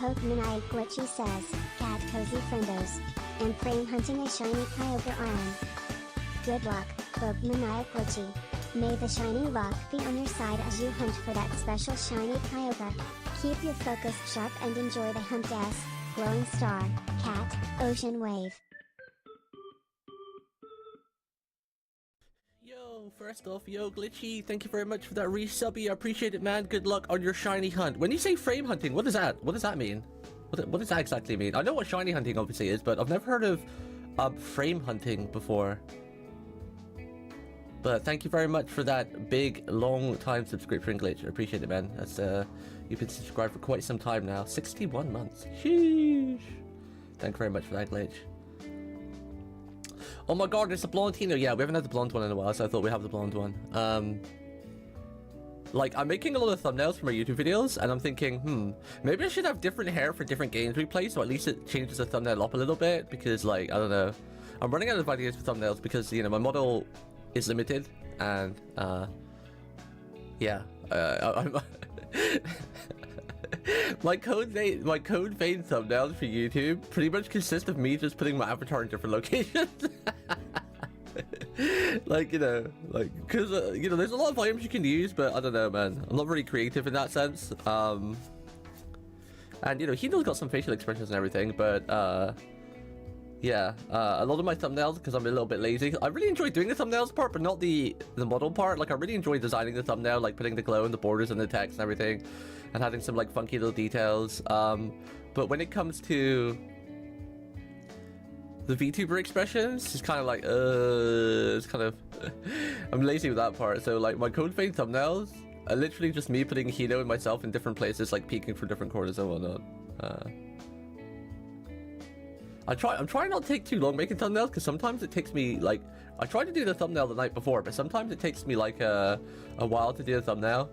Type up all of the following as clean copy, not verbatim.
Pokemon Glitchy says, Cat Cozy Friendos. And frame hunting a shiny Kyogre Iron. Good luck, Pokemon Glitchy. May the shiny luck be on your side as you hunt for that special shiny Kyogre. Keep your focus sharp and enjoy the hunt. Glowing Star, Cat, Ocean Wave. Yo, first off, yo, Glitchy, thank you very much for that resubby. I appreciate it, man. Good luck on your shiny hunt. When you say frame hunting, what is that? What does that mean? What does that exactly mean? I know what shiny hunting obviously is, but I've never heard of frame hunting before. But thank you very much for that big, long time subscription, Glitch. I appreciate it, man. That's you've been subscribed for quite some time now. 61 months. Sheesh. Thank you very much for that, Glitch. Oh my god, there's a blonde Hino. Yeah, we haven't had the blonde one in a while, so I thought we'd have the blonde one. Like, I'm making a lot of thumbnails for my YouTube videos, and I'm thinking, maybe I should have different hair for different games we play, so at least it changes the thumbnail up a little bit, because, like, I don't know. I'm running out of ideas for thumbnails because, you know, my model is limited, and, yeah. I'm my code vein thumbnails for YouTube pretty much consist of me just putting my avatar in different locations. Like, you know, like, because, you know, there's a lot of items you can use, but I don't know, man. I'm not very creative in that sense. And, you know, Hino's got some facial expressions and everything, but, yeah, a lot of my thumbnails, because I'm a little bit lazy, I really enjoy doing the thumbnails part, but not the model part. Like, I really enjoy designing the thumbnail, like putting the glow and the borders and the text and everything, and having some, like, funky little details. But when it comes to the VTuber expressions, it's kind of like, it's kind of, I'm lazy with that part. So, like, my code vein thumbnails are literally just me putting Hino and myself in different places, like, peeking from different corners and whatnot. I'm trying not to take too long making thumbnails, because sometimes it takes me, like, I tried to do the thumbnail the night before, but sometimes it takes me, like, a while to do the thumbnail.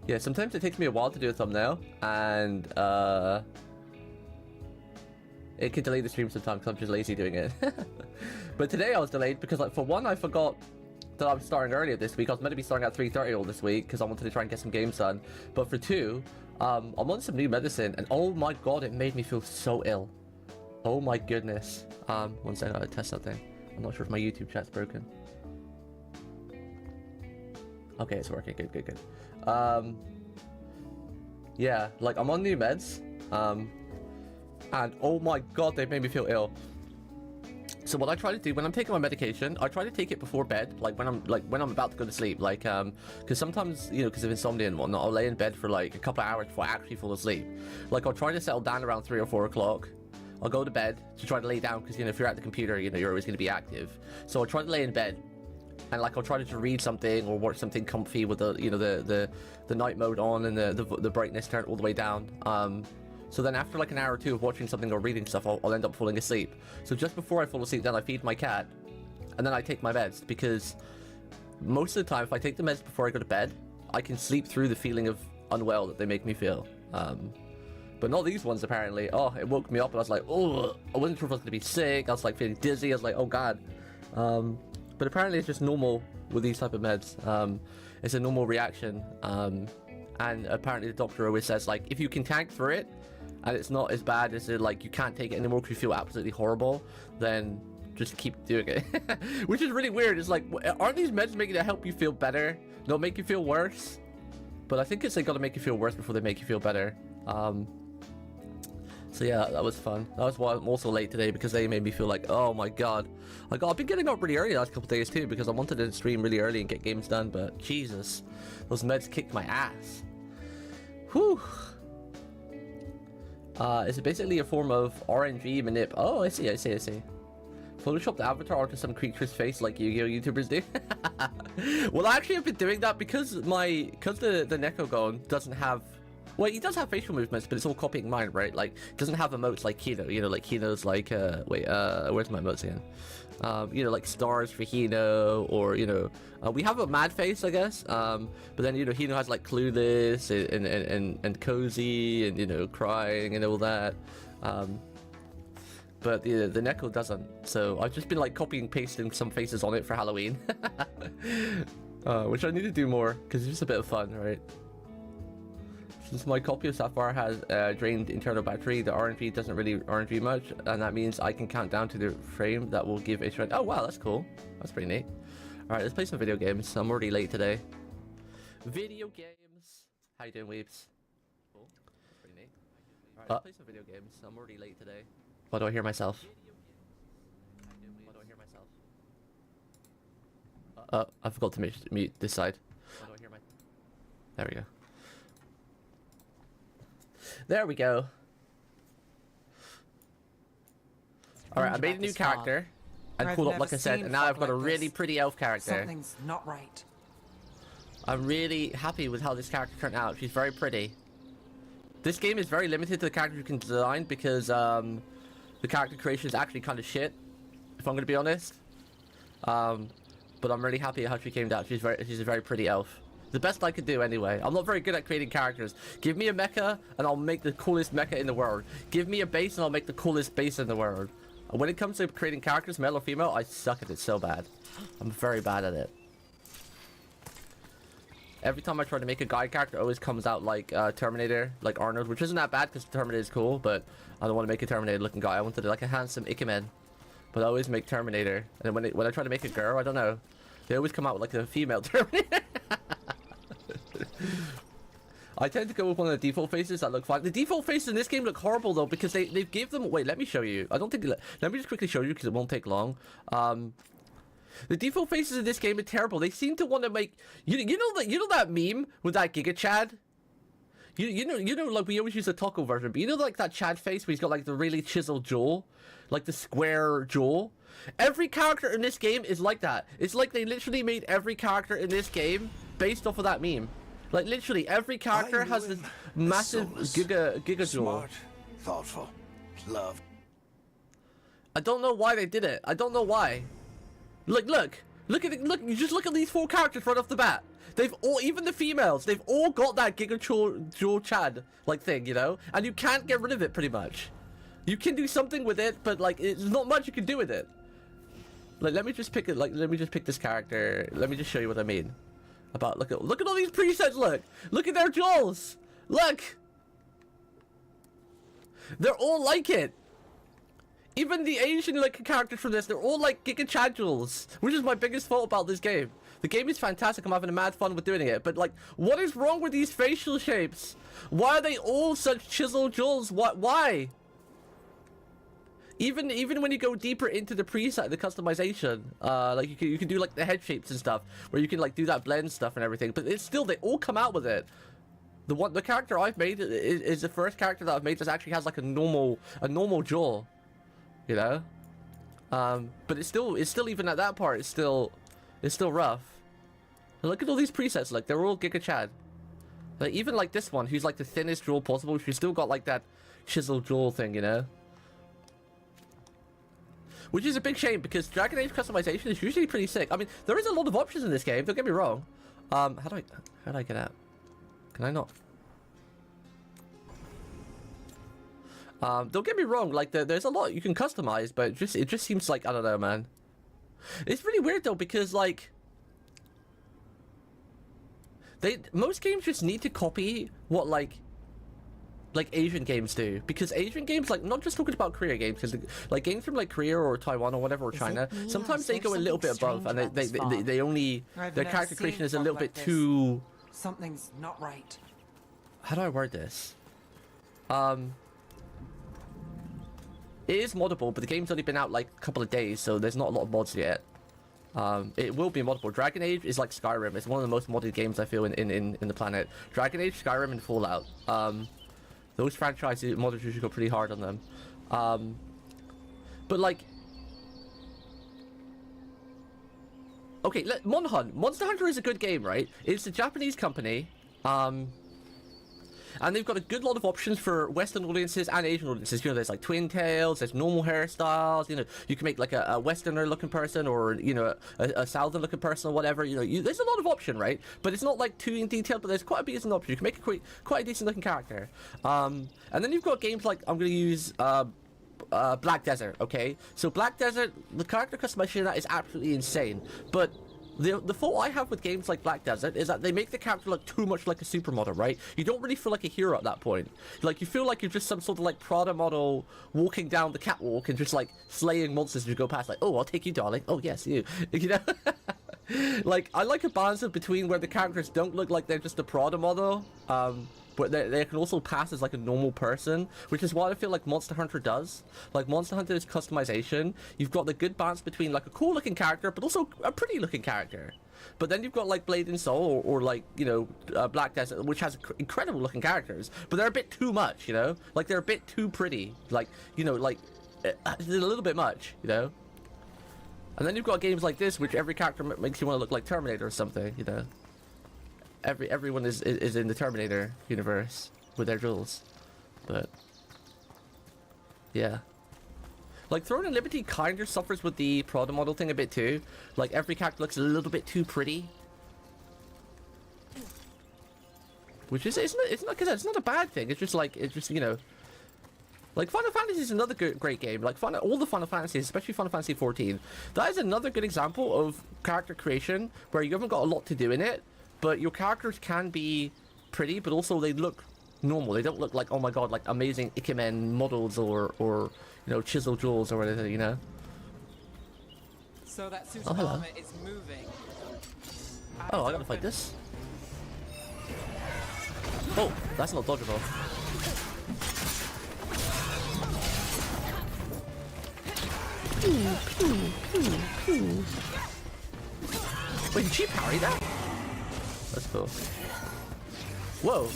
Yeah, sometimes it takes me a while to do a thumbnail, and, it can delay the stream sometimes because I'm just lazy doing it. But today I was delayed because, like, for one, I forgot that I'm starting earlier this week. I was meant to be starting at 3:30 all this week because I wanted to try and get some games done. But for two, I'm on some new medicine, and oh my god, it made me feel so ill. Oh my goodness. One second, I gotta test something. I'm not sure if my YouTube chat's broken. Okay, it's working. Good. Yeah, like, I'm on new meds, and oh my god, they made me feel ill. So what I try to do when I'm taking my medication, I try to take it before bed, like when I'm about to go to sleep, like, because sometimes, you know, because of insomnia and whatnot, I'll lay in bed for like a couple of hours before I actually fall asleep. Like, I'll try to settle down around 3 or 4 o'clock. I'll go to bed to try to lay down, because, you know, if you're at the computer, you know, you're always going to be active. So I'll try to lay in bed, and, like, I'll try to read something or watch something comfy with the, you know, the night mode on and the brightness turned all the way down. So then after like an hour or two of watching something or reading stuff, I'll end up falling asleep. So just before I fall asleep, then I feed my cat, and then I take my meds, because most of the time, if I take the meds before I go to bed, I can sleep through the feeling of unwell that they make me feel. But not these ones, apparently. Oh, it woke me up, and I was like, oh, I wasn't sure if I was going to be sick. I was like feeling dizzy. I was like, oh god. But apparently it's just normal with these type of meds. It's a normal reaction. And apparently the doctor always says, like, if you can tank through it, and it's not as bad as it, like, you can't take it anymore because you feel absolutely horrible, then just keep doing it. Which is really weird. It's like, aren't these meds making it help you feel better, not make you feel worse? But I think it's like gotta make you feel worse before they make you feel better. So yeah, that was fun. That was why I'm also late today, because they made me feel like, oh my god. Like, I've been getting up really early the last couple of days too, because I wanted to stream really early and get games done, but Jesus, those meds kicked my ass. Whew. It's basically a form of RNG manip. Oh, I see. Photoshop the avatar onto some creature's face like Yu-Gi-Oh YouTubers do. Well, actually, I've been doing that because the Nekogon doesn't have. Well, he does have facial movements, but it's all copying mine, right? Like, it doesn't have emotes like Hino. You know, like Hino's like, where's my emotes again? You know, like stars for Hino, or, you know, we have a mad face, I guess. But then, you know, Hino has like clueless and cozy and, you know, crying and all that. But the Neko doesn't. So I've just been like copying and pasting some faces on it for Halloween. Which I need to do more, because it's just a bit of fun, right? Since my copy of Sapphire has drained internal battery, the RNG doesn't really RNG much, and that means I can count down to the frame that will give a shred. Oh wow, that's cool. That's pretty neat. Alright, let's play some video games. I'm already late today. Video games. How you doing, weeps? Cool. That's pretty neat. Alright, let's play some video games. I'm already late today. Why do I hear myself? Why do I hear myself? I forgot to mute this side. Why do I hear my... There we go. There we go. Alright, I made a new character. And pulled up, like I said, and now I've got a really pretty elf character. Something's not right. I'm really happy with how this character turned out. She's very pretty. This game is very limited to the character you can design because the character creation is actually kind of shit, if I'm going to be honest. But I'm really happy how she came out. She's a very pretty elf. The best I could do anyway. I'm not very good at creating characters. Give me a mecha and I'll make the coolest mecha in the world. Give me a base and I'll make the coolest base in the world. When it comes to creating characters, male or female, I suck at it so bad. I'm very bad at it. Every time I try to make a guy character, it always comes out like Terminator, like Arnold, which isn't that bad because Terminator is cool, but I don't want to make a Terminator looking guy. I wanted like a handsome Ikemen, but I always make Terminator. And when I try to make a girl, I don't know, they always come out with like a female Terminator. I tend to go with one of the default faces that look fine. The default faces in this game look horrible though because they gave them... Wait, let me show you. I don't think... Let me just quickly show you because it won't take long. The default faces in this game are terrible. They seem to want to make... You know that meme with that Giga Chad? You know like we always use the taco version, but you know like that Chad face where he's got like the really chiseled jaw? Like the square jaw? Every character in this game is like that. It's like they literally made every character in this game based off of that meme. Like literally every character has this massive giga jaw. Smart, thoughtful, love. I don't know why they did it. I don't know why. Look at it, look. You just look at these 4 characters right off the bat. They've all, even the females, they've all got that giga jaw Chad like thing, you know. And you can't get rid of it pretty much. You can do something with it, but like it's not much you can do with it. Like let me just pick it. Like let me just pick this character. Let me just show you what I mean. About look at all these presets. Look at their jaws. Look, they're all like it. Even the Asian like characters from this, they're all like Giga Chad jewels, which is my biggest fault about this game. The game is fantastic. I'm having a mad fun with doing it, but like, what is wrong with these facial shapes? Why are they all such chiseled jewels? What? Why? Even when you go deeper into the preset, the customization, like you can do like the head shapes and stuff, where you can like do that blend stuff and everything. But it's still, they all come out with it. The character I've made is the first character that I've made that actually has like a normal jaw, you know. But it's still even at that part, it's still rough. And look at all these presets, like they're all Giga Chad. Like even like this one, who's like the thinnest jaw possible, she's still got like that chiseled jaw thing, you know. Which is a big shame because Dragon Age customization is usually pretty sick. I mean, there is a lot of options in this game. Don't get me wrong. How do I get out? Can I not? Don't get me wrong. Like there's a lot you can customize, but it just seems like I don't know, man. It's really weird though because like most games just need to copy what like Asian games do, because Asian games, like not just talking about Korea games, because like games from like Korea or Taiwan or whatever or China, sometimes they go a little bit above and they only their character creation is a little bit too. Something's not right. How do I word this? It is moddable, but the game's only been out like a couple of days, so there's not a lot of mods yet. It will be moddable. Dragon Age is like Skyrim. It's one of the most modded games I feel in the planet. Dragon Age, Skyrim, and Fallout. Those franchises, modders usually go pretty hard on them. But like, okay, Monster Hunter is a good game, right? It's a Japanese company, and they've got a good lot of options for Western audiences and Asian audiences. You know, there's like twin tails, there's normal hairstyles. You know, you can make like a Westerner looking person, or you know, a Southern looking person, or whatever. You know, there's a lot of option, right? But it's not like too in detail. But there's quite a decent option. You can make a quite a decent looking character. And then you've got games like I'm gonna use Black Desert. Okay, so Black Desert, the character customization of that is absolutely insane. But The fault I have with games like Black Desert is that they make the character look too much like a supermodel, right? You don't really feel like a hero at that point. Like, you feel like you're just some sort of like Prada model walking down the catwalk and just like slaying monsters as you go past, like, oh, I'll take you, darling. Oh, yes, you. You know? Like, I like a balance of between where the characters don't look like they're just a Prada model, but they can also pass as like a normal person, which is what I feel like Monster Hunter does. Like, Monster Hunter's customization, you've got the good balance between like a cool looking character, but also a pretty looking character. But then you've got like Blade and Soul or like, you know, Black Desert, which has incredible looking characters, but they're a bit too much, you know? Like, they're a bit too pretty. Like, you know, like, a little bit much, you know? And then you've got games like this, which every character makes you want to look like Terminator or something, you know? Everyone is in the Terminator universe with their jewels, but yeah, like Throne and Liberty kind of suffers with the Prada model thing a bit too. Like, every character looks a little bit too pretty, which is it's not a bad thing. It's just like, you know, like Final Fantasy is another great game. Like all the Final Fantasies, especially Final Fantasy 14, that is another good example of character creation where you haven't got a lot to do in it. But your characters can be pretty, but also they look normal. They don't look like, oh my god, like amazing Ikemen models or you know, chisel jewels or whatever, you know? So that suit Oh, of hello. armor is moving. Oh, I gotta fight this. Oh, that's not dodgeable. Wait, did she parry that? That's cool. Whoa.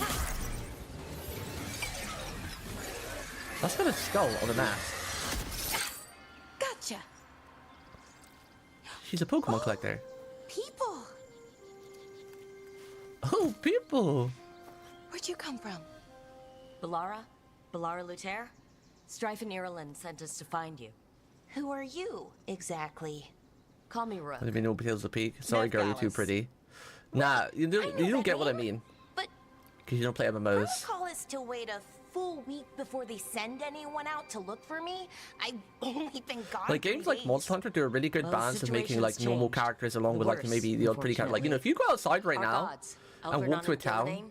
That's got a skull on a mask. Gotcha. She's a Pokemon collector. People. Oh, people. Where'd you come from? Balara Luther? Strife and Ireland sent us to find you. Who are you, exactly? Call me Rook. I don't even know Battle's a peak. Sorry, girl, you're too Nerdgalis. pretty. Nah, you I know don't that get what I name, mean. But Because you don't play MMOs. protocol is to wait a full week before they send anyone out to look for me. I've only been gone. Like, games 3 like days. Monster Hunter do a really good Well, balance of making like situations normal change. characters along The with like worse, maybe the odd pretty character. Like, you know, if you go outside right Our now gods, and Elverdon walk to a and town, Gillivain,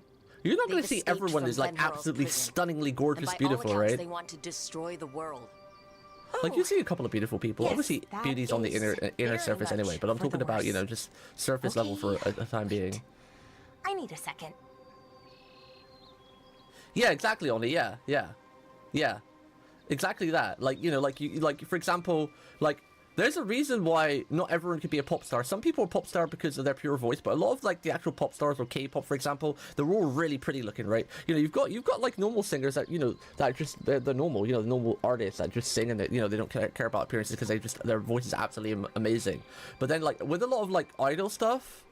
you're not going they've to see escaped everyone from is like Pendragon's absolutely prison. stunningly gorgeous, And by all beautiful, accounts, right? they want to destroy the world. Like, you see a couple of beautiful people. Yes, Obviously, that beauty's on the is inner very surface much anyway. But I'm for the talking about, you know, worse. just surface level for Okay. a time being. I need a second. Yeah, exactly, Oni. Yeah, exactly that. Like, you know, like for example, like, there's a reason why not everyone could be a pop star. Some people are pop star because of their pure voice, but a lot of like the actual pop stars or K-pop, for example, they're all really pretty looking, right? You know, you've got like normal singers that, you know, that just they're normal, you know, the normal artists that just sing and they, you know, they don't care about appearances because their voice is absolutely amazing. But then like with a lot of like idol stuff,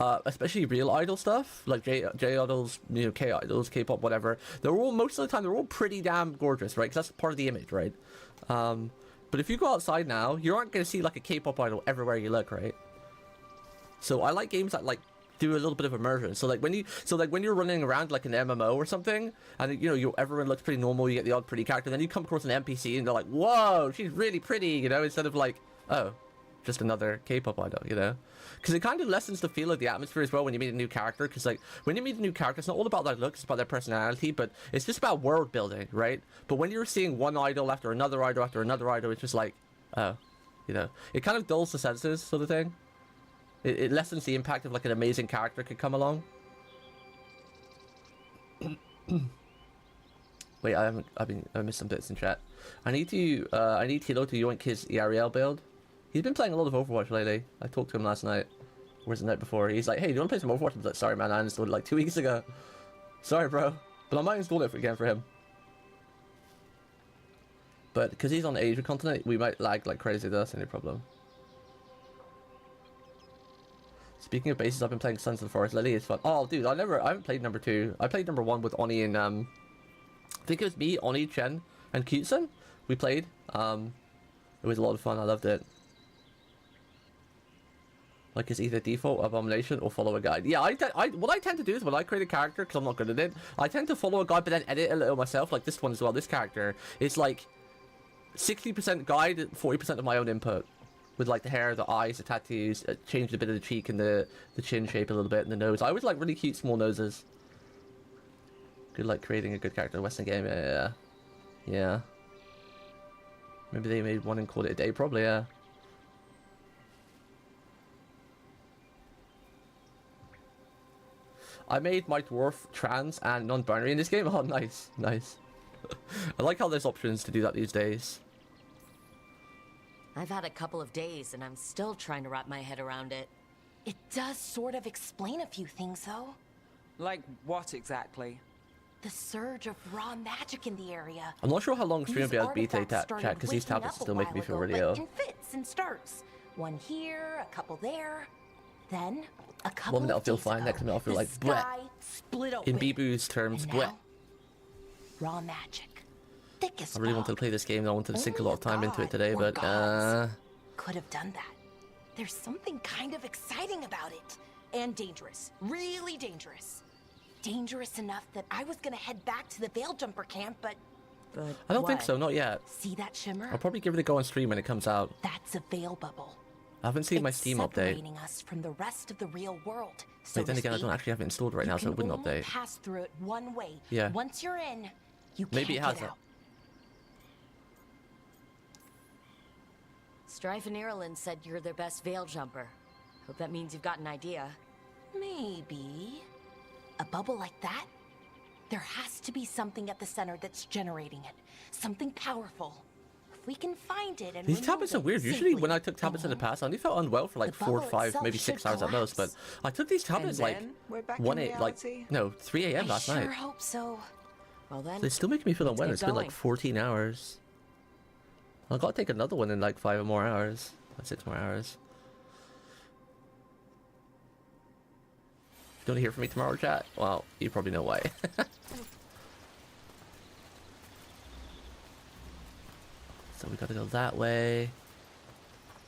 especially real idol stuff, like J idols, you know, K idols, K-pop, whatever. They're all, most of the time, they're all pretty damn gorgeous, right? Because that's part of the image, right? But if you go outside now, you aren't going to see like a K-pop idol everywhere you look, right? So I like games that like do a little bit of immersion. So like when you're running around like an MMO or something, and you know, everyone looks pretty normal, you get the odd pretty character, then you come across an NPC and they're like, whoa, she's really pretty, you know, instead of like, oh, just another K-pop idol, you know? Because it kind of lessens the feel of the atmosphere as well when you meet a new character. Because like when you meet a new character, it's not all about their looks, it's about their personality, but it's just about world building, right? But when you're seeing one idol after another idol after another idol, it's just like, oh, you know, it kind of dulls the senses, sort of thing. It lessens the impact of like an amazing character could come along. Wait, I missed some bits in chat. I need Hino to yoink his Ariel build. He's been playing a lot of Overwatch lately. I talked to him last night. Or was the night before? He's like, hey, do you want to play some Overwatch? I was like, sorry, man, I installed it like 2 weeks ago. Sorry, bro. But I might install it again for him. But because he's on the Asia continent, we might lag like crazy. That's any problem. Speaking of bases, I've been playing Sons of the Forest. Lily is fun. Oh, dude, I haven't played number 2. I played number 1 with Oni and, I think it was me, Oni, Chen, and Kyutsun. We played. It was a lot of fun. I loved it. Like, it's either default, abomination, or follow a guide. Yeah, what I tend to do is when I create a character, because I'm not good at it, I tend to follow a guide, but then edit a little myself. Like this one as well. This character is like 60% guide, 40% of my own input. with like the hair, the eyes, the tattoos, changed a bit of the cheek and the chin shape a little bit, and the nose. I always like really cute small noses. Good like creating a good character in a Western game. Yeah. Maybe they made one and called it a day. Probably, yeah. I made my dwarf trans and non-binary in this game. Oh, nice, nice. I like how there's options to do that these days. I've had a couple of days and I'm still trying to wrap my head around it. It does sort of explain a few things, though. Like what exactly? The surge of raw magic in the area. I'm not sure how long stream will These be able to be artifacts chat started because these waking tablets up a still make me while feel ago, really like ill. in fits and starts. One here, a couple there. Then a couple. One minute I'll feel days fine, ago, next minute I'll feel the like bleh. sky split open. In Bibu's terms, And bleh. now, raw magic. Thick as I really wanted to fog. play this game and I wanted to sink a Only lot of time into it god today, or but gods could have done that. There's something kind of exciting about it. And dangerous. Really dangerous. Dangerous enough that I was gonna head back to the Veil Jumper camp, but But I don't think what? so, not yet. see that shimmer? I'll probably give it a go on stream when it comes out. That's a veil bubble. I haven't seen my It's Steam update. separating us from the rest of the real world. So Wait, then to again, I don't speak. actually have it installed right You now, so can it wouldn't only update. pass through it one way. Yeah. Once you're in, you Maybe can't it has get that. out. Strife and Ireland said you're their best veil jumper. Hope that means you've got an idea. Maybe. A bubble like that? There has to be something at the center that's generating it. Something powerful. If we can find it and These remove tablets are it weird. Usually safely, when I took tablets in the then past, I only felt unwell for like the 4 or bubble 5, itself maybe 6 should hours at most, but collapse. I took these tablets like then we're back 1 in 8, like, reality? no, 3 a.m. I last sure night. hope so. Well then, They still make me feel unwell. get It's been like going. 14 hours. I've got to take another one in like 5 more hours. 6 more hours. Don't hear from me tomorrow, chat? Well, you probably know why. So we gotta go that way.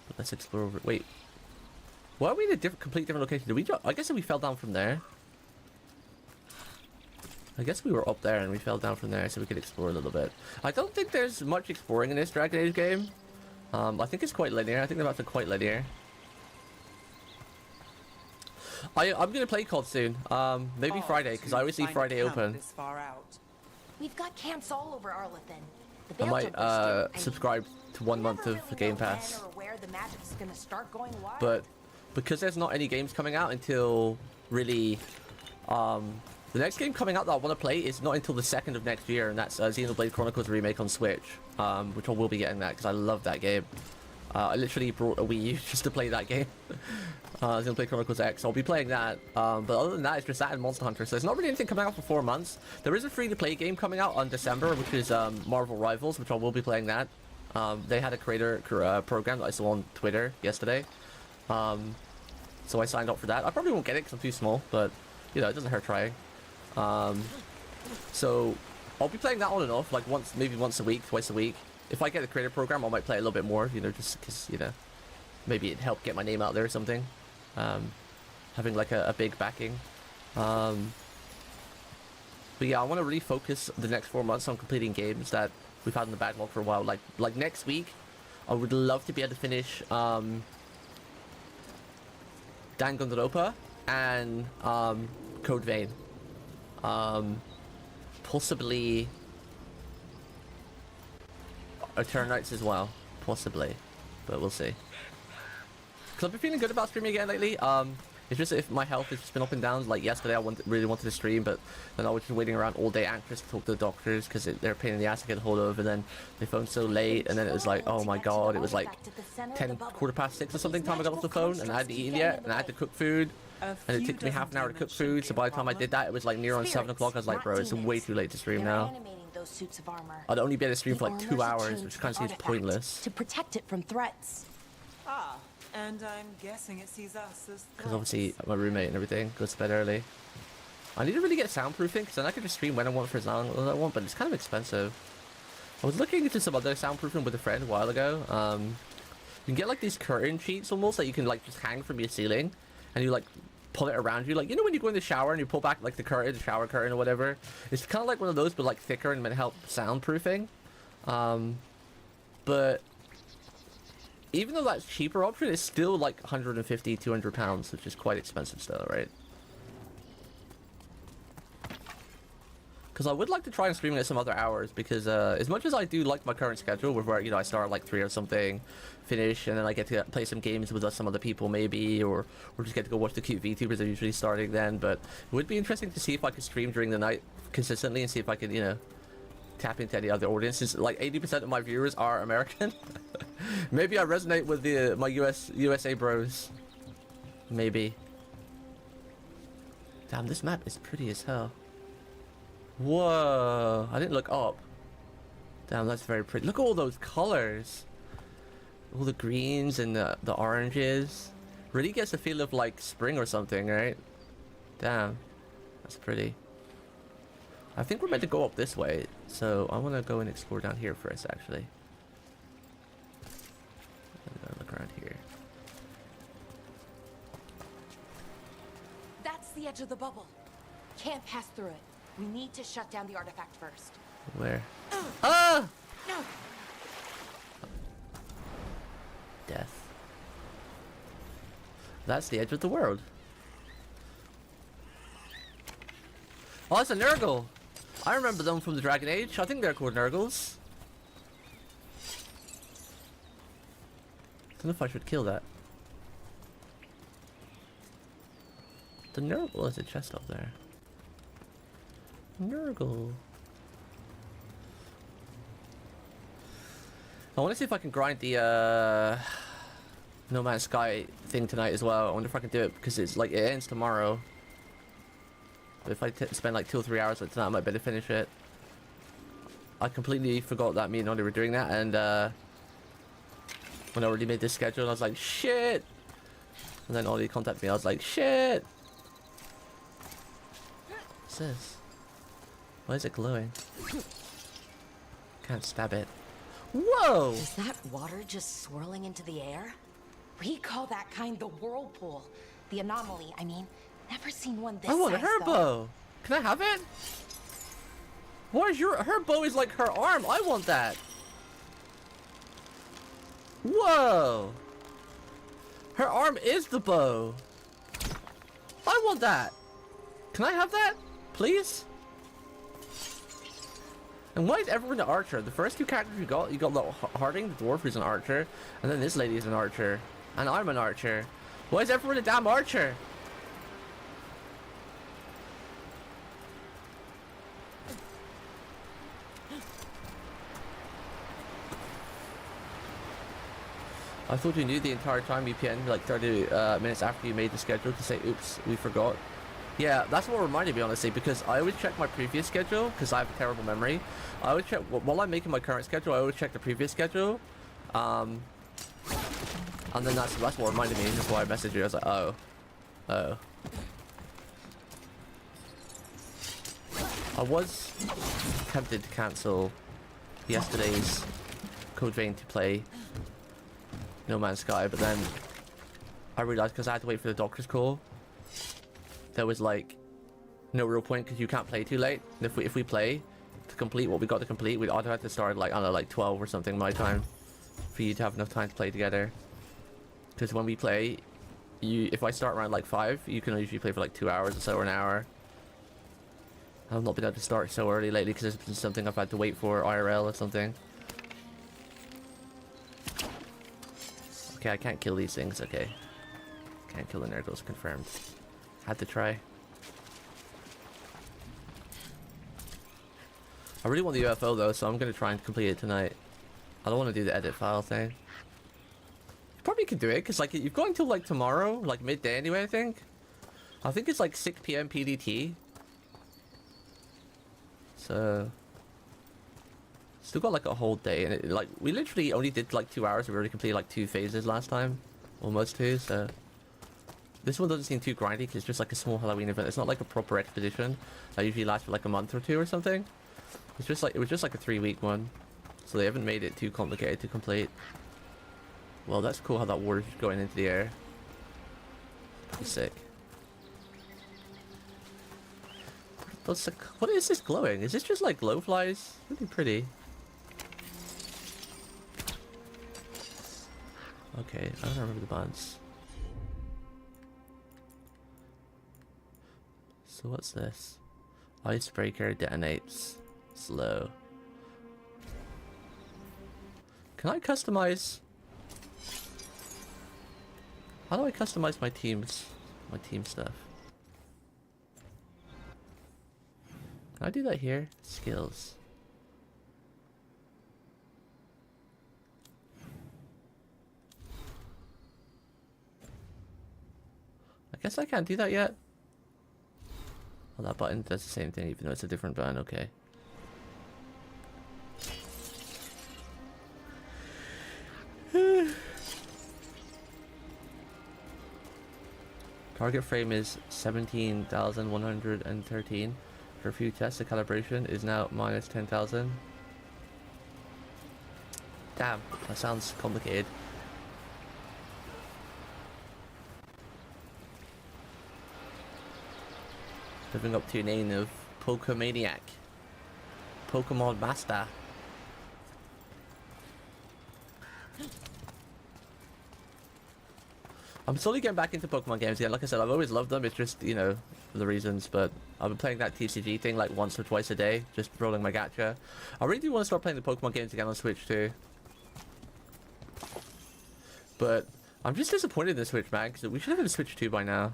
But let's explore over. Wait. Why are we in a complete different location? Did we drop? I guess we fell down from there. I guess we were up there and we fell down from there so we could explore a little bit. I don't think there's much exploring in this Dragon Age game. I think it's quite linear. I think the maps are quite linear. I'm gonna play COD soon. Maybe Odd Friday, because I to always leave find a Friday camp open. This far out. We've got camps all over Arlethan. The I Veil might Jumpers do. subscribe to 1 month never of really Game know Pass. when or where the magic's gonna start going wild. But because there's not any games coming out until really the next game coming out that I want to play is not until the 2nd of next year, and that's Xenoblade Chronicles remake on Switch, which I will be getting that because I love that game. I literally brought a Wii U just to play that game. Xenoblade Chronicles X. I'll be playing that, but other than that, it's just that and Monster Hunter. So there's not really anything coming out for 4 months. There is a free-to-play game coming out on December, which is Marvel Rivals, which I will be playing that. They had a creator program that I saw on Twitter yesterday. So I signed up for that. I probably won't get it because I'm too small, but you know, it doesn't hurt trying. So I'll be playing that on and off, like maybe once a week, twice a week. If I get a creator program, I might play a little bit more, you know, just because, you know, maybe it'd help get my name out there or something. Having like a big backing. But yeah, I want to really focus the next 4 months on completing games that we've had in the backlog for a while. Like next week, I would love to be able to finish Danganronpa and Code Vein. Possibly Eternites as well, possibly, but we'll see. Because I've been feeling good about streaming again lately. It's just if my health has just been up and down. Like yesterday, I really wanted to stream, but then I was just waiting around all day anxious to talk to the doctors because they're a pain in the ass to get hold of, and then they phoned so late, and then it was like, oh my god, it was like 6:10 or something time I got off the phone, and I hadn't eaten yet, and I had to cook food, and it took me half an hour to cook food. So by the time I did that, it was like near on 7 o'clock. I was like, bro, it's way too late to stream now. Those suits of armor. I'd only be able to stream The for like 2 armor's hours, attuned which to kind of the seems artifact pointless. to protect it from threats. Ah, and I'm guessing it sees us as Because obviously my roommate and everything goes to bed early. I need to really get soundproofing because then I can just stream when I want for as long as I want, but it's kind of expensive. I was looking into some other soundproofing with a friend a while ago. You can get like these curtain sheets almost that you can like just hang from your ceiling, and you like pull it around you, like, you know, when you go in the shower and you pull back like the curtain, the shower curtain or whatever. It's kind of like one of those, but like thicker and meant to help soundproofing. But even though that's cheaper option, it's still like 150, 200 pounds, which is quite expensive still, right? Because I would like to try and stream it at some other hours, because as much as I do like my current schedule, where, you know, I start at like 3 or something, finish, and then I get to play some games with some other people maybe, or just get to go watch the cute VTubers that are usually starting then, but it would be interesting to see if I could stream during the night consistently and see if I could, you know, tap into any other audiences. Like 80% of my viewers are American. Maybe I resonate with my USA bros. Maybe. Damn, this map is pretty as hell. Whoa, I didn't look up. Damn, that's very pretty. Look at all those colors. All the greens and the oranges. Really gets a feel of like spring or something, right? Damn, that's pretty. I think we're meant to go up this way, so I want to go and explore down here first, actually. I'm gonna look around here. That's the edge of the bubble. Can't pass through it. We need to shut down the artifact first. Where? Ah! No. Death. That's the edge of the world. Oh, it's a Nurgle! I remember them from the Dragon Age. I think they're called Nurgles. Don't know if I should kill that. The Nurgle has a chest up there. Nurgle. I want to see if I can grind the No Man's Sky thing tonight as well. I wonder if I can do it, because it's like it ends tomorrow. But if I spend like 2 or 3 hours on it tonight, I might better finish it. I completely forgot that me and Ollie were doing that, and when I already made this schedule, I was like, shit! And then Ollie contacted me, I was like, shit! What's this? Why is it glowing? Can't stab it. Whoa! Is that water just swirling into the air? We call that kind the whirlpool. The anomaly, I mean. Never seen one this I want size, her though. bow. Can I have it? Where's her bow is like her arm. I want that. Whoa. Her arm is the bow. I want that. Can I have that? Please? And why is everyone an archer? The first 2 characters you got the Harding, the dwarf, who's an archer, and then this lady is an archer, and I'm an archer. Why is everyone a damn archer? I thought you knew the entire time you PN'd like 30 minutes after you made the schedule to say, oops, we forgot. Yeah, that's what reminded me, honestly, because I always check my previous schedule, because I have a terrible memory. I always check, while I'm making my current schedule, I always check the previous schedule. And then that's what reminded me, that's why I messaged you. I was like, oh. Oh. I was tempted to cancel yesterday's Code Vein to play No Man's Sky, but then I realized, because I had to wait for the doctor's call, there was like no real point, because you can't play too late. And if we play to complete what we got to complete, we'd either have to start like, I don't know, like 12 or something my time, for you to have enough time to play together. Because when we play, if I start around like 5, you can usually play for like 2 hours or so, or an hour. I've not been able to start so early lately, because it's been something I've had to wait for, IRL or something. Okay, I can't kill these things, okay. Can't kill the Nurgles, confirmed. Had to try. I really want the UFO though, so I'm gonna try and complete it tonight. I don't want to do the edit file thing. You probably could do it, because like you've got until like tomorrow, like midday anyway, I think. I think it's like 6 PM PDT. So still got like a whole day, and like we literally only did like 2 hours. We already completed like 2 phases last time, almost 2. So this one doesn't seem too grindy, because it's just like a small Halloween event. It's not like a proper expedition that usually lasts for like a month or 2 or something. It's just like, it was just like a 3-week one, so they haven't made it too complicated to complete. Well, that's cool how that water's going into the air. Pretty sick. What is this glowing? Is this just like glowflies? Really pretty. Okay, I don't remember the buttons. So what's this? Icebreaker detonates. Slow. Can I customize? How do I customize my teams? My team stuff. Can I do that here? Skills. I guess I can't do that yet. Oh, that button does the same thing even though it's a different button, okay. Target frame is 17,113. For a few tests, the calibration is now minus 10,000. Damn, that sounds complicated. Living up to your name of Pokemaniac. Pokemon Master. I'm slowly getting back into Pokemon games again. Like I said, I've always loved them. It's just, you know, for the reasons. But I've been playing that TCG thing like once or twice a day. Just rolling my gacha. I really do want to start playing the Pokemon games again on Switch too. But I'm just disappointed in the Switch, man. Because we should have a Switch 2 by now.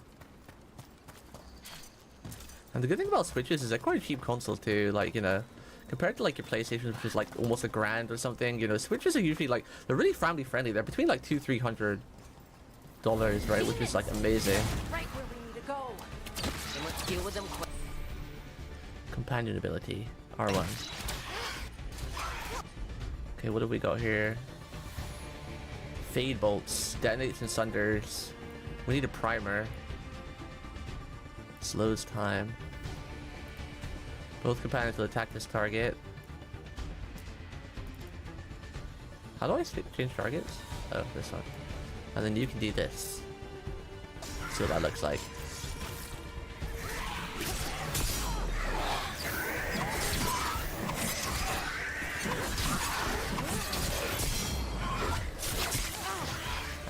And the good thing about Switches is they're quite cheap consoles too, like, you know, compared to like your PlayStation, which is like almost $1,000 or something, you know, Switches are usually like, they're really family friendly. They're between like $200-300, right, which is like amazing. Right where we need to go. And let's deal with them quick. Companion ability, R1. Okay, what have we got here? Fade bolts, detonates and sunders. We need a primer. Slows time. Both companions will attack this target. How do I change targets? Oh, this one. And then you can do this. See what that looks like.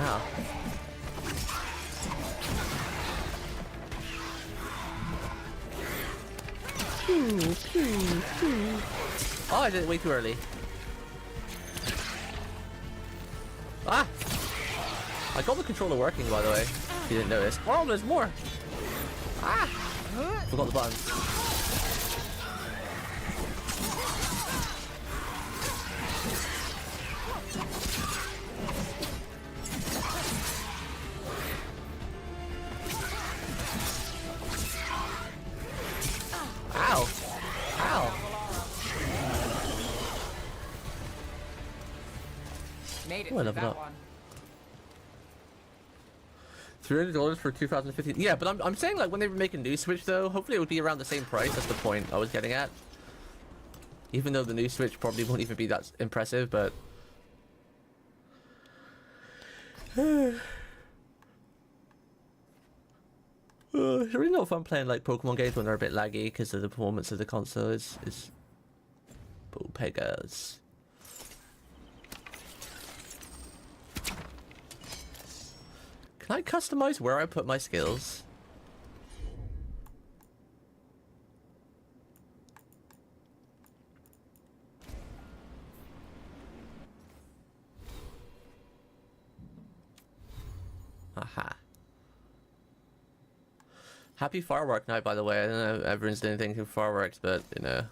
Ow. Oh, I did it way too early. Ah! I got the controller working, by the way. If you didn't notice. Oh, there's more! Ah! Forgot the buttons. Ow! Ow! Made it Oh, I through leveled that up. one. $300 for 2015. Yeah, but I'm saying like when they make a new Switch though, hopefully it would be around the same price. That's the point I was getting at. Even though the new Switch probably won't even be that impressive, but it's really not fun playing like Pokemon games when they're a bit laggy because of the performance of the console is Pegas. Can I customize where I put my skills? Aha. Happy firework night, by the way. I don't know if everyone's doing anything for fireworks, but, you know,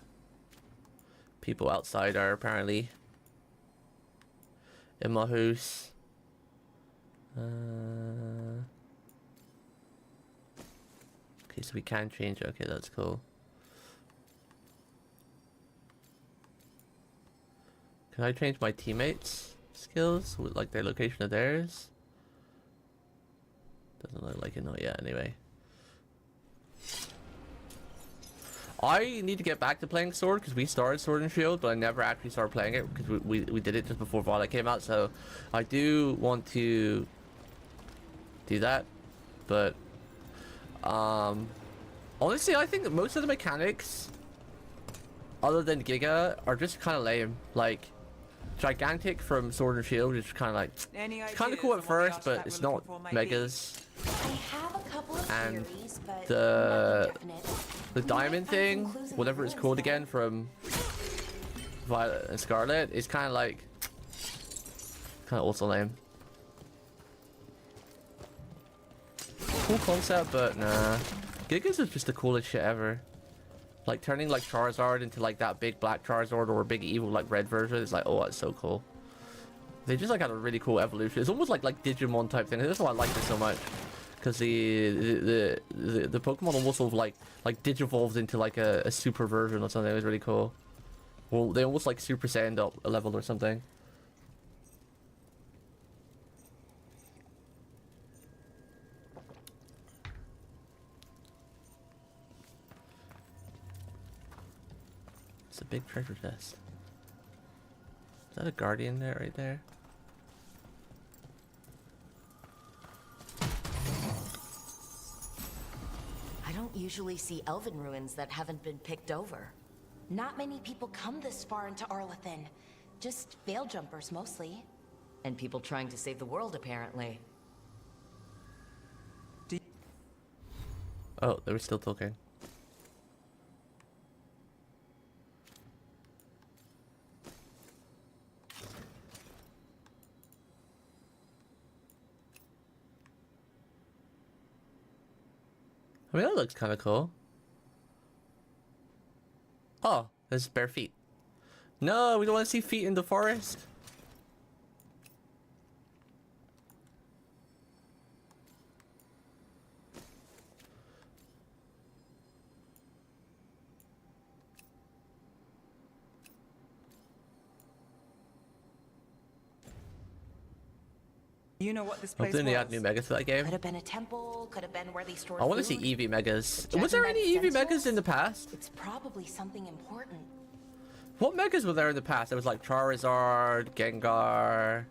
people outside are apparently in my house. Okay, so we can change it. Okay, that's cool. Can I change my teammates' skills with like their location of theirs? Doesn't look like it, not yet anyway. I need to get back to playing Sword because we started Sword and Shield, but I never actually started playing it because we did it just before Violet came out. So I do want to do that, but honestly, I think that most of the mechanics, other than Giga, are just kind of lame. Like, Gigantic from Sword and Shield, which is kind of like, Any it's kind of ideas cool on at what the first, but artifact it's we're not looking for might be? megas. I have a couple of And theories, but the nothing definite. the We might diamond find some thing, clues in the whatever it's ruins, called though. again from Violet and Scarlet, is kind of like, kind of also lame. Cool concept, but nah. Gigas is just the coolest shit ever. Like turning like Charizard into like that big black Charizard or a big evil like red version is like, oh, that's so cool. They just like had a really cool evolution. It's almost like Digimon type thing. That's why I like this so much, because the Pokemon almost sort of like digivolved into like a super version or something. It was really cool. Well, they almost like Super Saiyan up a level or something. It's a big treasure chest. Is that a guardian there, right there? I don't usually see elven ruins that haven't been picked over. Not many people come this far into Arlathan. Just veil jumpers, mostly. And people trying to save the world, apparently. Oh, they were still talking. I mean, that looks kind of cool. Oh, there's bare feet. No, we don't want to see feet in the forest. You know what this I place think they add was? new megas to that game. Could have been a temple, could have been where they stored I want to see food. Eevee megas. Judging Was there by any the Eevee megas stencils, in the past? It's probably something important. What megas were there in the past? There was like Charizard, Gengar,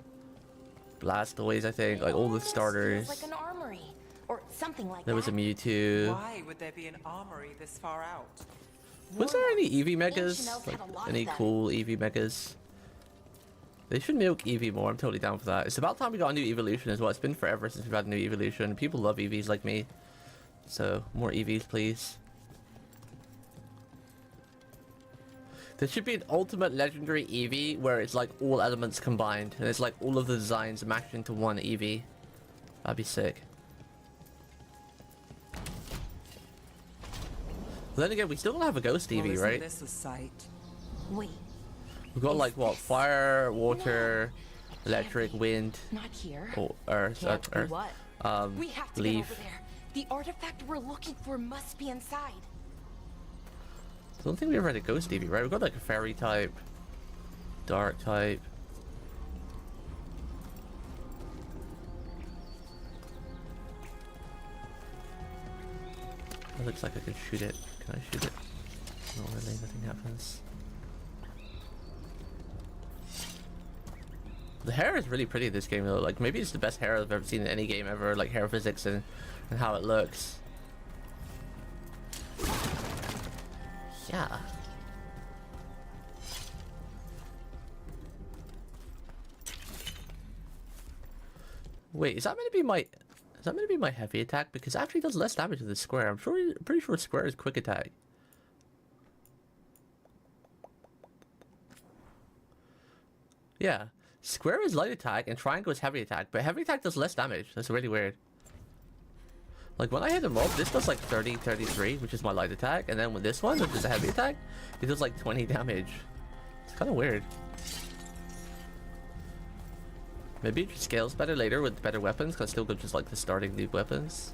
Blastoise, I think, like all the This starters. feels like an armory, or something like There was a that. Mewtwo. Why would there be an armory this far out? Was there any Eevee megas? Ancient elves Like, had a lot of any them. cool Eevee megas? They should milk Eevee more. I'm totally down for that. It's about time we got a new evolution as well. It's been forever since we've had a new evolution. People love Eevees like me. So, more Eevees, please. There should be an ultimate legendary Eevee where it's like all elements combined. And it's like all of the designs mashed into one Eevee. That'd be sick. But then again, we still don't have a ghost Well, Eevee, isn't right? this a sight? Wait, We've got Is like what? this- Fire, water, it can't electric, be. wind, not here. or earth. Can't be Earth. what? We have to leaf. get over there. The artifact we're looking for must be inside. I don't think we ever had a ghost Eevee, right? We've got like a fairy type, dark type. It looks like I can shoot it. Can I shoot it? Not really, nothing happens. The hair is really pretty in this game though. Like maybe it's the best hair I've ever seen in any game ever. Like hair physics and how it looks. Yeah. Wait, is that meant to be my heavy attack? Because it actually does less damage to the square. I'm pretty sure square is quick attack. Yeah. Square is light attack and triangle is heavy attack, but heavy attack does less damage. That's really weird. Like when I hit a mob, this does like 30, 33, which is my light attack, and then with this one, which is a heavy attack, it does like 20 damage. It's kind of weird. Maybe it scales better later with better weapons, because still good just like the starting new weapons.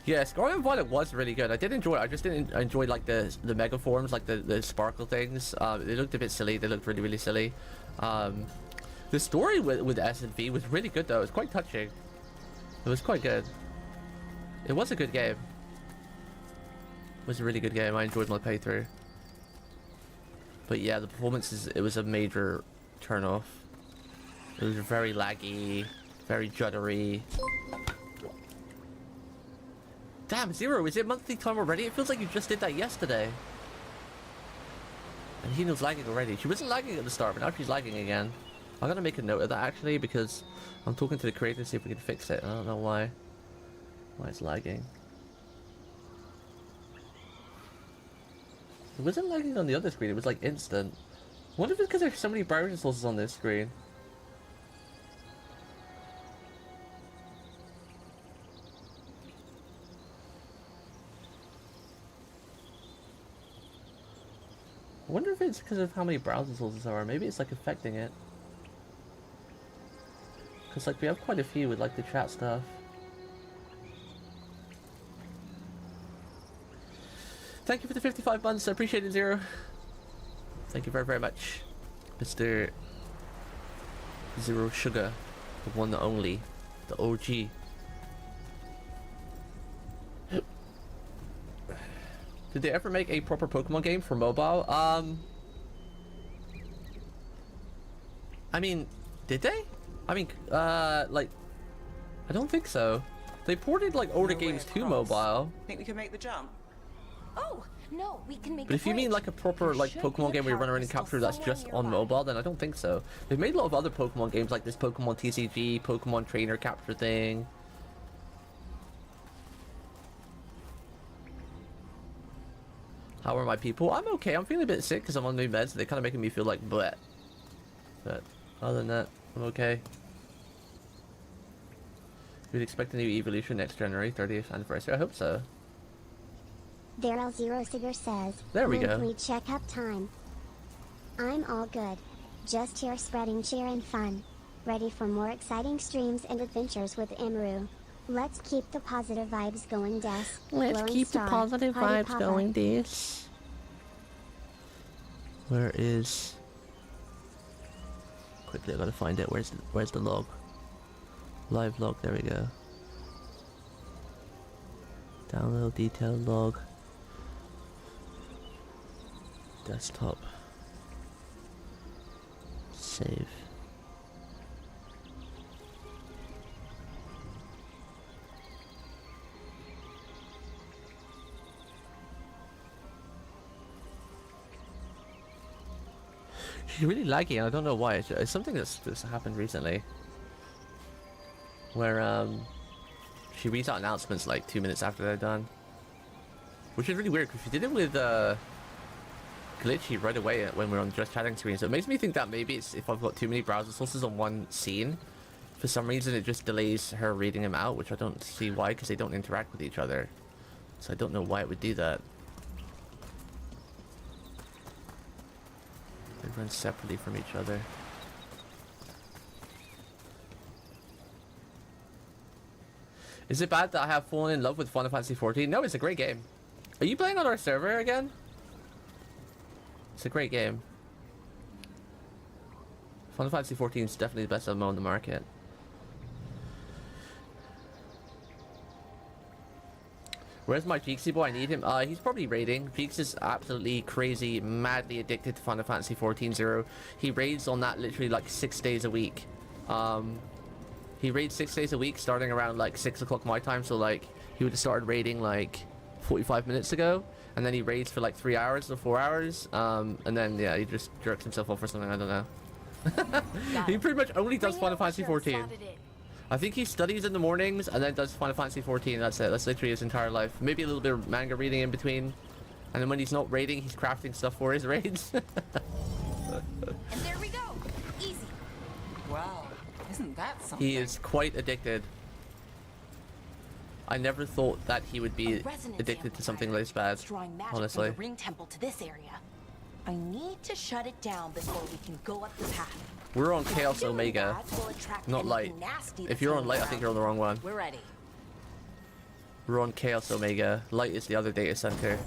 Yeah, Scarlet and Violet was really good. I did enjoy it. I just didn't enjoy like the mega forms, like the sparkle things. They looked a bit silly. They looked really silly. The story with S and V was really good though. It was quite touching. It was quite good. It was a good game. It was a really good game. I enjoyed my playthrough. But yeah, the performances, it was a major turn off. It was very laggy, very juddery. Damn, Zero, is it monthly time already? It feels like you just did that yesterday. And Hino's lagging already. She wasn't lagging at the start, but now she's lagging again. I'm gonna make a note of that actually, because I'm talking to the creator to see if we can fix it. I don't know why it's lagging. It wasn't lagging on the other screen, it was like instant. I wonder if it's because there's so many browser sources on this screen. I wonder if it's because of how many browser sources there are. Maybe it's like affecting it. Because like we have quite a few with like the chat stuff. Thank you for the 55 months. I appreciate it, Zero. Thank you very, very much, Mr. Zero Sugar, the one, the only, the OG. Did they ever make a proper Pokemon game for mobile? I mean, did they? I mean, like, I don't think so. They ported like older games to mobile. Think we can make the jump? Oh, no, we can make But if you mean like a proper like Pokemon game where you run around and capture that's just on mobile, then I don't think so. They've made a lot of other Pokemon games like this Pokemon TCG, Pokemon Trainer Capture thing. How are my people? I'm okay. I'm feeling a bit sick because I'm on new meds. They're kind of making me feel like bleh. But other than that, I'm okay. We'd expect a new evolution next January, 30th anniversary. I hope so. Daryl Zero Cigar says, There we go. monthly checkup time. I'm all good. Just here spreading cheer and fun. Ready for more exciting streams and adventures with Amaru. Let's keep the positive vibes going, Des. Let's Glowing keep star. the positive Party vibes Papa. going, Des. Where is... Quickly, I gotta find it. Where's the log? Live log, there we go. Download detailed log. Desktop. Save. She's really laggy and I don't know why. It's something that's happened recently. Where she reads out announcements like 2 minutes after they're done. Which is really weird because she did it with glitchy right away when we're on just chatting screen. So it makes me think that maybe it's if I've got too many browser sources on one scene. For some reason it just delays her reading them out, which I don't see why because they don't interact with each other. So I don't know why it would do that. They run separately from each other. Is it bad that I have fallen in love with Final Fantasy XIV? No, it's a great game. Are you playing on our server again? It's a great game. Final Fantasy XIV is definitely the best MMO on the market. Where's my Jeeksy boy? I need him. He's probably raiding. Jeeks is absolutely crazy, madly addicted to Final Fantasy XIV Zero. He raids on that literally like 6 days a week. He raids 6 days a week, starting around like 6 o'clock my time. So like he would have started raiding like 45 minutes ago, and then he raids for like 3 hours or 4 hours. And then yeah, he just jerks himself off or something. I don't know. He pretty much only does Final Fantasy XIV. I think he studies in the mornings and then does Final Fantasy XIV. That's it. That's literally his entire life. Maybe a little bit of manga reading in between. And then when he's not raiding, he's crafting stuff for his raids. And there we go. Easy. Wow, isn't that something? He is quite addicted. I never thought that he would be addicted to something this bad, Drawing magic honestly. from the ring temple to this area. I need to shut it down before we can go up the path. We're on Chaos Doing Omega, that will attract not Light. anything nasty If that's you're on going Light, I think you're on the wrong one. We're ready. We're on Chaos Omega. Light is the other data center.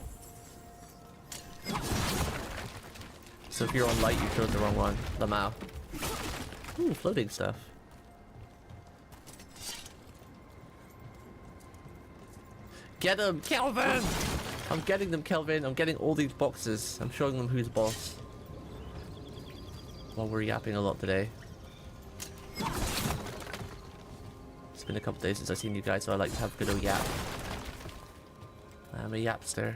So if you're on Light, you chose the wrong one. Lamau. Ooh, floating stuff. Get him, Kelvin! I'm getting them, Kelvin. I'm getting all these boxes. I'm showing them who's boss. While we're yapping a lot today. It's been a couple days since I've seen you guys, so I like to have a good old yap. I'm a yapster.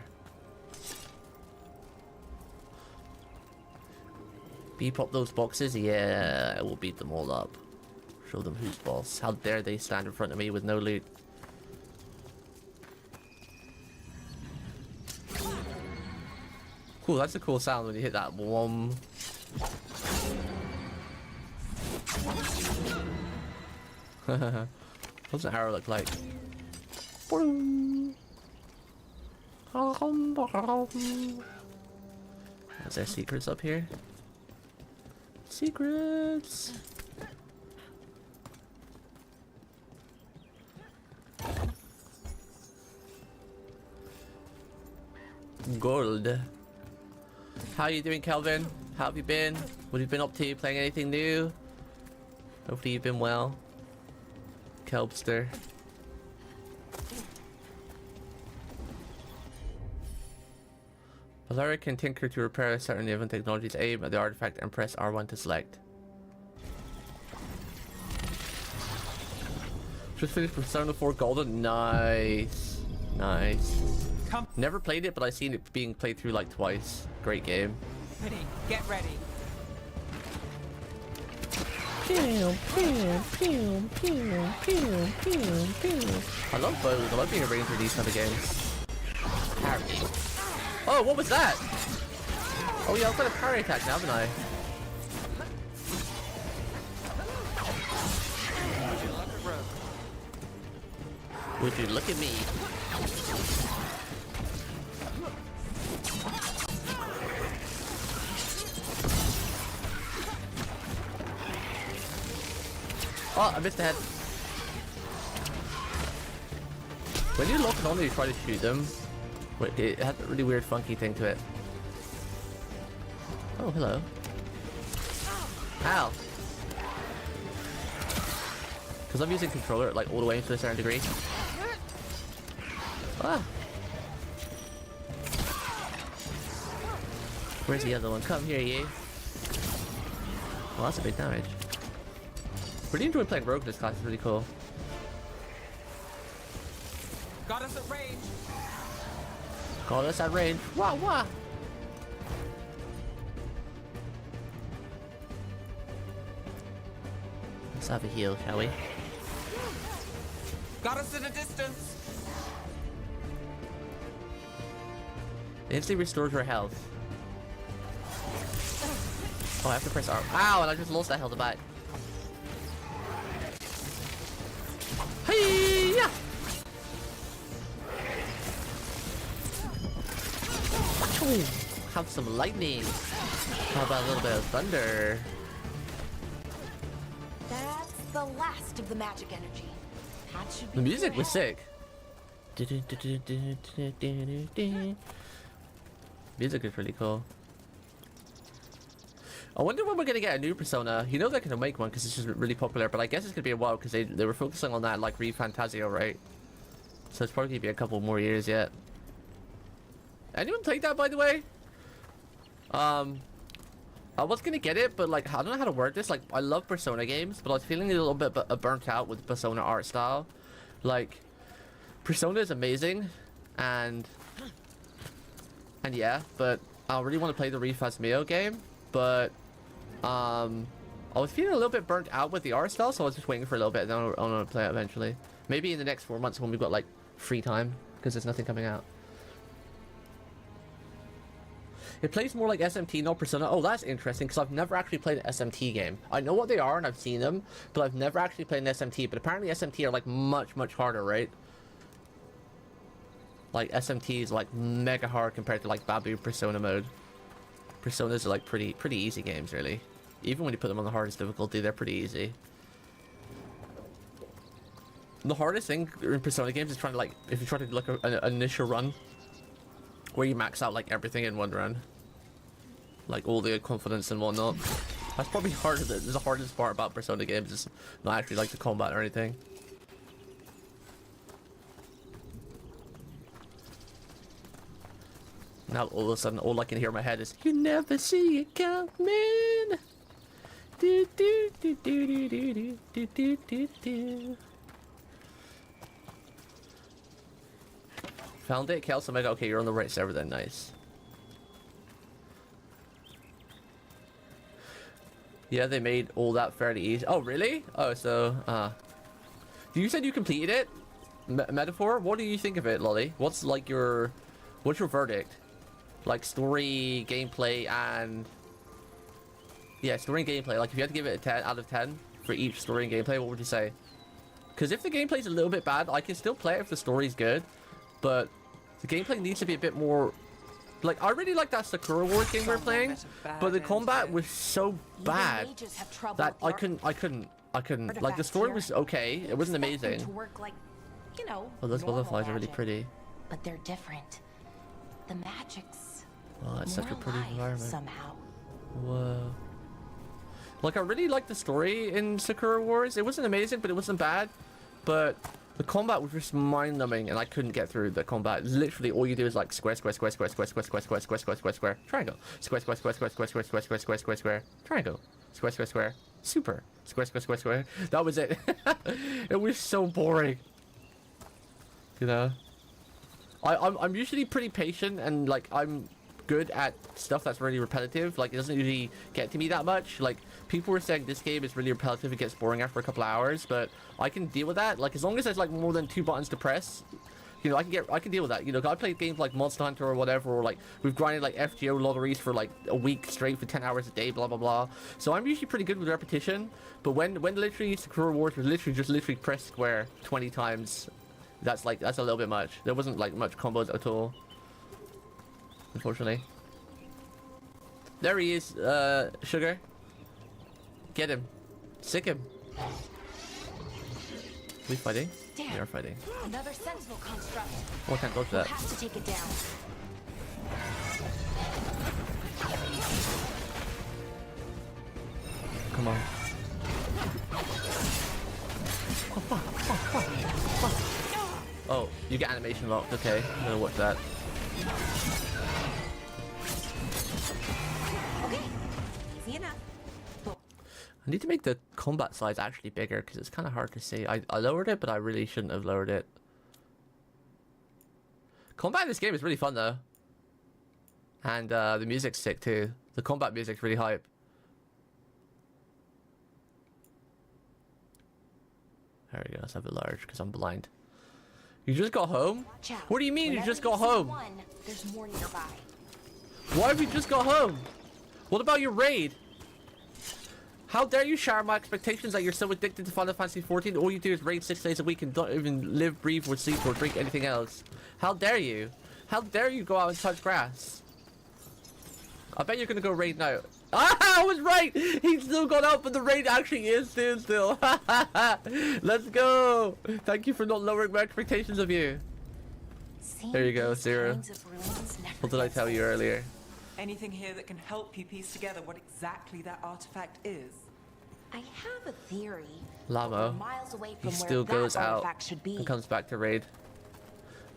Beep up those boxes? Yeah, I will beat them all up. Show them who's boss. How dare they stand in front of me with no loot. Cool, that's a cool sound when you hit that one. What's an arrow look like? Is there secrets up here? Secrets! Gold. How you doing, Kelvin? How have you been? What have you been up to? Playing anything new? Hopefully you've been well. Kelbster. Valera can tinker to repair certain event technologies, aim at the artifact and press R1 to select. Just finished Persona 4 Golden. Nice. Nice. Never played it, but I've seen it being played through like twice. Great game. Ready, get ready. Pew, pew, pew, pew, pew, pew, pew. I love bows. I love being a ranger in these kind of games. Parry. Oh, what was that? Oh yeah, I've got a parry attack now, haven't I? Would you look at me? Oh, I missed the head. When you lock it on and you try to shoot them, it has a really weird funky thing to it. Oh, hello. Ow. Because I'm using controller like all the way to a certain degree. Ah. Where's the other one? Come here, you. Well, that's a big damage. Really enjoy playing Rogue this class, it's really cool. Got us at range. Got us at range. Wah wah! Let's have a heal, shall we? Got us at a distance. It instantly restores her health. Oh, I have to press R. Ow, and I just lost that health back. Hey-ya! Have some lightning. How about a little bit of thunder? That's the last of the magic energy. That should be The music clear was ahead. sick. Music is really cool. I wonder when we're gonna get a new Persona. You know they're gonna make one because it's just really popular, but I guess it's gonna be a while because they were focusing on that like Re-Fantasio, right? So it's probably gonna be a couple more years yet. Anyone played that, by the way? I was gonna get it, but like I don't know how to word this. Like I love Persona games, but I was feeling a little bit burnt out with Persona art style. Like Persona is amazing, and yeah, but I really want to play the Re-Fantasio game, but I was feeling a little bit burnt out with the art style, so I was just waiting for a little bit, and then I'm gonna play it eventually. Maybe in the next 4 months when we've got like free time, because there's nothing coming out. It plays more like SMT, not Persona. Oh, that's interesting, because I've never actually played an SMT game. I know what they are, and I've seen them, but I've never actually played an SMT. But apparently SMT are like much harder, right? Like SMT is like mega hard compared to like Babu Persona mode. Personas are like pretty easy games, really. Even when you put them on the hardest difficulty, they're pretty easy. The hardest thing in Persona games is trying to like, if you try to do like an initial run, where you max out like everything in one run, like all the confidence and whatnot. That's probably harder. The hardest part about Persona games is not actually like the combat or anything. Now all of a sudden, all I can hear in my head is "You never see it coming." Do do do do do do do do do do. Found it, Chaos Omega. Okay, you're on the right server then. Nice. Yeah, they made all that fairly easy. Oh, really? Oh, so, you said you completed it? Metaphor? What do you think of it, Lolly? What's your verdict? Like, story, gameplay, and... Yeah, story and gameplay. Like, if you had to give it a 10 out of 10 for each story and gameplay, what would you say? Because if the gameplay's a little bit bad, I can still play it if the story's good. But the gameplay needs to be a bit more... Like, I really like that Sakura Wars game we were playing, but the combat was so bad that I couldn't. Like, the story was okay. It wasn't amazing. Oh, those butterflies are really pretty. But they're different. The magic's Oh, it's such a pretty alive environment. somehow. Whoa. Like, I really liked the story in Sakura Wars. It wasn't amazing, but it wasn't bad. But the combat was just mind-numbing, and I couldn't get through the combat. Literally, all you do is like square, square, square, square, square, square, square, square, square, square, square, square, triangle. Square, square, square, square, square, square, square, square, square, square, square, triangle. Square, square, square, super. Square, square, square, square. That was it. It was so boring. You know? I'm usually pretty patient, and like I'm good at stuff that's really repetitive. Like, it doesn't usually get to me that much. Like, people were saying this game is really repetitive, it gets boring after a couple of hours, but I can deal with that. Like, as long as there's like more than 2 buttons to press, you know, I can deal with that. You know, I played games like Monster Hunter or whatever, or like we've grinded like FGO lotteries for like a week straight for 10 hours a day, blah blah blah. So I'm usually pretty good with repetition. But when literally Sakura Wars was literally press square 20 times, that's a little bit much. There wasn't like much combos at all, unfortunately. There he is, Sugar. Get him. Sick him. Are we fighting? Damn. We are fighting. Another sentinel construct. Oh, I can't dodge We'll that. have to take it down. Come on. Oh, you get animation locked. Okay, I'm gonna watch that. Okay, easy enough. I need to make the combat size actually bigger because it's kind of hard to see. I lowered it, but I really shouldn't have lowered it. Combat in this game is really fun though. And the music's sick too. The combat music's really hype. There we go, let's have it large because I'm blind. You just got home? Watch out. What do you mean you Whenever just got see home? one, there's more nearby. Why have you just got home? What about your raid? How dare you share my expectations that you're so addicted to Final Fantasy 14? All you do is raid 6 days a week and don't even live, breathe, or sleep, or drink anything else. How dare you? How dare you go out and touch grass? I bet you're gonna go raid now. Ah, I was right! He's still gone out, but the raid actually is still. Let's go! Thank you for not lowering my expectations of you. There you go, Zero. What did I tell you earlier? Anything here that can help you piece together what exactly that artifact is? I have a theory. Lamo. We're miles away He from still where goes that out artifact should be. and comes back to raid.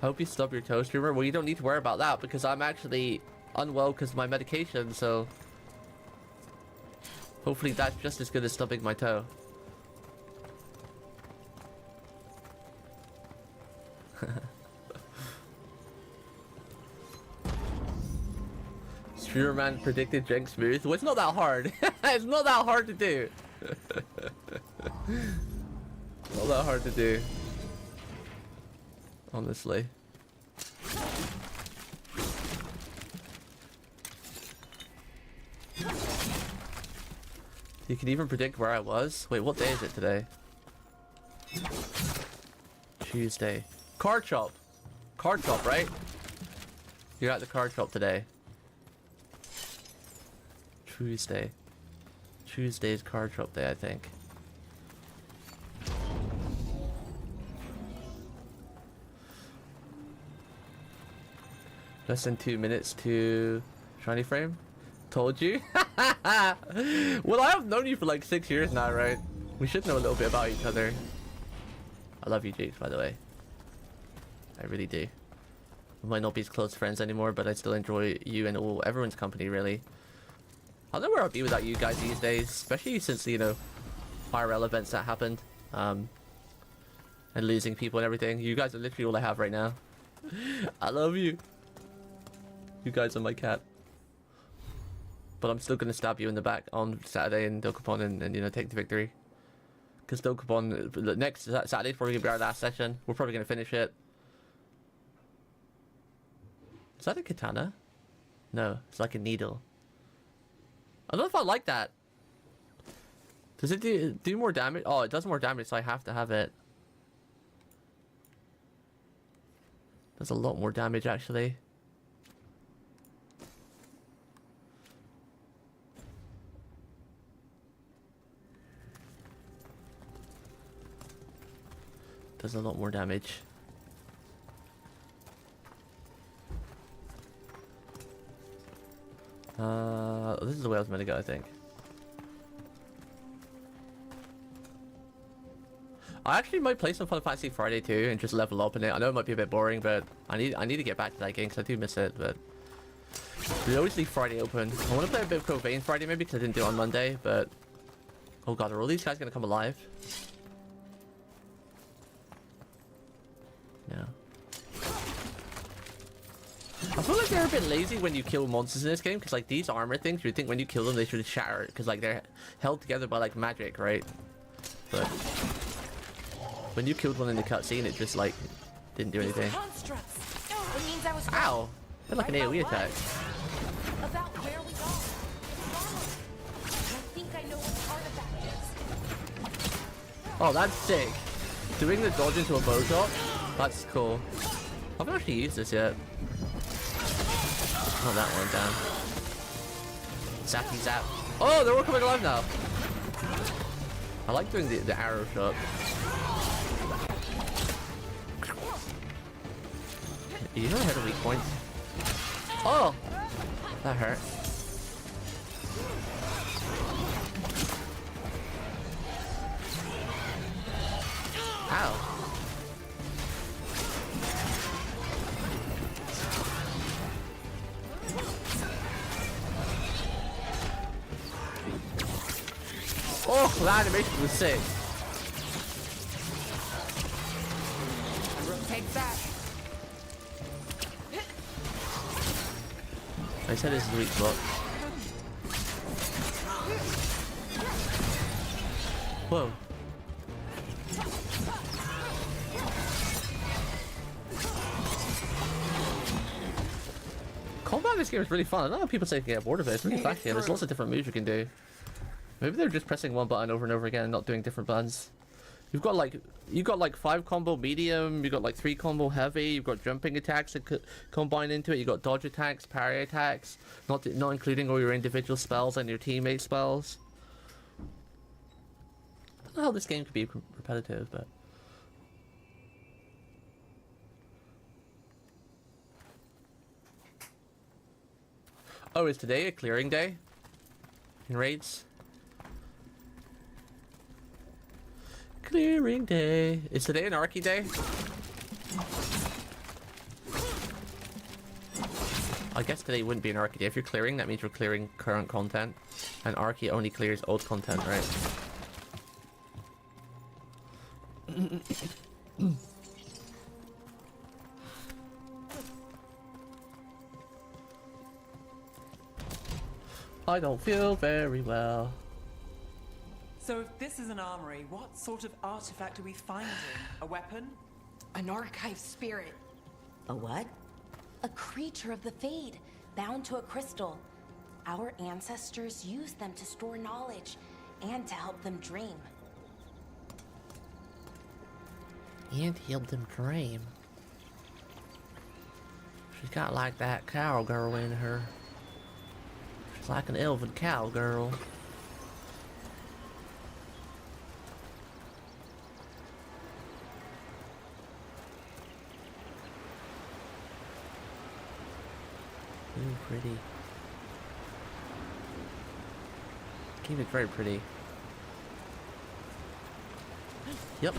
I hope you stub your toe, streamer. Well, you don't need to worry about that because I'm actually unwell because of my medication, so hopefully that's just as good as stubbing my toe. Streamerman predicted Jenk smooth. Well, it's not that hard. It's not that hard to do. Not that hard to do. Honestly. You can even predict where I was? Wait, what day is it today? Tuesday. Card shop. Card shop, right? You're at the card shop today. Tuesday. Tuesday's card shop day, I think. Less than 2 minutes to shiny frame. Told you. Well, I have known you for like 6 years now, right? We should know a little bit about each other. I love you, Jake, by the way. I really do. We might not be as close friends anymore, but I still enjoy you and everyone's company, really. I don't know where I'd be without you guys these days, especially since, you know, IRL events that happened. And losing people and everything. You guys are literally all I have right now. I love you. You guys are my cat. But I'm still gonna stab you in the back on Saturday in Dokapon and you know, take the victory. Because Dokapon, the next Saturday's probably gonna be our last session. We're probably gonna finish it. Is that a katana? No, it's like a needle. I don't know if I like that. Does it do more damage? Oh, it does more damage, so I have to have it. Does a lot more damage, actually. Does a lot more damage. This is the way I was meant to go, I think. I actually might play some Final Fantasy Friday too and just level up in it. I know it might be a bit boring, but I need to get back to that game because I do miss it. But we always leave Friday open. I want to play a bit of Code Vein Friday maybe because I didn't do it on Monday. But oh god, are all these guys gonna come alive? No. I feel like they're a bit lazy when you kill monsters in this game because like these armor things, you'd think when you kill them they should shatter because like they're held together by like magic, right? But when you killed one in the cutscene, it just like didn't do anything. It means I was Ow! That's like an AoE attack. about where we go. I think I know what artifact is. Oh, that's sick. Doing the dodge into a bow shot? That's cool. I haven't actually used this yet. Oh, that one down. Zappy zap. Oh, they're all coming alive now. I like doing the arrow shot. You know I had a weak point. Oh! That hurt. Ow. Oh, the animation was sick. Take that. I said this is a weak spot. Whoa. Combat in this game is really fun. I don't know how people say they get bored of it. It's really flashy. There's lots of different moves you can do. Maybe they're just pressing one button over and over again and not doing different buttons. You've got like 5 combo medium, you've got like 3 combo heavy, you've got jumping attacks that combine into it, you've got dodge attacks, parry attacks, not including all your individual spells and your teammate spells. I don't know how this game could be repetitive, but... Oh, is today a clearing day? In raids? Clearing day. Is today an Archie day? I guess today wouldn't be an Archie day. If you're clearing, that means you're clearing current content. And Archie only clears old content, right? I don't feel very well. So if this is an armory, what sort of artifact are we finding? A weapon? An archive spirit. A what? A creature of the Fade, bound to a crystal. Our ancestors used them to store knowledge and to help them dream. And help them dream. She's got like that cowgirl in her. She's like an elven cowgirl. Ooh, pretty. Game is very pretty. Yep.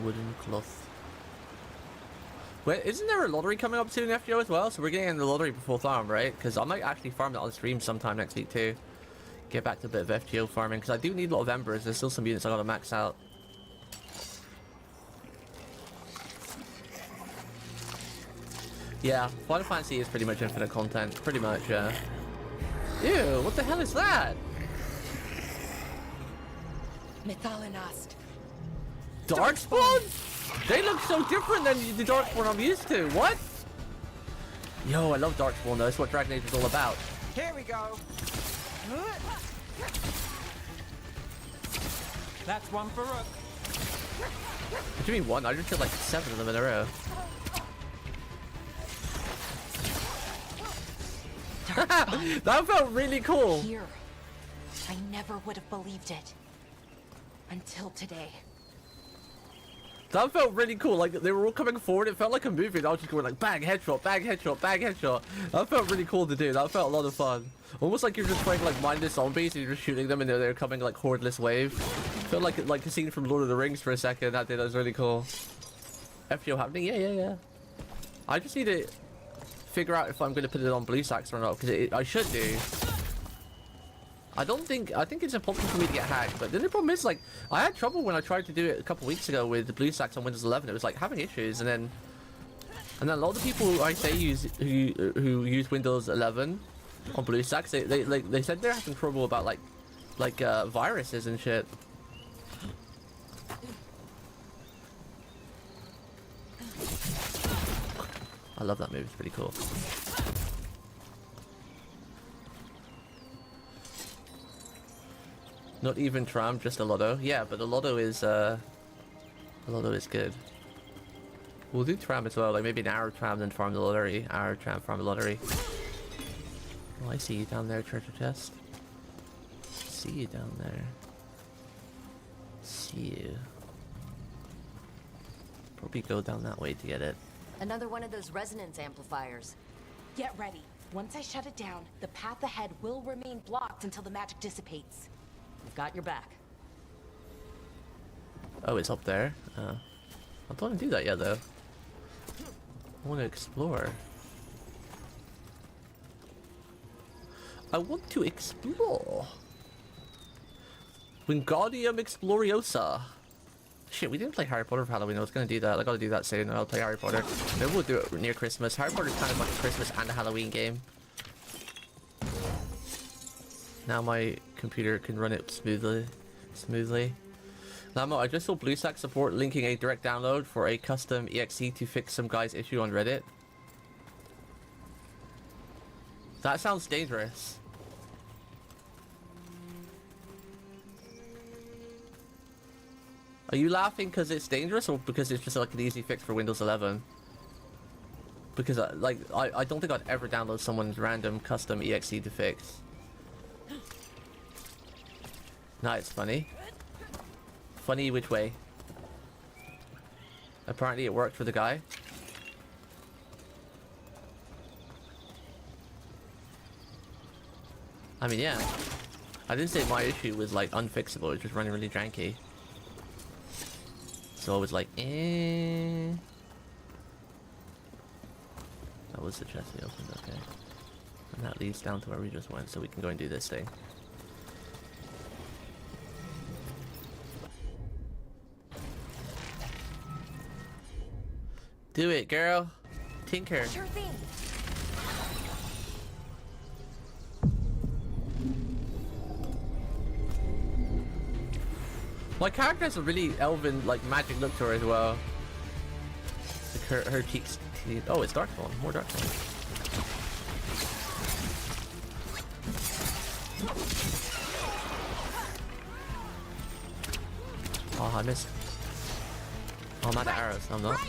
Wooden cloth. Wait, isn't there a lottery coming up soon, FGO, as well? So we're getting in the lottery before farm, right? Because I might actually farm that on stream sometime next week too. Get back to a bit of FGO farming, because I do need a lot of embers. There's still some units I gotta max out. Yeah, Final Fantasy is pretty much infinite content. Pretty much, yeah. Ew, what the hell is that? Mythalinost. Darkspawn? They look so different than the Darkspawn I'm used to. What? Yo, I love Darkspawn though. That's what Dragon Age is all about. Here we go. That's one for Rook. What do you mean one? I just killed like 7 of them in a row. That felt really cool. Here. I never would have believed it. Until today. That felt really cool. Like they were all coming forward. It felt like a movie. And I was just going like bang, headshot, bang, headshot, bang, headshot. That felt really cool to do. That felt a lot of fun. Almost like you're just playing like mindless zombies and you're just shooting them and they're coming like hordeless wave. Felt like a scene from Lord of the Rings for a second. That was really cool. FGO happening? Yeah. I just need to figure out if I'm going to put it on Blue Stacks or not because I should do. I think it's important for me to get hacked, but the only problem is like I had trouble when I tried to do it a couple weeks ago with the Blue Stacks on Windows 11. It was like having issues, and then a lot of the people I say who use Windows 11 on Blue Stacks, they said they're having trouble about like viruses and shit. I love that move. It's pretty cool. Not even Tram, just a Lotto. Yeah, but the Lotto is good. We'll do Tram as well, like maybe an hour Tram then farm the lottery. Hour Tram, farm the lottery. Oh, I see you down there, treasure chest. See you down there. See you. Probably go down that way to get it. Another one of those resonance amplifiers. Get ready. Once I shut it down, the path ahead will remain blocked until the magic dissipates. We've got your back. Oh, it's up there. I don't want to do that yet, though. I want to explore. I want to explore. Wingardium Exploriosa. Shit, we didn't play Harry Potter for Halloween. I was gonna do that. I gotta do that soon. I'll play Harry Potter. Maybe we'll do it near Christmas. Harry Potter's kind of like a Christmas and a Halloween game. Now my computer can run it smoothly. Lamo, I just saw BlueStack support linking a direct download for a custom exe to fix some guy's issue on Reddit. That sounds dangerous. Are you laughing because it's dangerous or because it's just like an easy fix for Windows 11? Because I don't think I'd ever download someone's random custom exe to fix. Nah, it's funny. Funny which way? Apparently it worked for the guy. I mean, yeah. I didn't say my issue was like unfixable, it was just running really janky. So I was like, eh. That was the chest we opened, okay. And that leads down to where we just went, so we can go and do this thing. Do it, girl. Tinker. Sure thing. My character has a really elven, like, magic look to her as well. Like her cheeks. Oh, it's Darkspawn. More Darkspawn. Oh, I missed. Oh, I'm out of arrows. I'm not.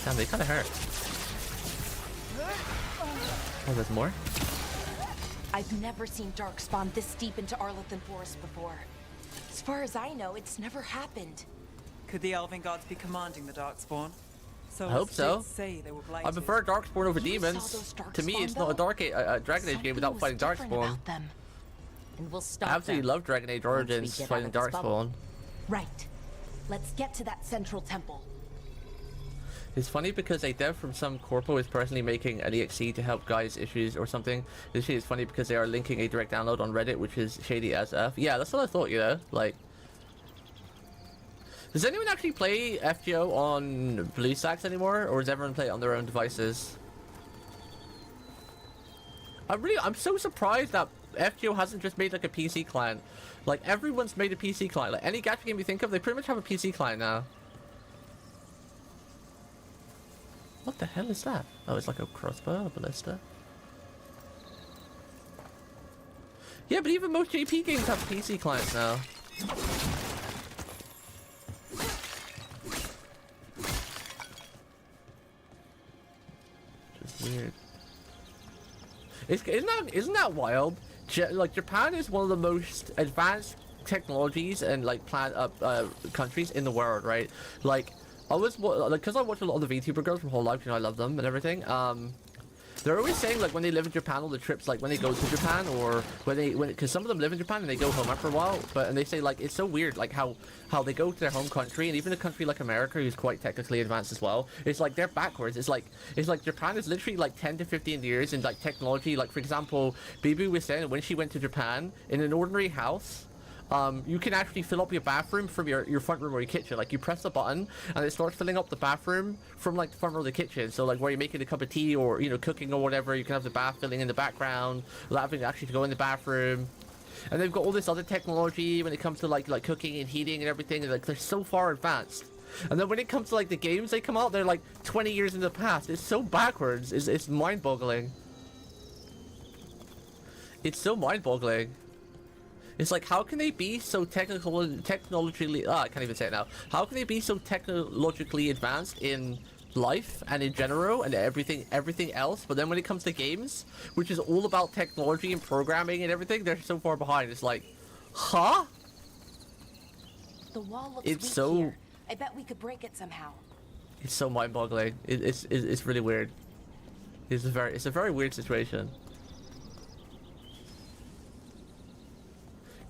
Damn, they kind of hurt. Oh, there's more? I've never seen Darkspawn this deep into Arlothan Forest before. As far as I know, it's never happened. Could the Elven gods be commanding the Darkspawn? So I hope so. Say they were I prefer Darkspawn over You saw demons. those To me, it's not a Dragon Age game without fighting Something was different Darkspawn. about them. And we'll stop I absolutely them. love Dragon Age Origins get fighting out of this bubble. Darkspawn. Right. Let's get to that central temple. It's funny because a dev from some corpo is personally making an exe to help guys issues or something. This shit is funny because they are linking a direct download on Reddit, which is shady as F. Yeah, that's what I thought, you know? Like... Does anyone actually play FGO on BlueStacks anymore? Or does everyone play it on their own devices? I'm so surprised that FGO hasn't just made like a PC client. Like, everyone's made a PC client. Like, any gacha game you think of, they pretty much have a PC client now. What the hell is that? Oh, it's like a crossbow, a ballista. Yeah, but even most JP games have PC clients now. Just weird. Isn't that wild? Like, Japan is one of the most advanced technologies and like countries in the world, right? Like, I was like, because I watch a lot of the VTuber girls from Whole Life, you know, I love them and everything. They're always saying like when they live in Japan, all the trips, like when they go to Japan or because some of them live in Japan and they go home after a while, and they say like it's so weird like how they go to their home country, and even a country like America who's quite technically advanced as well, it's like they're backwards. It's like Japan is literally like 10 to 15 years in like technology. Like, for example, Bibu was saying when she went to Japan, in an ordinary house, you can actually fill up your bathroom from your front room or your kitchen. Like, you press the button and it starts filling up the bathroom from like the front room of the kitchen. So like where you're making a cup of tea or, you know, cooking or whatever, you can have the bath filling in the background without having actually to go in the bathroom. And they've got all this other technology when it comes to like cooking and heating and everything, and like they're so far advanced. And then when it comes to like the games they come out, they're like 20 years in the past. It's so backwards. It's mind-boggling. It's so mind-boggling. It's like, how can they be so technologically... I can't even say it now. How can they be so technologically advanced in life and in general and everything else, but then when it comes to games, which is all about technology and programming and everything, they're so far behind. It's like, huh? The wall looks it's weak so... here. I bet we could break it somehow. It's so mind-boggling. It's really weird. It's a very weird situation.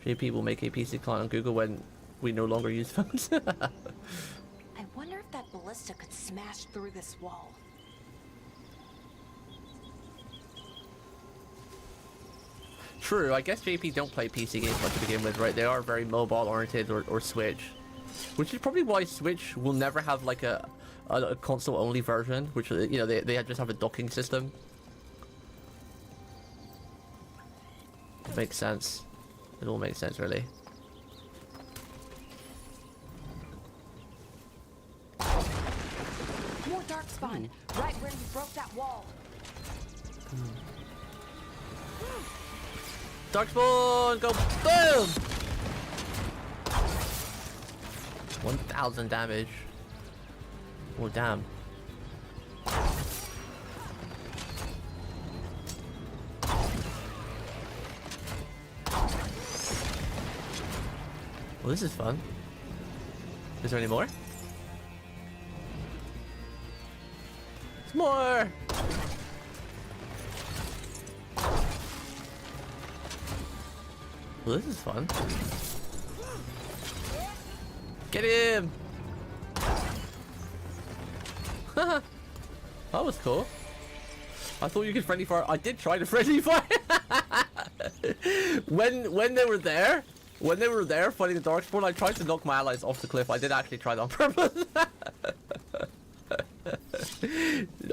JP will make a PC client on Google when we no longer use phones. I wonder if that ballista could smash through this wall. True, I guess JP don't play PC games much to begin with, right? They are very mobile oriented or Switch. Which is probably why Switch will never have like a console only version, which, you know, they just have a docking system. Makes sense. It all makes sense, really. More dark spawn, right where you broke that wall. Darkspawn, go boom! 1,000 damage. Oh, damn. Well, this is fun. Is there any more? There's more! Well, this is fun. Get him! That was cool. I thought you could friendly fire. I did try to friendly fire. when they were there. When they were there fighting the Darkspawn, I tried to knock my allies off the cliff. I did actually try that on purpose.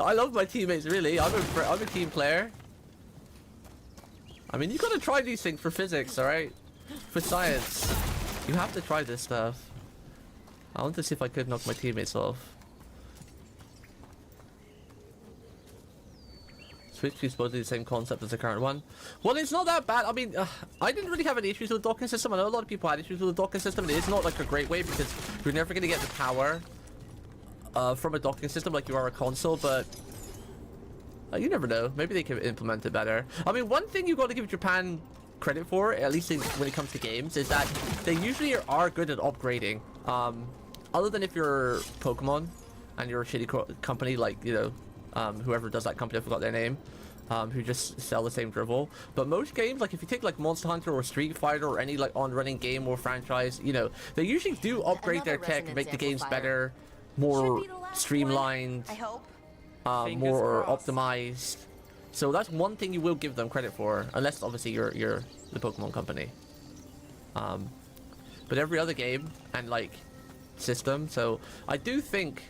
I love my teammates, really. I'm a team player. I mean, you gotta try these things for physics, alright? For science. You have to try this stuff. I want to see if I could knock my teammates off. Switch is supposedly the same concept as the current one. Well, it's not that bad. I mean, I didn't really have any issues with the docking system. I know a lot of people had issues with the docking system. It is not like a great way because you're never going to get the power from a docking system like you are a console, but you never know. Maybe they could implement it better. I mean, one thing you got to give Japan credit for, at least when it comes to games, is that they usually are good at upgrading. Other than if you're Pokemon and you're a shitty company like, you know, whoever does that company, I forgot their name, who just sell the same drivel. But most games, like if you take like Monster Hunter or Street Fighter or any like on-running game or franchise, you know, they usually do upgrade their tech and make the games better more be the last one, streamlined, I hope. Fingers more crossed. optimized. So that's one thing you will give them credit for, unless obviously you're the Pokemon company. But every other game and like system, so I do think,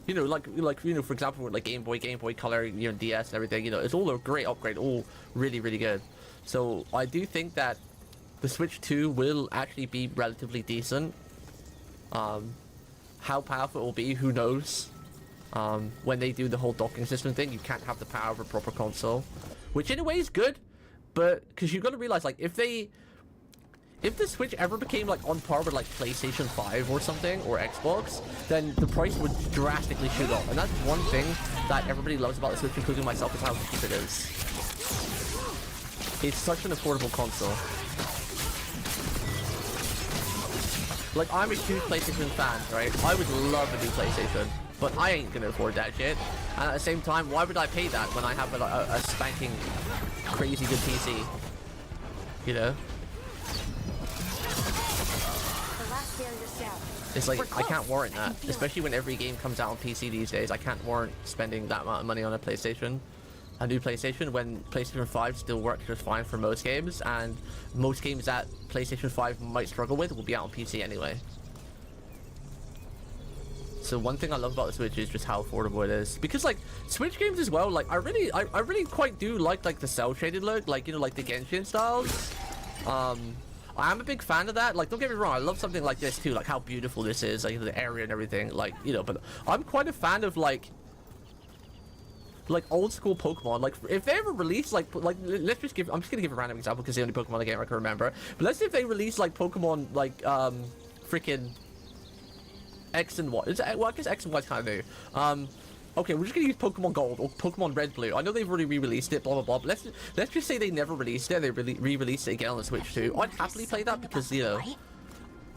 you know, like you know, for example, with like Game Boy Color, you know, DS and everything, you know, it's all a great upgrade, all really good. So I do think that the Switch 2 will actually be relatively decent. How powerful it will be, who knows? When they do the whole docking system thing, you can't have the power of a proper console, which in a way is good, but because you've got to realize, like, if the Switch ever became like on par with like PlayStation 5 or something, or Xbox, then the price would drastically shoot up. And that's one thing that everybody loves about the Switch, including myself, is how cheap it is. It's such an affordable console. Like, I'm a huge PlayStation fan, right? I would love a new PlayStation, but I ain't gonna afford that shit. And at the same time, why would I pay that when I have a spanking, crazy good PC? You know? It's like, I can't warrant that, especially when every game comes out on PC these days. I can't warrant spending that amount of money on a new PlayStation, when PlayStation 5 still works just fine for most games, and most games that PlayStation 5 might struggle with will be out on PC anyway. So one thing I love about the Switch is just how affordable it is, because like Switch games as well, like I really quite do like the cel shaded look, like, you know, like the Genshin styles. I am a big fan of that. Like, don't get me wrong, I love something like this too, like how beautiful this is, like the area and everything, like, you know, but I'm quite a fan of like old school Pokemon. Like, if they ever release like let's just give, I'm just gonna give a random example because the only Pokemon game I can remember, but let's say if they release like Pokemon like freaking X and Y. Well, I guess X and Y is kind of new. Okay, we're just gonna use Pokemon Gold or Pokemon Red Blue. I know they've already re-released it, blah blah blah. But let's just say they never released it. They re-released it again on the Switch too. I'd happily play that because, you know,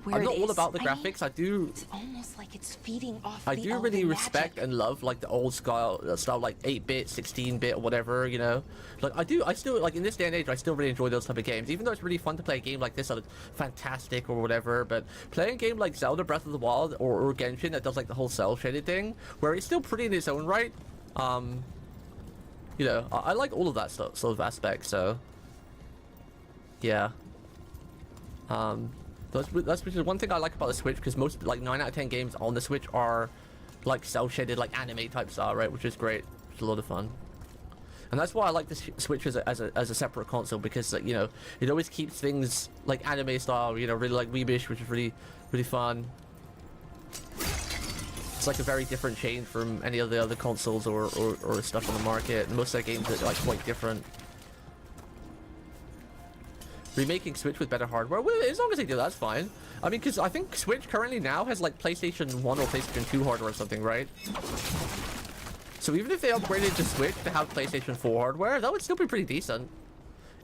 I'm not all about the graphics. I do. It's almost like it's feeding off I the do elven really magic. respect and love like the old style like 8-bit, 16-bit, or whatever, you know. Like I still like in this day and age, I still really enjoy those type of games. Even though it's really fun to play a game like this that looks fantastic or whatever, but playing a game like Zelda Breath of the Wild or Genshin that does like the whole cell shaded thing, where it's still pretty in its own right. You know, I like all of that sort of aspect. So yeah. That's which is one thing I like about the Switch, because most, like 9 out of 10 games on the Switch are like cell shaded, like anime type style, right? Which is great. It's a lot of fun, and that's why I like the Switch as a separate console, because, like, you know, it always keeps things like anime style, you know, really like Weebish, which is really fun. It's like a very different change from any of the other consoles or stuff on the market. Most of their games are like quite different. Remaking Switch with better hardware, well, as long as they do, that's fine. I mean, because I think Switch currently now has like PlayStation 1 or PlayStation 2 hardware or something, right? So even if they upgraded the Switch to have PlayStation 4 hardware, that would still be pretty decent.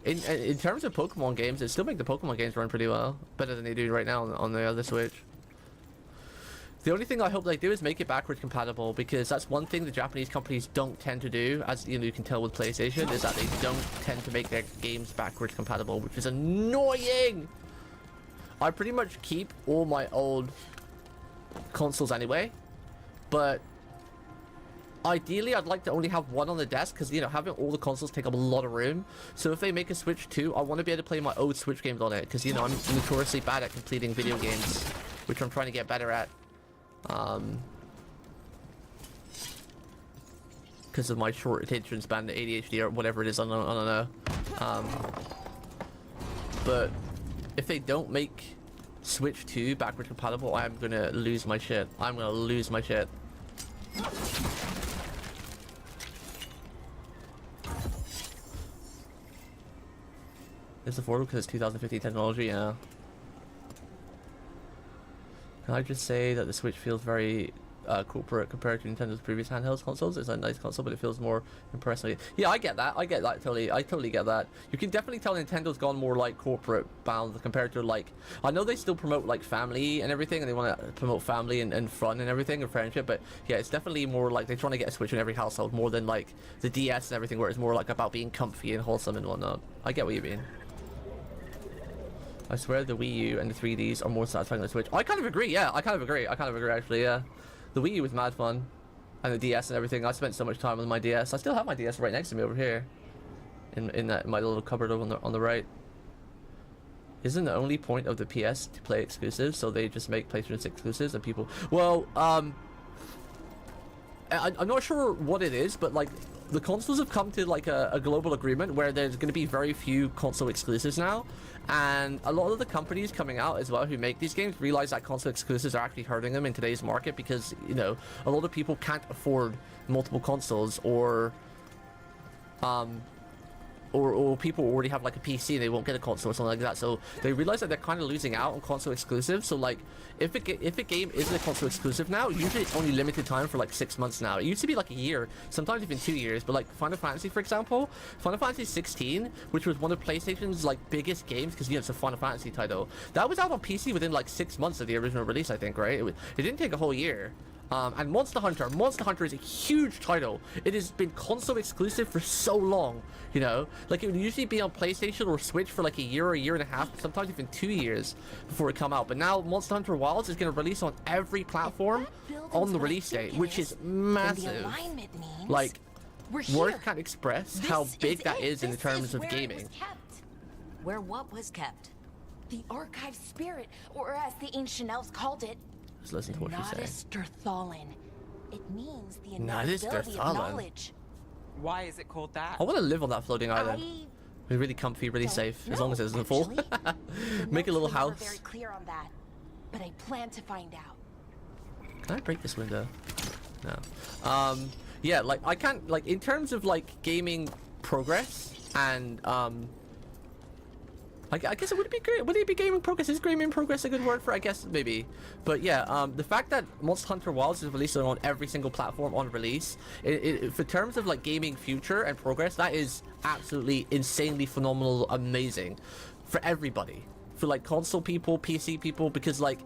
In terms of Pokemon games, it still make the Pokemon games run pretty well, better than they do right now on the other Switch. The only thing I hope they do is make it backwards compatible, because that's one thing the Japanese companies don't tend to do, as you know, you can tell with PlayStation, is that they don't tend to make their games backwards compatible, which is annoying. I pretty much keep all my old consoles anyway, but ideally I'd like to only have one on the desk, because, you know, having all the consoles take up a lot of room. So if they make a Switch 2, I want to be able to play my old Switch games on it, because, you know, I'm notoriously bad at completing video games, which I'm trying to get better at. Because of my short attention span, the ADHD or whatever it is, I don't know. But if they don't make Switch 2 backwards compatible, I'm gonna lose my shit. I'm gonna lose my shit. It's affordable because it's 2015 technology, yeah. Can I just say that the Switch feels very corporate compared to Nintendo's previous handheld consoles? It's a nice console, but it feels more impressive. Yeah, I get that. I totally get that. You can definitely tell Nintendo's gone more like corporate bound compared to, like, I know they still promote like family and everything, and they want to promote family and fun and everything and friendship, but yeah, it's definitely more like they're trying to get a Switch in every household more than like the DS and everything, where it's more like about being comfy and wholesome and whatnot. I get what you mean. I swear the Wii U and the 3Ds are more satisfying than the Switch. I kind of agree, yeah. I kind of agree actually, yeah. The Wii U was mad fun, and the DS and everything. I spent so much time with my DS. I still have my DS right next to me over here, in my little cupboard on the right. Isn't the only point of the PS to play exclusives, so they just make PlayStation 6 exclusives and people... Well, I'm not sure what it is, but like the consoles have come to like a global agreement where there's going to be very few console exclusives now, and a lot of the companies coming out as well who make these games realize that console exclusives are actually hurting them in today's market, because, you know, a lot of people can't afford multiple consoles, or people already have like a PC and they won't get a console or something like that, so they realize that they're kind of losing out on console exclusives. So like if a game isn't a console exclusive now, usually it's only limited time for like 6 months now. It used to be like a year, sometimes even 2 years, but like Final Fantasy, for example, Final Fantasy 16, which was one of PlayStation's like biggest games, because, you know, it's a Final Fantasy title, that was out on PC within like 6 months of the original release, I think, right? It didn't take a whole year. And Monster Hunter is a huge title. It has been console exclusive for so long, you know? Like, it would usually be on PlayStation or Switch for like a year and a half, sometimes even 2 years before it come out. But now Monster Hunter Wilds is going to release on every platform on the release date, which is massive. Like, words can't express how big that is in terms of gaming. Where what was kept? The archive spirit, or as the ancient elves called it, Just listen to what you say. Nardis-Derthalin. It means the Nardis-Derthalin? inevitability of knowledge. Why is it called that? I want to live on that floating island. Be really comfy, really safe, as long as it doesn't fall. Make a little house. Very clear on that, but I plan to find out. Can I break this window? No. Yeah, like I can't, like, in terms of like gaming progress and I guess it would be great. Would it be gaming progress? Is gaming progress a good word for it? I guess maybe. But yeah, the fact that Monster Hunter Wilds is released on every single platform on release, for terms of like gaming future and progress, that is absolutely insanely phenomenal, amazing for everybody, for like console people, PC people, because like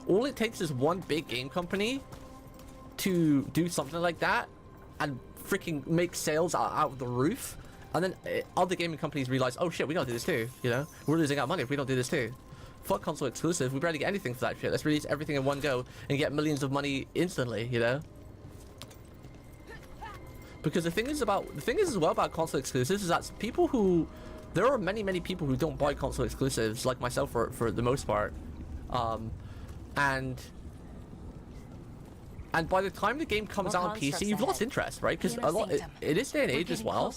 all it takes is one big game company to do something like that and freaking make sales out of the roof. And then other gaming companies realize, oh shit, we gotta do this too, you know? We're losing our money if we don't do this too. Fuck console exclusive, we barely get anything for that shit. Let's release everything in one go and get millions of money instantly, you know? Because the thing is as well about console exclusives is that there are many people who don't buy console exclusives, like myself for the most part. And by the time the game comes out on PC, you've lost interest, right? Because in this day and age as well,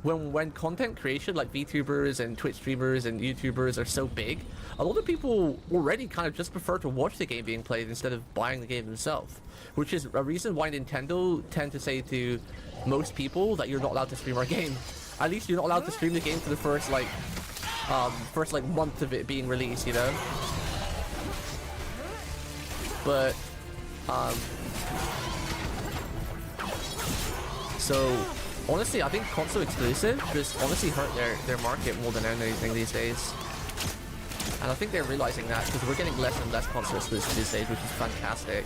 when content creation like VTubers and Twitch streamers and YouTubers are so big, a lot of people already kind of just prefer to watch the game being played instead of buying the game themselves, which is a reason why Nintendo tend to say to most people that you're not allowed to stream our game. At least you're not allowed to stream the game for the first month of it being released, you know? But so honestly, I think console exclusive just honestly hurt their market more than anything these days. And I think they're realizing that, because we're getting less and less console exclusive these days, which is fantastic.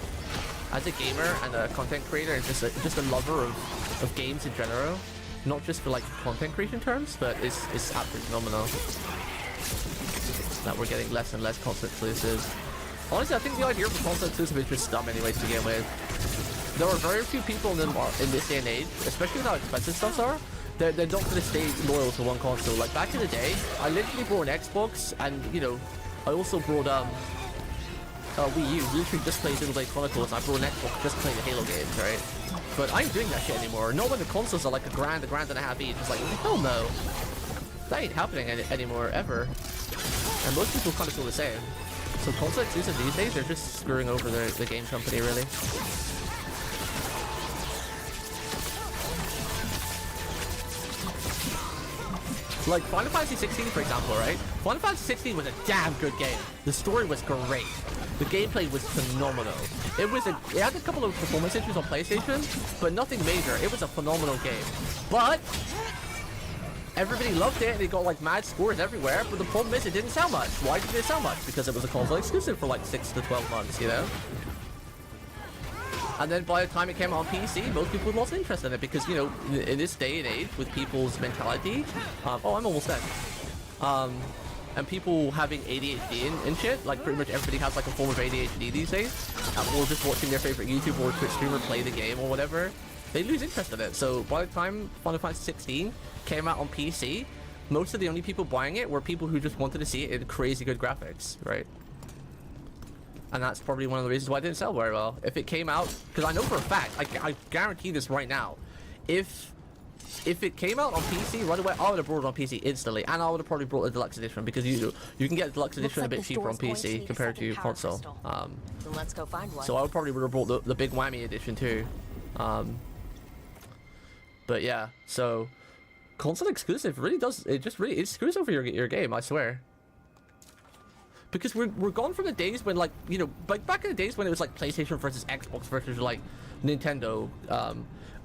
As a gamer and a content creator and just a lover of games in general, not just for like content creation terms, but it's absolutely phenomenal that we're getting less and less console exclusive. Honestly, I think the idea for console exclusive is just dumb anyway to begin with. There are very few people in this day and age, especially with how expensive stuff are, they're not going to stay loyal to one console. Like back in the day, I literally brought an Xbox, and you know, I also brought Wii U, literally just played Xenoblade Chronicles, and I brought an Xbox just playing the Halo games, right? But I ain't doing that shit anymore. Not when the consoles are like a grand and a half each. It's like, hell no. That ain't happening anymore, ever. And most people kind of feel the same. So console exclusive these days, they're just screwing over the game company, really. Like Final Fantasy 16, for example, right? Final Fantasy 16 was a damn good game. The story was great. The gameplay was phenomenal. It had a couple of performance issues on PlayStation, but nothing major. It was a phenomenal game. But everybody loved it, and it got like mad scores everywhere. But the problem is, it didn't sell much. Why didn't it sell much? Because it was a console exclusive for like 6 to 12 months, you know? And then by the time it came out on PC, most people lost interest in it because, you know, in this day and age, with people's mentality, oh, I'm almost done. and people having ADHD and shit, like pretty much everybody has like a form of ADHD these days, or just watching their favorite YouTube or Twitch streamer play the game or whatever, they lose interest in it. So by the time Final Fantasy 16 came out on PC, most of the only people buying it were people who just wanted to see it in crazy good graphics, right? And that's probably one of the reasons why it didn't sell very well. If it came out, because I know for a fact, I guarantee this right now, if it came out on PC right away, I would have brought it on PC instantly, and I would have probably brought the deluxe edition because you can get the deluxe edition a bit cheaper on PC compared to console. Then let's go find one. So I would probably would have brought the big whammy edition too. But yeah, so console exclusive really does, it just really it screws over your game, I swear. Because we're gone from the days when, like, you know, like back in the days when it was like PlayStation versus Xbox versus like Nintendo.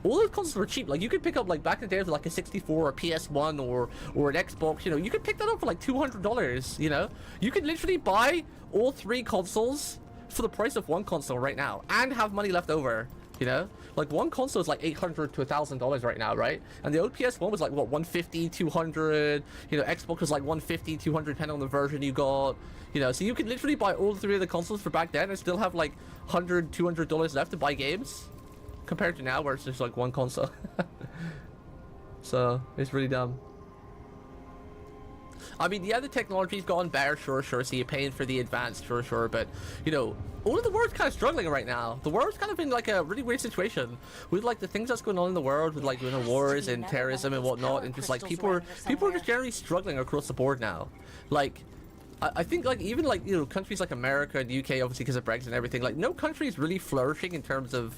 All those consoles were cheap. Like you could pick up, like back in the days with like a 64 or a PS1 or an Xbox, you know, you could pick that up for like $200, you know. You could literally buy all 3 consoles for the price of one console right now and have money left over, you know. Like one console is like $800 to $1,000 right now, right? And the old PS1 was like what, 150, 200, you know. Xbox was like 150, 200 depending on the version you got, you know. So you could literally buy all 3 of the consoles for back then and still have like $100, $200 left to buy games, compared to now where it's just like one console. So it's really dumb. I mean, yeah, the technology's gotten better, sure, so you're paying for the advanced, sure, but, you know, all of the world's kind of struggling right now. The world's kind of in like a really weird situation with like the things that's going on in the world with like, you know, wars and terrorism and whatnot, and just like people are just generally struggling across the board now. Like, I think like even like, you know, countries like America and UK, obviously because of Brexit and everything, like no country is really flourishing in terms of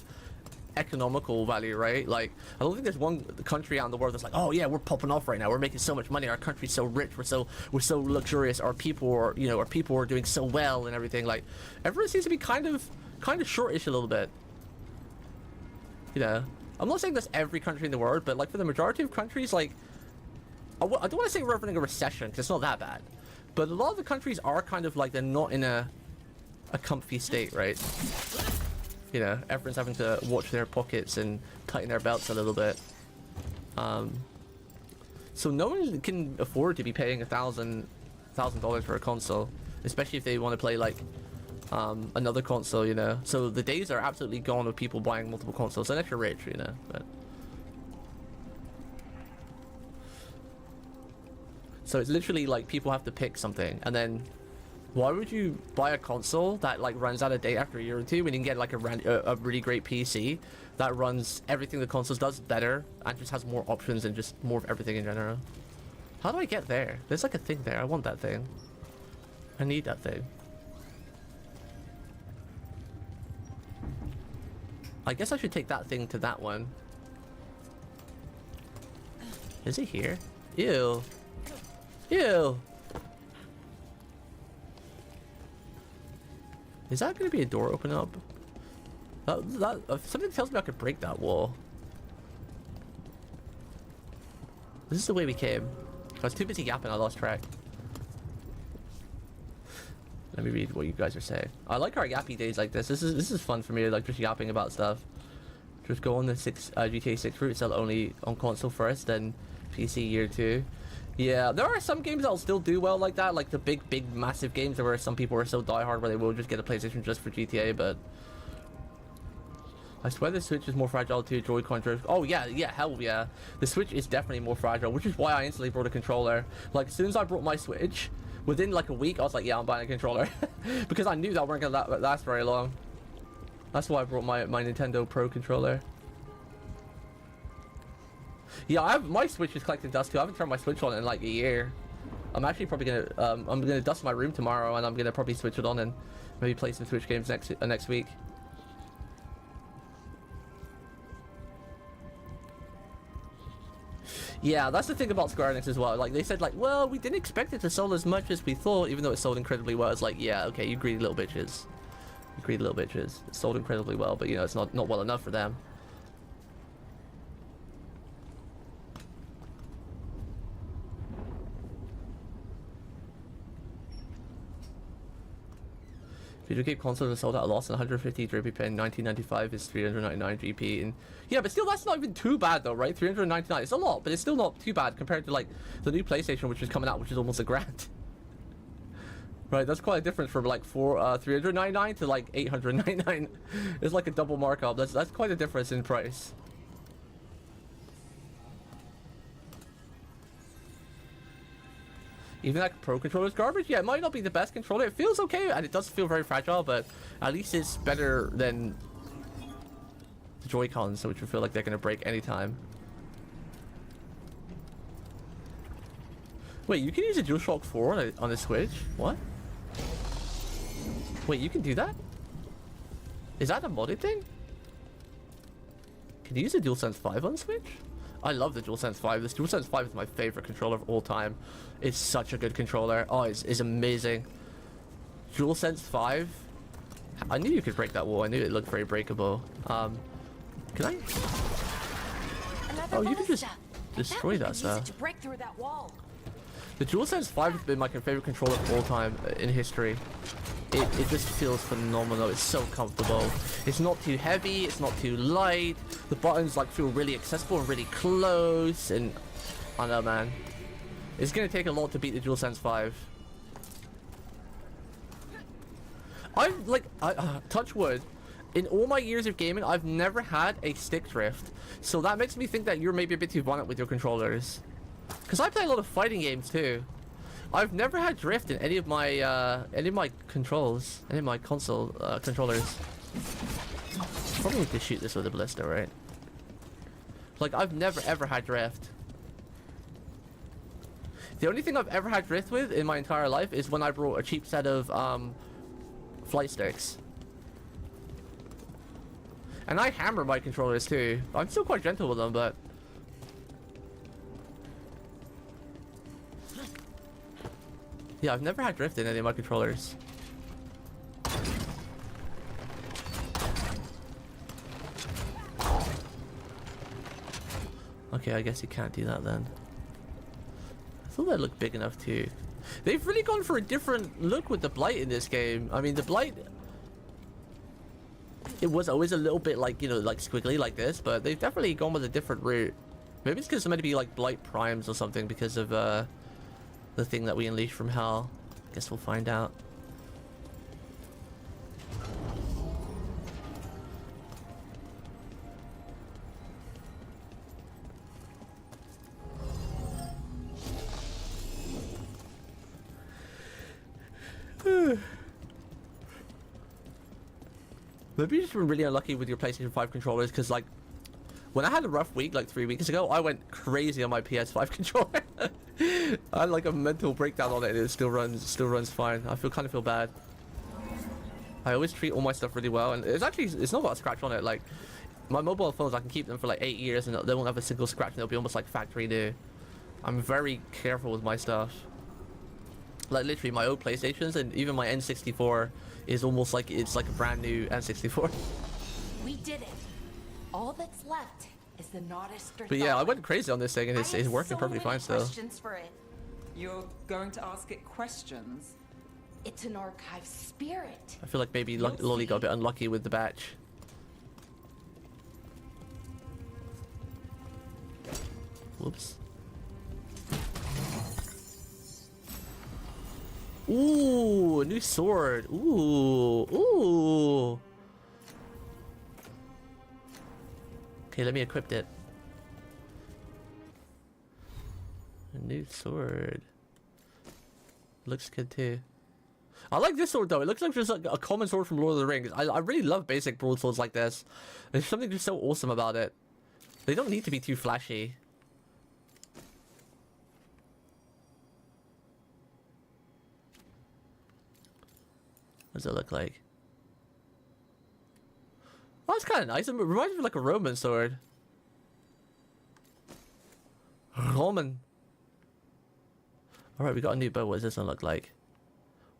economical value, right? Like I don't think there's one country out in the world that's like, oh yeah, we're popping off right now, we're making so much money, our country's so rich, we're so luxurious, our people are, you know, our people are doing so well and everything. Like everyone seems to be kind of shortish a little bit, you know. I'm not saying that's every country in the world, but like for the majority of countries, like I don't want to say we're having a recession because it's not that bad, but a lot of the countries are kind of like they're not in a comfy state, right? You know, everyone's having to watch their pockets and tighten their belts a little bit. So no one can afford to be paying $1,000 for a console, especially if they want to play like another console, you know. So the days are absolutely gone of people buying multiple consoles, unless you're rich, you know. But so it's literally like people have to pick something, and then why would you buy a console that like runs out of date after a year or two when you can get like a really great PC that runs everything the consoles does better and just has more options and just more of everything in general? How do I get there? There's like a thing there. I want that thing. I need that thing. I guess I should take that thing to that one. Is it here? Ew. Ew. Is that going to be a door open up? Something tells me I could break that wall. This is the way we came. I was too busy yapping, I lost track. Let me read what you guys are saying. I like our yappy days like this. This is fun for me, like just yapping about stuff. Just go on the GTA 6 route, sell only on console first, then PC year 2. Yeah, there are some games that'll still do well like that, like the big massive games where some people are so diehard where they will just get a PlayStation just for GTA. But I swear the Switch is more fragile to Joy-Con drift. Oh yeah, hell yeah, the Switch is definitely more fragile, which is why I instantly brought a controller. Like as soon as I brought my Switch, within like a week I was like, yeah, I'm buying a controller. Because I knew that weren't gonna last very long. That's why I brought my Nintendo Pro controller. Yeah, my Switch is collecting dust too. I haven't turned my Switch on in like a year. I'm actually probably gonna I'm gonna dust my room tomorrow, and I'm gonna probably switch it on and maybe play some Switch games next week. Yeah, that's the thing about Square Enix as well. Like they said, like, well, we didn't expect it to sell as much as we thought, even though it sold incredibly well. It's like, yeah, okay, you greedy little bitches. You greedy little bitches. It sold incredibly well, but you know, it's not well enough for them. Video game consoles are sold at a loss, and 150 JP in 1995 is 399 GP. And yeah, but still, that's not even too bad though, right? 399, it's a lot, but it's still not too bad compared to like the new PlayStation, which is coming out, which is almost $1,000. Right, that's quite a difference from like 399 to like 899. It's like a double markup. That's quite a difference in price. Even that Pro controller's garbage? Yeah, it might not be the best controller. It feels okay, and it does feel very fragile, but at least it's better than the Joy-Cons, which I feel like they're going to break anytime. Wait, you can use a DualShock 4 on a Switch? What? Wait, you can do that? Is that a modded thing? Can you use a DualSense 5 on Switch? I love the DualSense 5. This DualSense 5 is my favorite controller of all time. It's such a good controller. Oh, it's amazing. DualSense 5. I knew you could break that wall. I knew it looked very breakable. Can I? Oh, you can just destroy that stuff. To break through that wall. The DualSense 5 has been my favorite controller of all time in history. It just feels phenomenal. It's so comfortable. It's not too heavy. It's not too light. The buttons like feel really accessible and really close. And I don't know, man. It's gonna take a lot to beat the DualSense 5. I've like touch wood. In all my years of gaming, I've never had a stick drift. So that makes me think that you're maybe a bit too violent with your controllers. Because I play a lot of fighting games too. I've never had drift in any of my controls, any of my console controllers. Probably need to shoot this with a blister, right? Like I've never ever had drift. The only thing I've ever had drift with in my entire life is when I brought a cheap set of flight sticks. And I hammer my controllers too. I'm still quite gentle with them, but yeah, I've never had drift in any of my controllers. Okay, I guess you can't do that then. I thought that looked big enough too. They've really gone for a different look with the Blight in this game. I mean, the Blight, it was always a little bit like, you know, like squiggly like this, but they've definitely gone with a different route. Maybe it's because it's meant to be like Blight Primes or something because of the thing that we unleashed from hell. Guess we'll find out. Maybe you've just been really unlucky with your PlayStation 5 controllers, because like when I had a rough week like 3 weeks ago, I went crazy on my PS5 controller. I had like a mental breakdown on it and it still runs fine. I kind of feel bad. I always treat all my stuff really well, and it's not got a scratch on it. Like my mobile phones, I can keep them for like 8 years and they won't have a single scratch, and they'll be almost like factory new. I'm very careful with my stuff. Like literally my old PlayStations and even my N64 is almost like it's like a brand new N64. We did it. All that's left is the Naughtister. But yeah, I went crazy on this thing and it's working perfectly fine still. Questions for it. You're going to ask it questions? It's an archive spirit. I feel like maybe Lolly got a bit unlucky with the batch. Whoops. Ooh, a new sword. Ooh, ooh. Okay, let me equip it. A new sword. Looks good too. I like this sword though. It looks like just like a common sword from Lord of the Rings. I really love basic broadswords like this. There's something just so awesome about it. They don't need to be too flashy. What does it look like? Oh, it's kind of nice. It reminds me of like a Roman sword. Roman. Alright, we got a new bow. What does this one look like?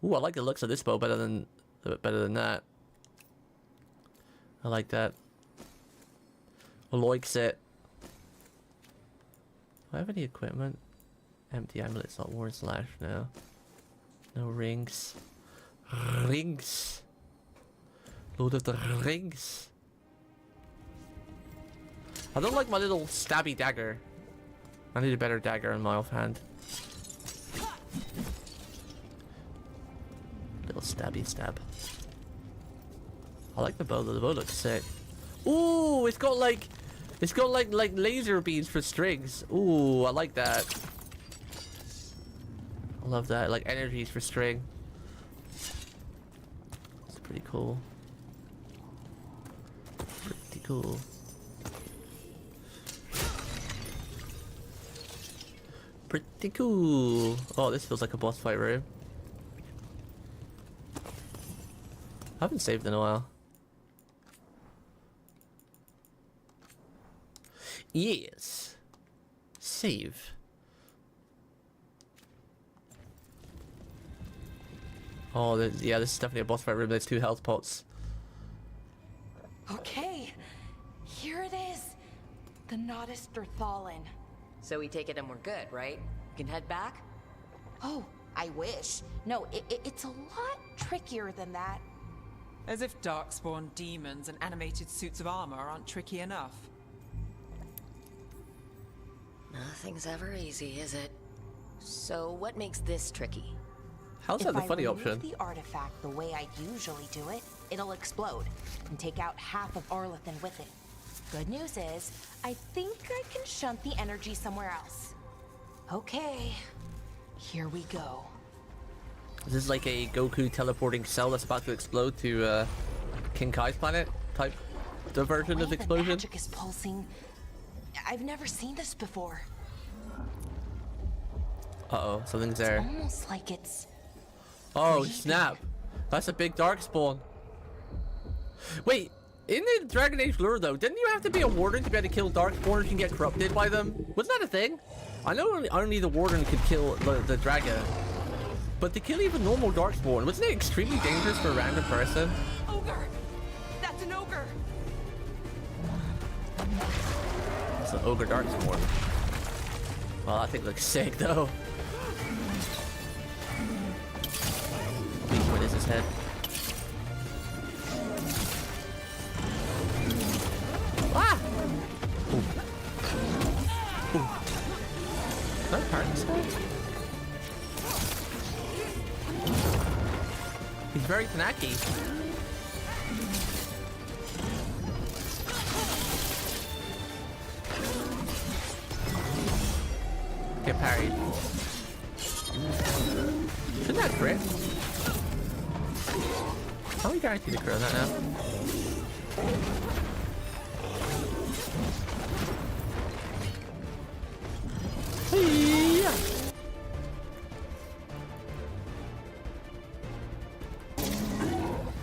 Ooh, I like the looks of this bow better than that. I like that. I likes it. Do I have any equipment? Empty amulets, not worn slash now. No rings. Rings. Lord of the Rings. I don't like my little stabby dagger. I need a better dagger in my offhand. stabby stab. I like the bow though, the bow looks sick. Ooh, it's got like laser beams for strings. Ooh, I like that. I love that, like energies for string. It's pretty cool. Pretty cool. Pretty cool. Oh, this feels like a boss fight room. I haven't saved in a while. Yes. Save. Oh, yeah, this is definitely a boss fight room. There's 2 health pots. Okay, here it is. The Nodus Dirthalin. So we take it and we're good, right? We can head back? Oh, I wish. No, it's a lot trickier than that. As if darkspawn demons and animated suits of armor aren't tricky enough. Nothing's ever easy, is it? So what makes this tricky? How's that the funny If I option? remove the artifact the way I usually do it, it'll explode and take out half of Arlethan with it. Good news is, I think I can shunt the energy somewhere else. Okay, here we go. Is this like a Goku teleporting cell that's about to explode to King Kai's planet type diversion The of way the explosion? magic is pulsing. I've never seen this before. Uh-oh, something's there. Almost like it's... Oh, breathing. snap. That's a big darkspawn. Wait, in the Dragon Age lore though, didn't you have to be a warden to be able to kill darkspawners and get corrupted by them? Wasn't that a thing? I know only the warden could kill the dragon. But to kill even normal darkspawn, wasn't it extremely dangerous for a random person? Ogre! That's an ogre! It's an ogre darkspawn. Well, that thing looks sick though. What is his head? Ah! Ooh. Ooh. Is that part of his head? He's very Tanaki. Get parried. Shouldn't that crit? How are we guaranteed to crit on that now? Hey-ya!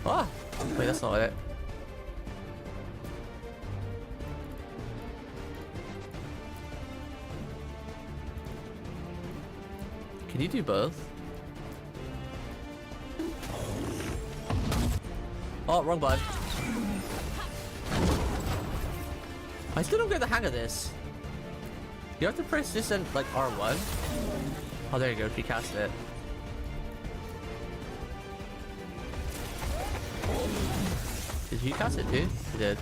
Oh! Wait, that's not it. Can you do both? Oh, wrong button. I still don't get the hang of this. You have to press this and like R1. Oh, there you go. She cast it. Did you cast it too? You did.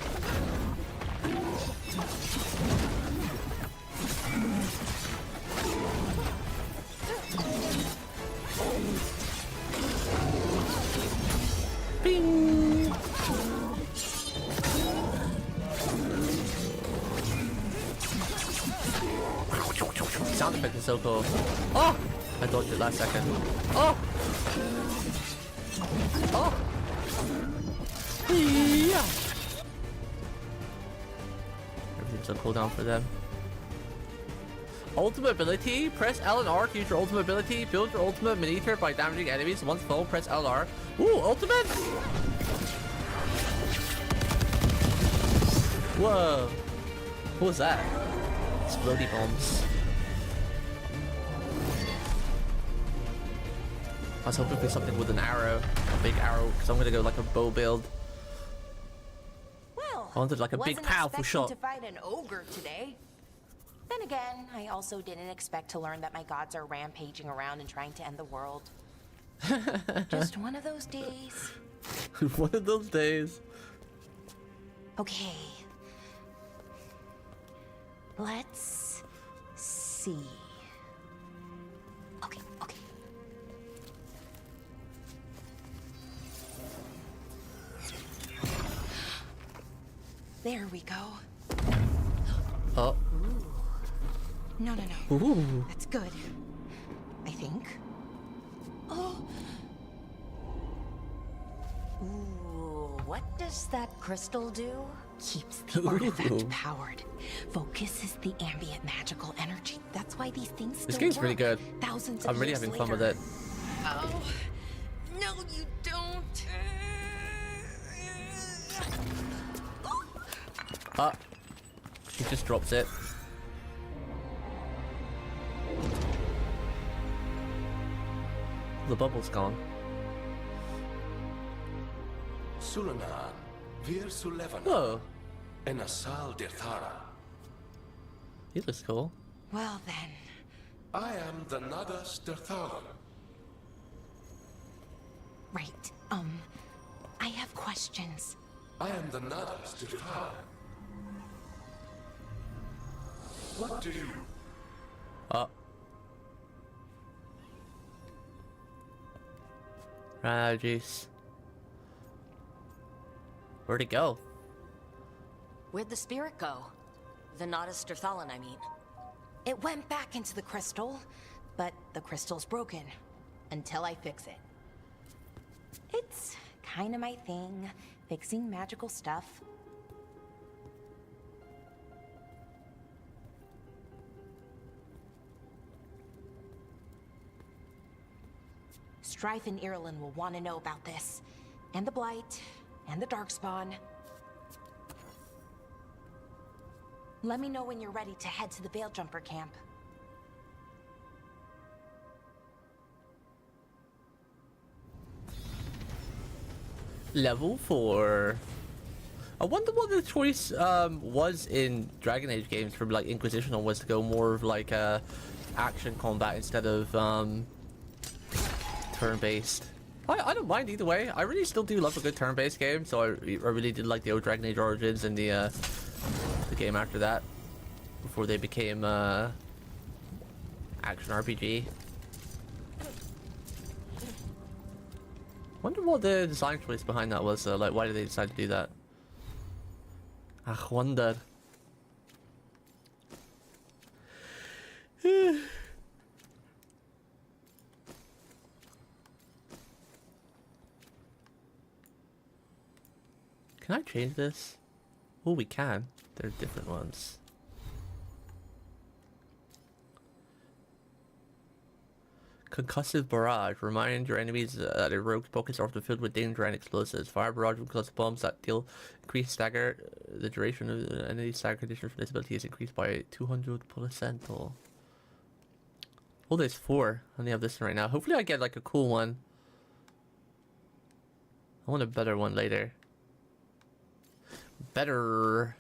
Bing! Sound effect is so cool. Oh! I dodged it last second. Oh! Oh! Yeah! Everything's on cooldown for them. Ultimate ability, press L and R to use your ultimate ability. Build your ultimate meter by damaging enemies. Once full, press L and R. Ooh, ultimate! Whoa! What was that? Explodey bombs. I was hoping for something with an arrow. A big arrow, because I'm gonna go like a bow build. Well, I wanted like a big wasn't powerful shot. expecting to fight an ogre today. Then again, I also didn't expect to learn that my gods are rampaging around and trying to end the world. Just one of those days. One of those days. Okay. Let's see. Okay. There we go. Oh. No. Ooh. That's good. I think. Oh. Ooh, what does that crystal do? Keeps the artifact powered. Focuses the ambient magical energy. That's why these things This still game's work really good. thousands of I'm really years having fun with later. it. Oh. No, you don't. He just drops it. The bubble's gone. Sulanan, Vir Sulevana, Oh, Enasal Dirthara. he looks cool. Well then. I am the Nagas Dirtharan. Right. I have questions. I am the Nagas Dirtharan. What do you? Ran out of juice. Where'd it go? Where'd the spirit go? The Nodus Dirthalan, I mean. It went back into the crystal, but the crystal's broken. Until I fix it. It's kind of my thing, fixing magical stuff. Strife and Irulan will want to know about this. And the Blight, and the Darkspawn. Let me know when you're ready to head to the Veil-Jumper camp. Level 4. I wonder what the choice was in Dragon Age games from like Inquisition on, was to go more of like action combat instead of turn-based. I don't mind either way. I really still do love a good turn-based game, so I really did like the old Dragon Age Origins and the game after that, before they became action RPG. Wonder what the design choice behind that was, like why did they decide to do that? I wonder. Can I change this? Oh, we can. There are different ones. Concussive barrage. Remind your enemies that a rogue's pockets are often filled with danger and explosives. Fire barrage with concussive bombs that deal increased stagger. The duration of the enemy stagger condition for this ability is increased by 200%. Oh, there's 4. I only have this one right now. Hopefully I get like a cool one. I want a better one later. Better.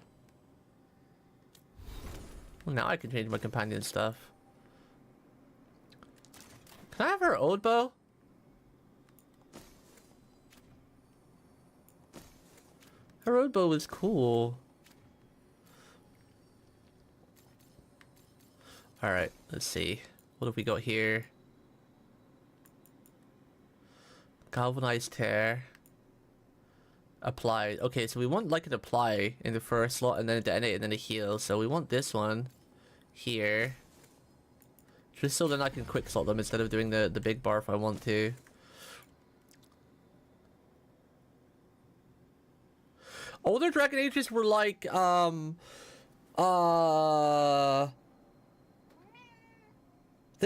Well, now I can change my companion stuff. Can I have her old bow? Her old bow was cool. Alright, let's see. What have we got here? Galvanized tear. Applied. Okay, so we want like an apply in the first slot and then a detonate and then a heal. So we want this one here. Just so then I can quick slot them instead of doing the big bar if I want to. Older Dragon Ages were like, they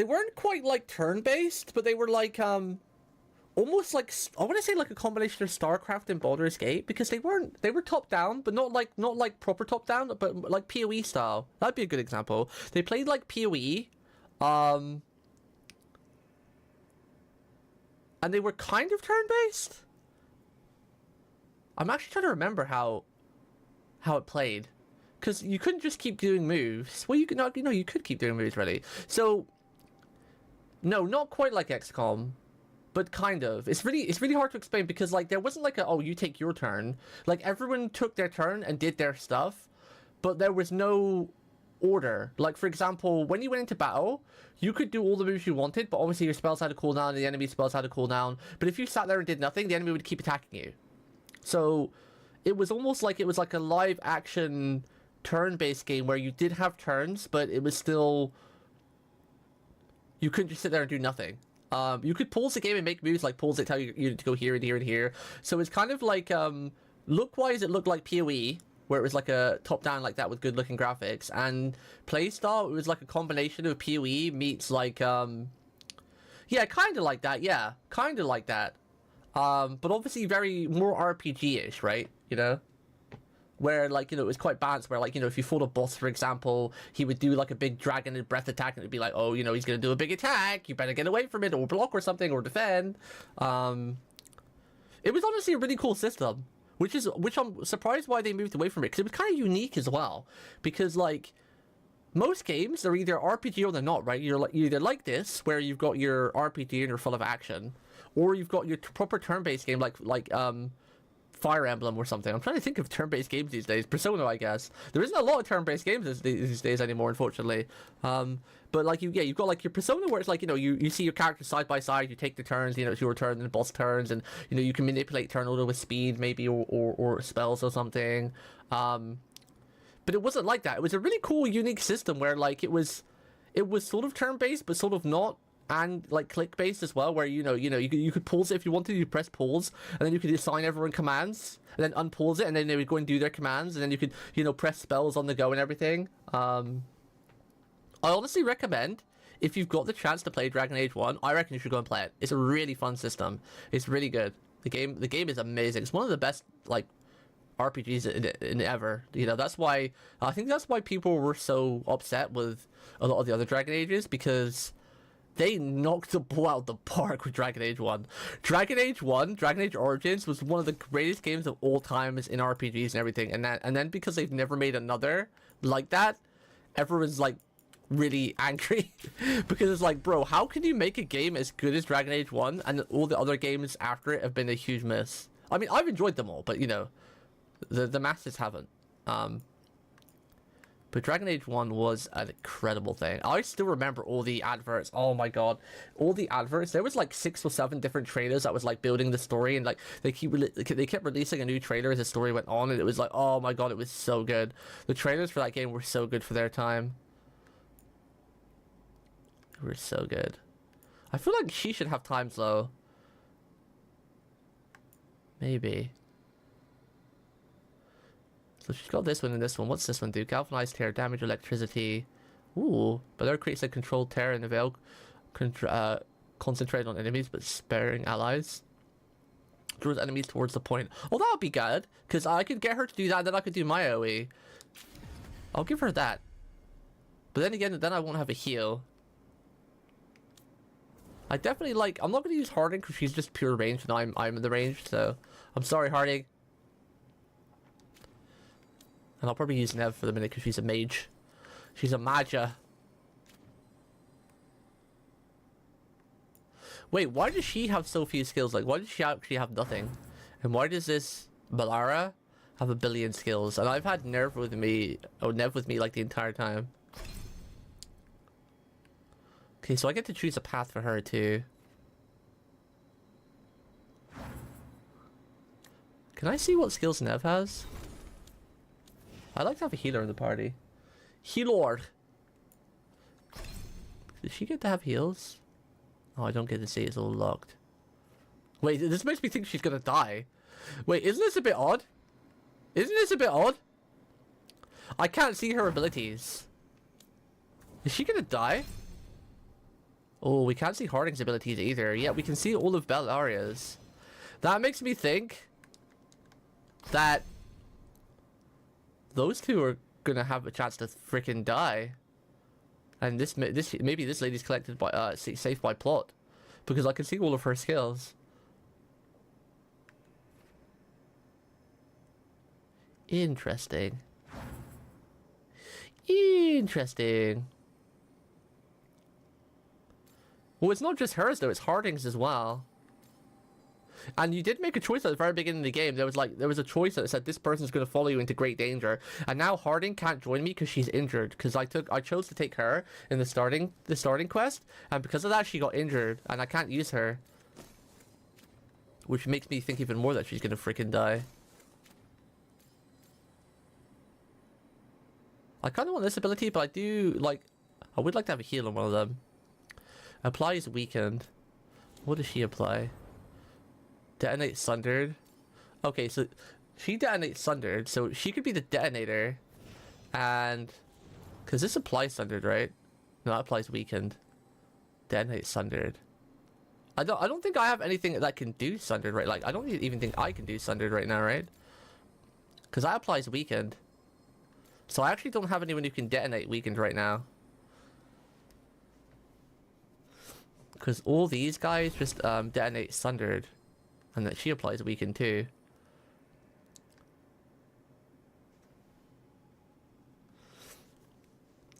weren't quite like turn-based, but they were like, almost like, I want to say like a combination of StarCraft and Baldur's Gate, because they were top-down, but not like proper top-down, but like PoE style. That'd be a good example. They played like PoE, and they were kind of turn-based. I'm actually trying to remember how it played, because you couldn't just keep doing moves. Well, you could not. You know, you could keep doing moves, really. So, no, not quite like XCOM, but kind of. It's really hard to explain because like there wasn't like a, oh, you take your turn. Like everyone took their turn and did their stuff, but there was no order. Like for example, when you went into battle, you could do all the moves you wanted, but obviously your spells had a cooldown and the enemy spells had a cooldown. But if you sat there and did nothing, the enemy would keep attacking you. So it was almost like it was like a live action turn-based game where you did have turns, but it was still, you couldn't just sit there and do nothing. You could pause the game and make moves, like pause it, tell you to go here and here and here. So it's kind of like, look-wise, it looked like PoE, where it was like a top-down like that with good-looking graphics. And playstyle, it was like a combination of PoE meets like, yeah, kind of like that, yeah. Kind of like that. But obviously very more RPG-ish, right? You know? Where, like, you know, it was quite balanced, where, like, you know, if you fought a boss, for example, he would do, like, a big dragon and breath attack, and it'd be like, oh, you know, he's gonna do a big attack, you better get away from it, or block or something, or defend. It was honestly a really cool system, which I'm surprised why they moved away from it, because it was kind of unique as well. Because, like, most games, they're either RPG or they're not, right? You're either like this, where you've got your RPG and you're full of action, or you've got your proper turn-based game, like Fire Emblem or something. I'm trying to think of turn-based games these days. Persona, I guess. There isn't a lot of turn-based games these days anymore, unfortunately. But like you've got like your Persona where it's like, you know, you see your characters side by side, you take the turns, you know, it's your turn and boss turns, and you know, you can manipulate turn order with speed maybe or spells or something. But it wasn't like that. It was a really cool, unique system where like it was sort of turn-based, but sort of not. And like click based as well, where you could pause it if you wanted. You press pause, and then you could assign everyone commands, and then unpause it, and then they would go and do their commands, and then you could, you know, press spells on the go and everything. I honestly recommend, if you've got the chance to play Dragon Age 1, I reckon you should go and play it. It's a really fun system. It's really good. The game is amazing. It's one of the best like RPGs in ever. You know, I think that's why people were so upset with a lot of the other Dragon Ages, because they knocked the ball out of the park with Dragon Age 1. Dragon Age Origins was one of the greatest games of all time in RPGs and everything. And then because they've never made another like that, everyone's like really angry. Because it's like, bro, how can you make a game as good as Dragon Age 1 and all the other games after it have been a huge miss? I mean, I've enjoyed them all, but you know, the masses haven't. But Dragon Age 1 was an incredible thing. I still remember all the adverts. Oh my god. All the adverts. There was like 6 or 7 different trailers that was like building the story. And like they kept releasing a new trailer as the story went on. And it was like, oh my god, it was so good. The trailers for that game were so good for their time. They were so good. I feel like she should have time slow. Maybe. So she's got this one and this one. What's this one do? Galvanized tear, damage electricity. Ooh, but there creates a controlled tear in the veil. Concentrate on enemies but sparing allies. Draws enemies towards the point. Oh, that would be good, because I could get her to do that, then I could do my AoE. I'll give her that. But then again, then I won't have a heal. I definitely like... I'm not going to use Harding because she's just pure range and I'm in the range, so... I'm sorry, Harding. And I'll probably use Nev for the minute because she's a mage. She's a maga. Wait, why does she have so few skills? Like, why does she actually have nothing? And why does this Balara have a billion skills? And I've had Nev with me like the entire time. Okay, so I get to choose a path for her too. Can I see what skills Nev has? I'd like to have a healer in the party. Healer! Does she get to have heals? Oh, I don't get to see, it's all locked. Wait, this makes me think she's gonna die. Wait, isn't this a bit odd? Isn't this a bit odd? I can't see her abilities. Is she gonna die? Oh, we can't see Harding's abilities either. Yeah, we can see all of Bellaria's. That makes me think that those two are gonna have a chance to freaking die, and maybe this lady's collected by safe by plot, because I can see all of her skills. Interesting. Interesting. Well, it's not just hers though; it's Harding's as well. And you did make a choice at the very beginning of the game. There was a choice that said this person's going to follow you into great danger. And now Harding can't join me because she's injured. Because I chose to take her in the starting quest, and because of that she got injured, and I can't use her. Which makes me think even more that she's going to freaking die. I kind of want this ability, but I do like. I would like to have a heal on one of them. Applies weakened. What does she apply? Detonate sundered. Okay, so she detonates sundered, so she could be the detonator, and because this applies sundered, right? No, that applies weakened. Detonate sundered. I don't think I have anything that can do sundered, right? Like I don't even think I can do sundered right now, right? Because that applies weakened. So I actually don't have anyone who can detonate weakened right now. Because all these guys just detonate sundered, and that she applies weakened too.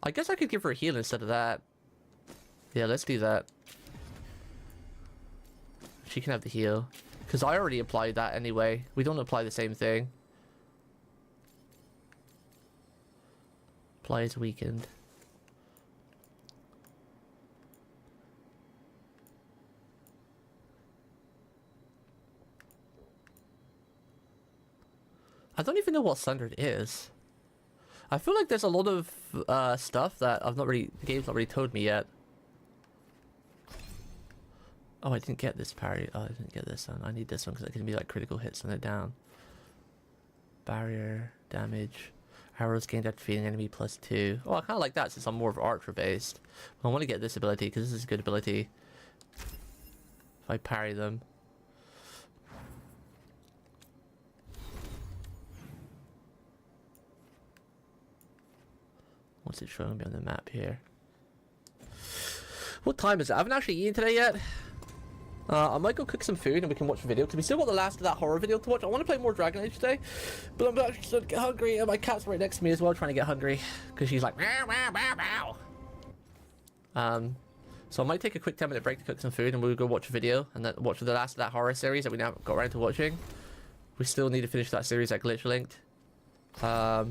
I guess I could give her a heal instead of that. Yeah, let's do that. She can have the heal. Because I already applied that anyway. We don't apply the same thing. Applies weakened. I don't even know what sundered is. I feel like there's a lot of stuff that the game's not really told me yet. Oh, I didn't get this parry. Oh, I didn't get this one. I need this one because it can be like critical hits on it down. Barrier, damage. Arrows gained after defeating enemy +2. Oh, I kind of like that since I'm more of archer based. I want to get this ability because this is a good ability. If I parry them. What's it showing me on the map here? What time is it? I haven't actually eaten today yet. I might go cook some food and we can watch a video because we still got the last of that horror video to watch. I want to play more Dragon Age today, but I'm actually starting to get hungry, and my cat's right next to me as well, trying to get hungry because she's like meow, meow, meow, meow. So I might take a quick 10-minute break to cook some food and we'll go watch a video and then watch the last of that horror series that we now got around to watching. We still need to finish that series that Glitch linked. I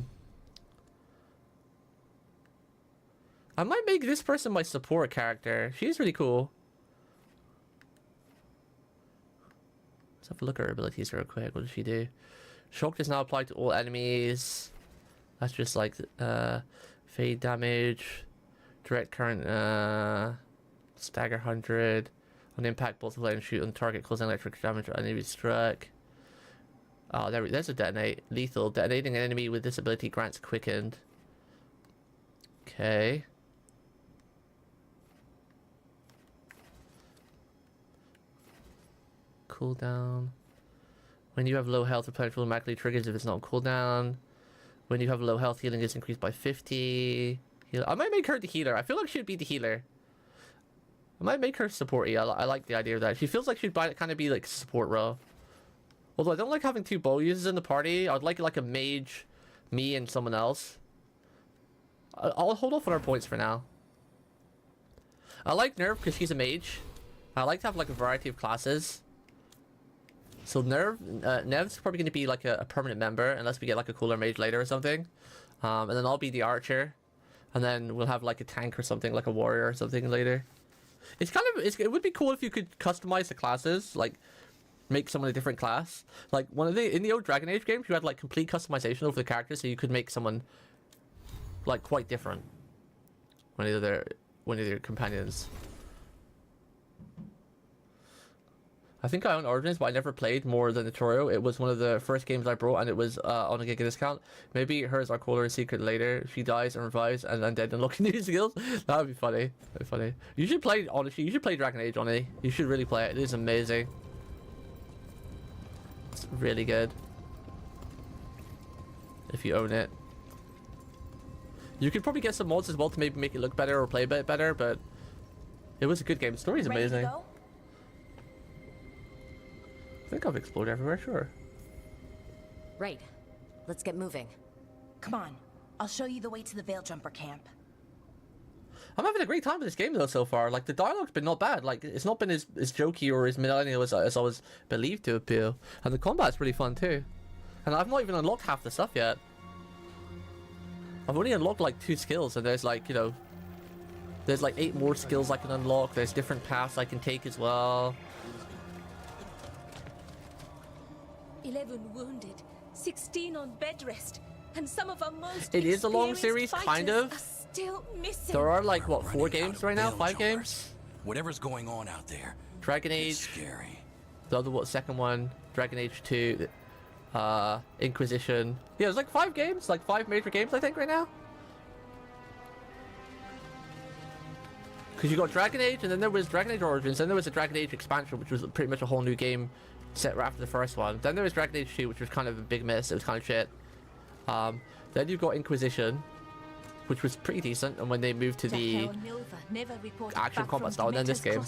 might make this person my support character. She's really cool. Let's have a look at her abilities real quick. What does she do? Shock is now applied to all enemies. That's just like fade damage, direct current, stagger 100. On impact, both play and shoot on target, causing electric damage on enemy struck. Oh, there's a detonate. Lethal. Detonating an enemy with this ability grants quickened. Okay. Cooldown. When you have low health, replenish automatically triggers if it's not on cooldown. When you have low health, healing is increased by 50. I might make her the healer. I feel like she'd be the healer. I might make her supporty. I like the idea of that. She feels like she'd kind of be like support role. Although I don't like having two bow users in the party. I'd like a mage, me, and someone else. I'll hold off on our points for now. I like Nerve because she's a mage. I like to have like a variety of classes. So Nev's probably going to be like a permanent member unless we get like a cooler mage later or something. And then I'll be the archer. And then we'll have like a tank or something, like a warrior or something later. It would be cool if you could customize the classes, like make someone a different class. Like in the old Dragon Age games, you had like complete customization over the characters, so you could make someone like quite different. One of their companions. I think I own Origins, but I never played more than the Toro. It was one of the first games I brought, and it was on a Giga discount. Maybe hers are cooler in secret later. She dies and revives, and undead unlocking new skills. That would be funny. That'd be funny. You should play, honestly, you should play Dragon Age, Johnny. You should really play it. It is amazing. It's really good. If you own it. You could probably get some mods as well to maybe make it look better or play a bit better, but it was a good game. The story's amazing. I think I've explored everywhere, sure. Right. Let's get moving. Come on. I'll show you the way to the Veil Jumper camp. I'm having a great time with this game though so far. Like the dialogue's been not bad. Like it's not been as jokey or as millennial as I was believed to appeal. And the combat's really fun too. And I've not even unlocked half the stuff yet. I've only unlocked like 2 skills, and there's like, you know, there's like 8 more skills I can unlock. There's different paths I can take as well. 11 wounded, 16 on bed rest. And some of our most It is a long experienced series, kind fighters of. are still missing. There are like what, 4 Running out games of right now? veil 5 jumpers. games? Whatever's going on out there, Dragon it's Age, scary. the other what, second one, Dragon Age 2, Inquisition. Yeah, there's like 5 games, like 5 major games I think right now. Because you got Dragon Age, and then there was Dragon Age Origins, then there was a Dragon Age expansion, which was pretty much a whole new game set right after the first one. Then there was Dragon Age 2, which was kind of a big miss. It was kind of shit. Then you've got Inquisition, which was pretty decent, and when they moved to the action combat style, and then this game.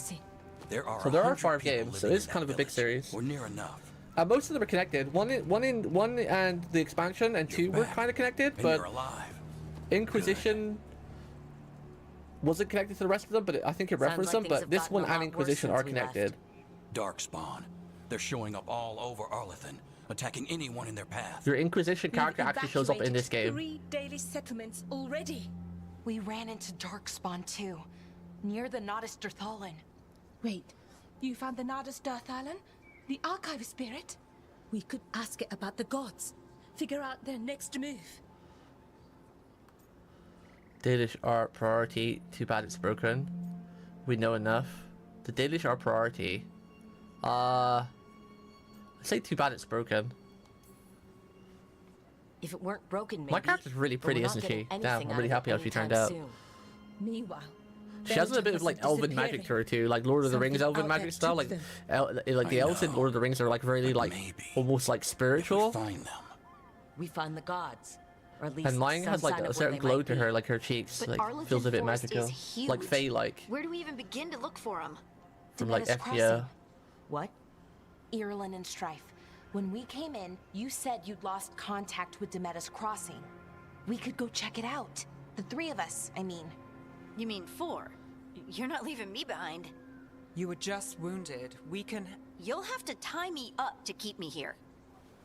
There are So there are 100 5 people games, so living it's in kind of that a big village, series. or near enough. Most of them are connected. One and the expansion and 2 were back, kind of connected, And but you're alive. Inquisition wasn't connected to the rest of them, but I think it Sounds referenced like them. things But have this gotten one a and lot Inquisition worse are since we left. connected. Darkspawn. They're showing up all over Arlethan, attacking anyone in their path. Your Inquisition character actually shows up in this game. 3 daily settlements already. We ran into Darkspawn too, near the Nodus Dirthalin. Wait, you found the Nardus Dirthalin? The archive spirit? We could ask it about the gods. Figure out their next move. Dalish are priority. Too bad it's broken. We know enough. The Dalish are priority. I say too bad it's broken. If it weren't broken, maybe. My character's really but we're pretty, not isn't getting she? Damn, anything I'm out really of it happy how she turned anytime out. soon. Meanwhile, She has a bit of like elven magic to her too, like Lord of the Rings Something elven out magic there style. took Like, them. like the I elves in know, Lord of the Rings are like very but like maybe almost like If we spiritual. find them. We find the gods, or at least And mine some has like sign a of where certain they glow might to be. her, like her cheeks, But like Arlethan feels a bit Forest magical, is huge. like Fae-like Where do we even begin to look for them? from like Demetus Effia. Crossing. What? Irulan and Strife. When we came in, you said you'd lost contact with Demetus Crossing. We could go check it out. The 3 of us, I mean. You mean 4? You're not leaving me behind. You were just wounded. We can... You'll have to tie me up to keep me here.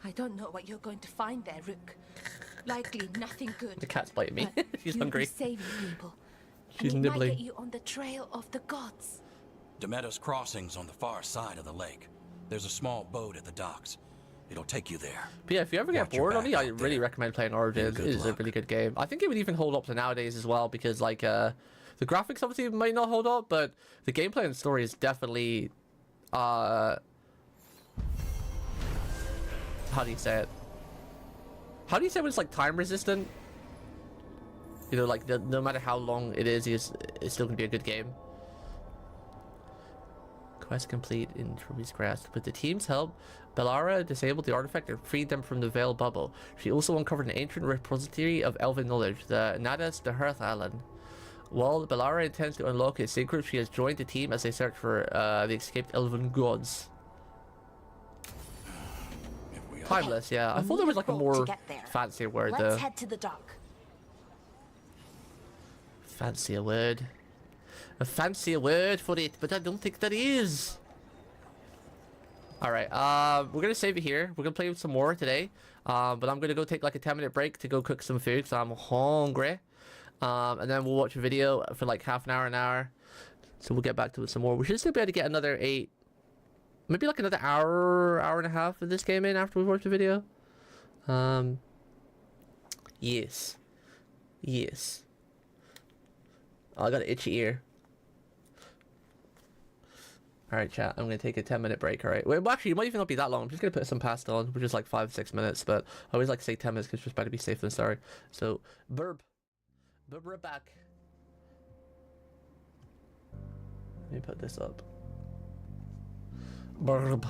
I don't know what you're going to find there, Rook. Likely nothing good. The cat's biting me. But She's you'll hungry. Be saving people. She's and it might nibbling. get you on the trail of the gods. Demetus Crossing's on the far side of the lake. There's a small boat at the docks. It'll take you there. But yeah, if you ever get Watch your bored on back me, I out really there. recommend playing Origins. Good It is a luck. really good game. I think it would even hold up to nowadays as well because like the graphics obviously might not hold up, but the gameplay and story is definitely how do you say it? How do you say when it's like time resistant? You know, like no matter how long it is, it's still gonna be a good game. Quest complete in Truby's grasp. With the team's help, Bellara disabled the artifact and freed them from the Veil bubble. She also uncovered an ancient repository of elven knowledge, the Nadas de Hearth Island. While Bellara intends to unlock its secret, she has joined the team as they search for the escaped elven gods. If we all- Timeless, yeah. I We thought there need was a like a boat more to get there. fancier word Let's though. head to the dock. Fancier word. A fancier word for it, but I don't think there is. Alright, we're gonna save it here. We're gonna play with some more today. But I'm gonna go take like a 10-minute break to go cook some food because I'm hungry. And then we'll watch a video for like half an hour. So we'll get back to it some more. We should still be able to get another 8, maybe like another hour and a half of this game in after we watch the video. Yes. Yes. Oh, I got an itchy ear. Alright, chat, I'm going to take a 10-minute break, alright? Well, actually, it might even not be that long. I'm just going to put some pasta on, which is like 5-6 minutes, but I always like to say 10 minutes because it's just better to be safe than sorry. So, Burb, we're back. Let me put this up. Burb.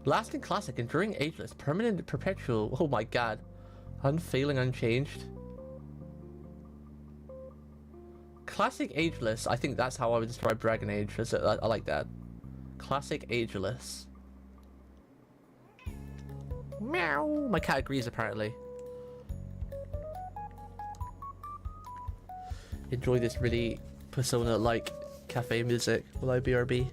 Lasting classic, enduring ageless, permanent, perpetual. Oh my god. Unfailing, unchanged. Classic ageless. I think that's how I would describe Dragon Age. I like that. Classic ageless. Meow. My cat agrees apparently. Enjoy this really Persona-like cafe music. Will I BRB?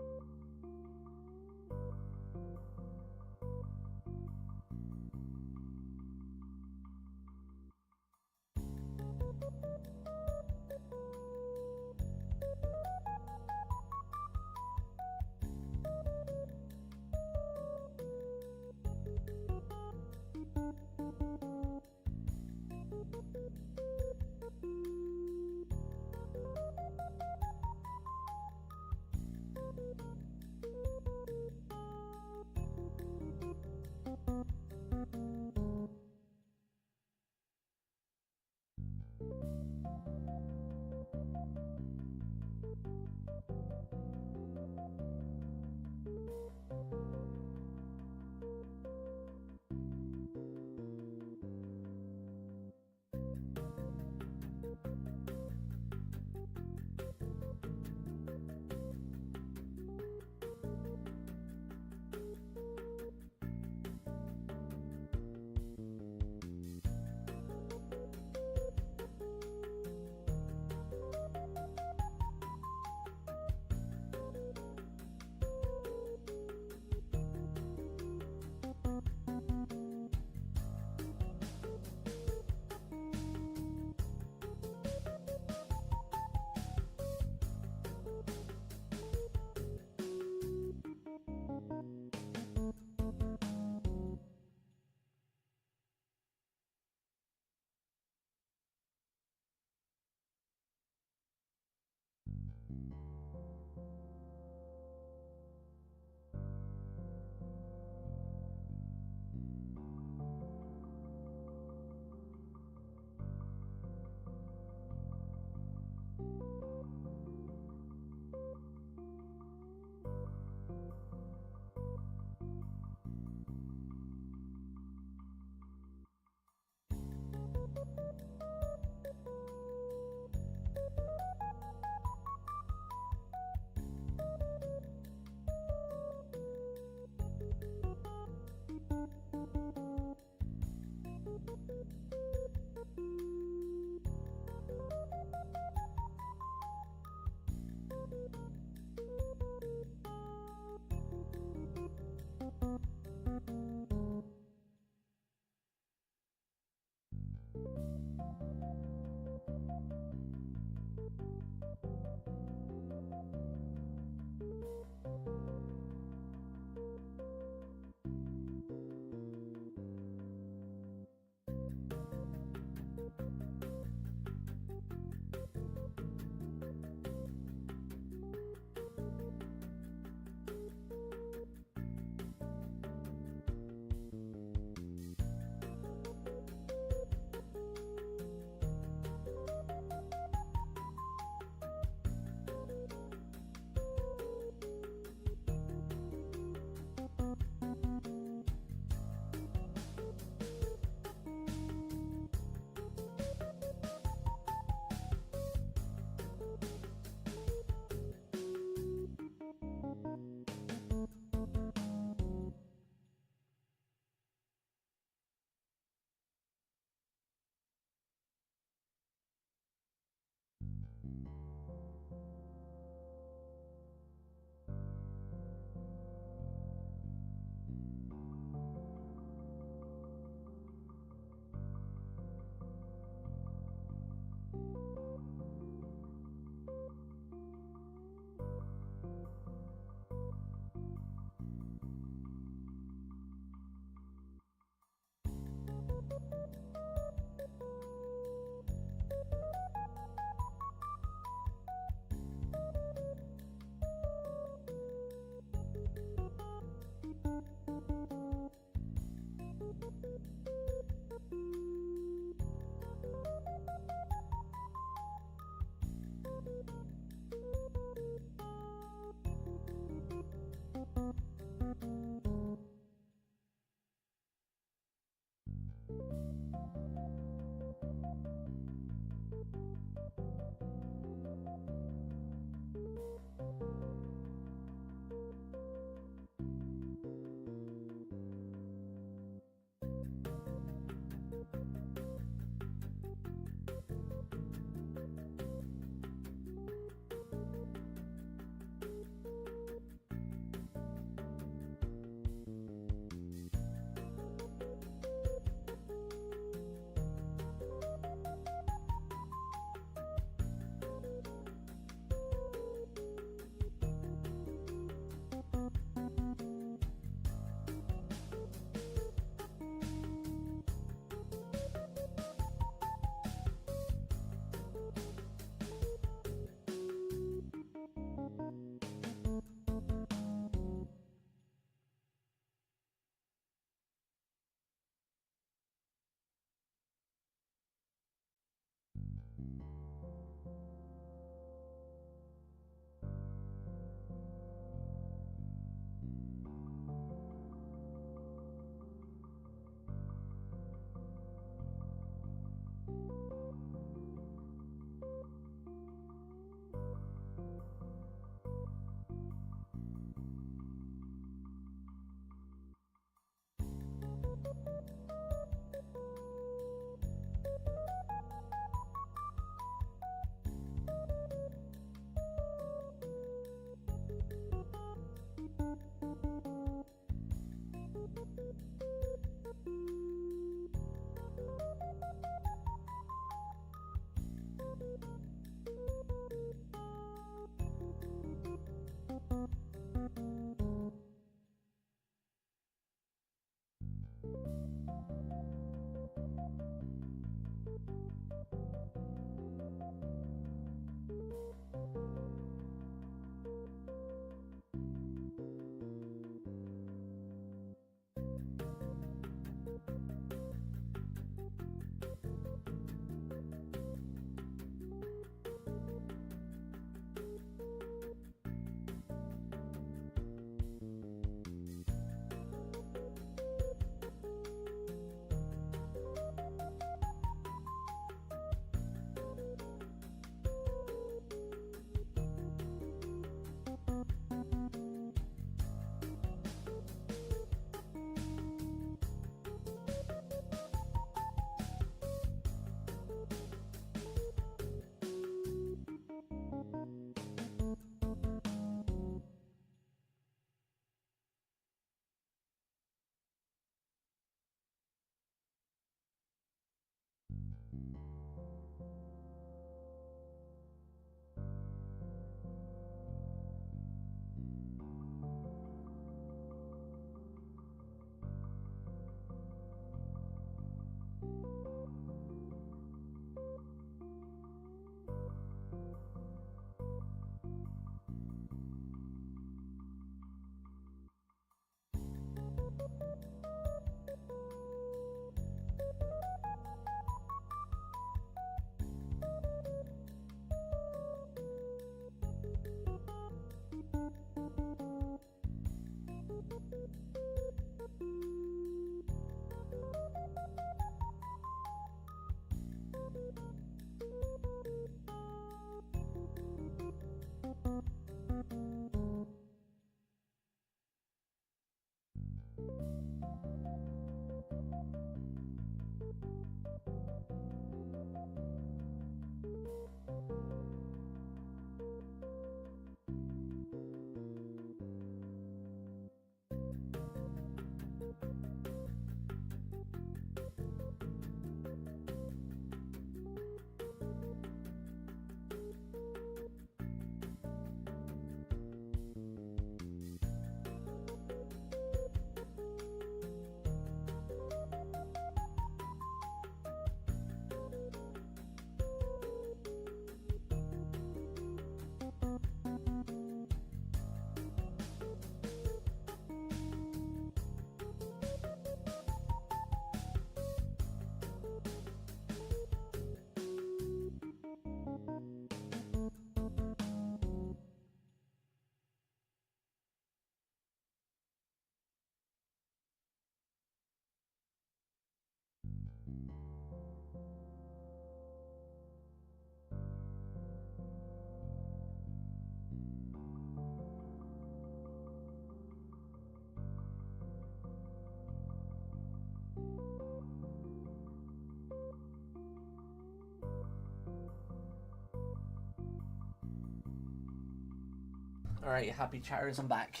Alright, you happy chatters, I'm back.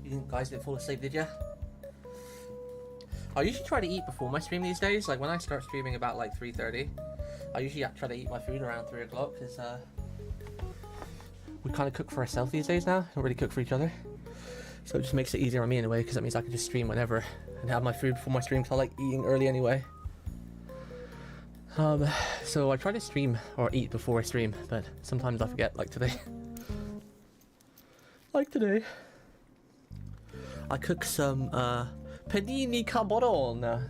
You guys didn't fall asleep, did you? I usually try to eat before my stream these days. Like when I start streaming about like 3:30, I usually try to eat my food around 3 o'clock because we kind of cook for ourselves these days now. Don't really cook for each other. So it just makes it easier on me anyway, because that means I can just stream whenever and have my food before my stream, because I like eating early anyway. So I try to stream or eat before I stream, but sometimes I forget, like today. Like today. I cook some panini carbonara.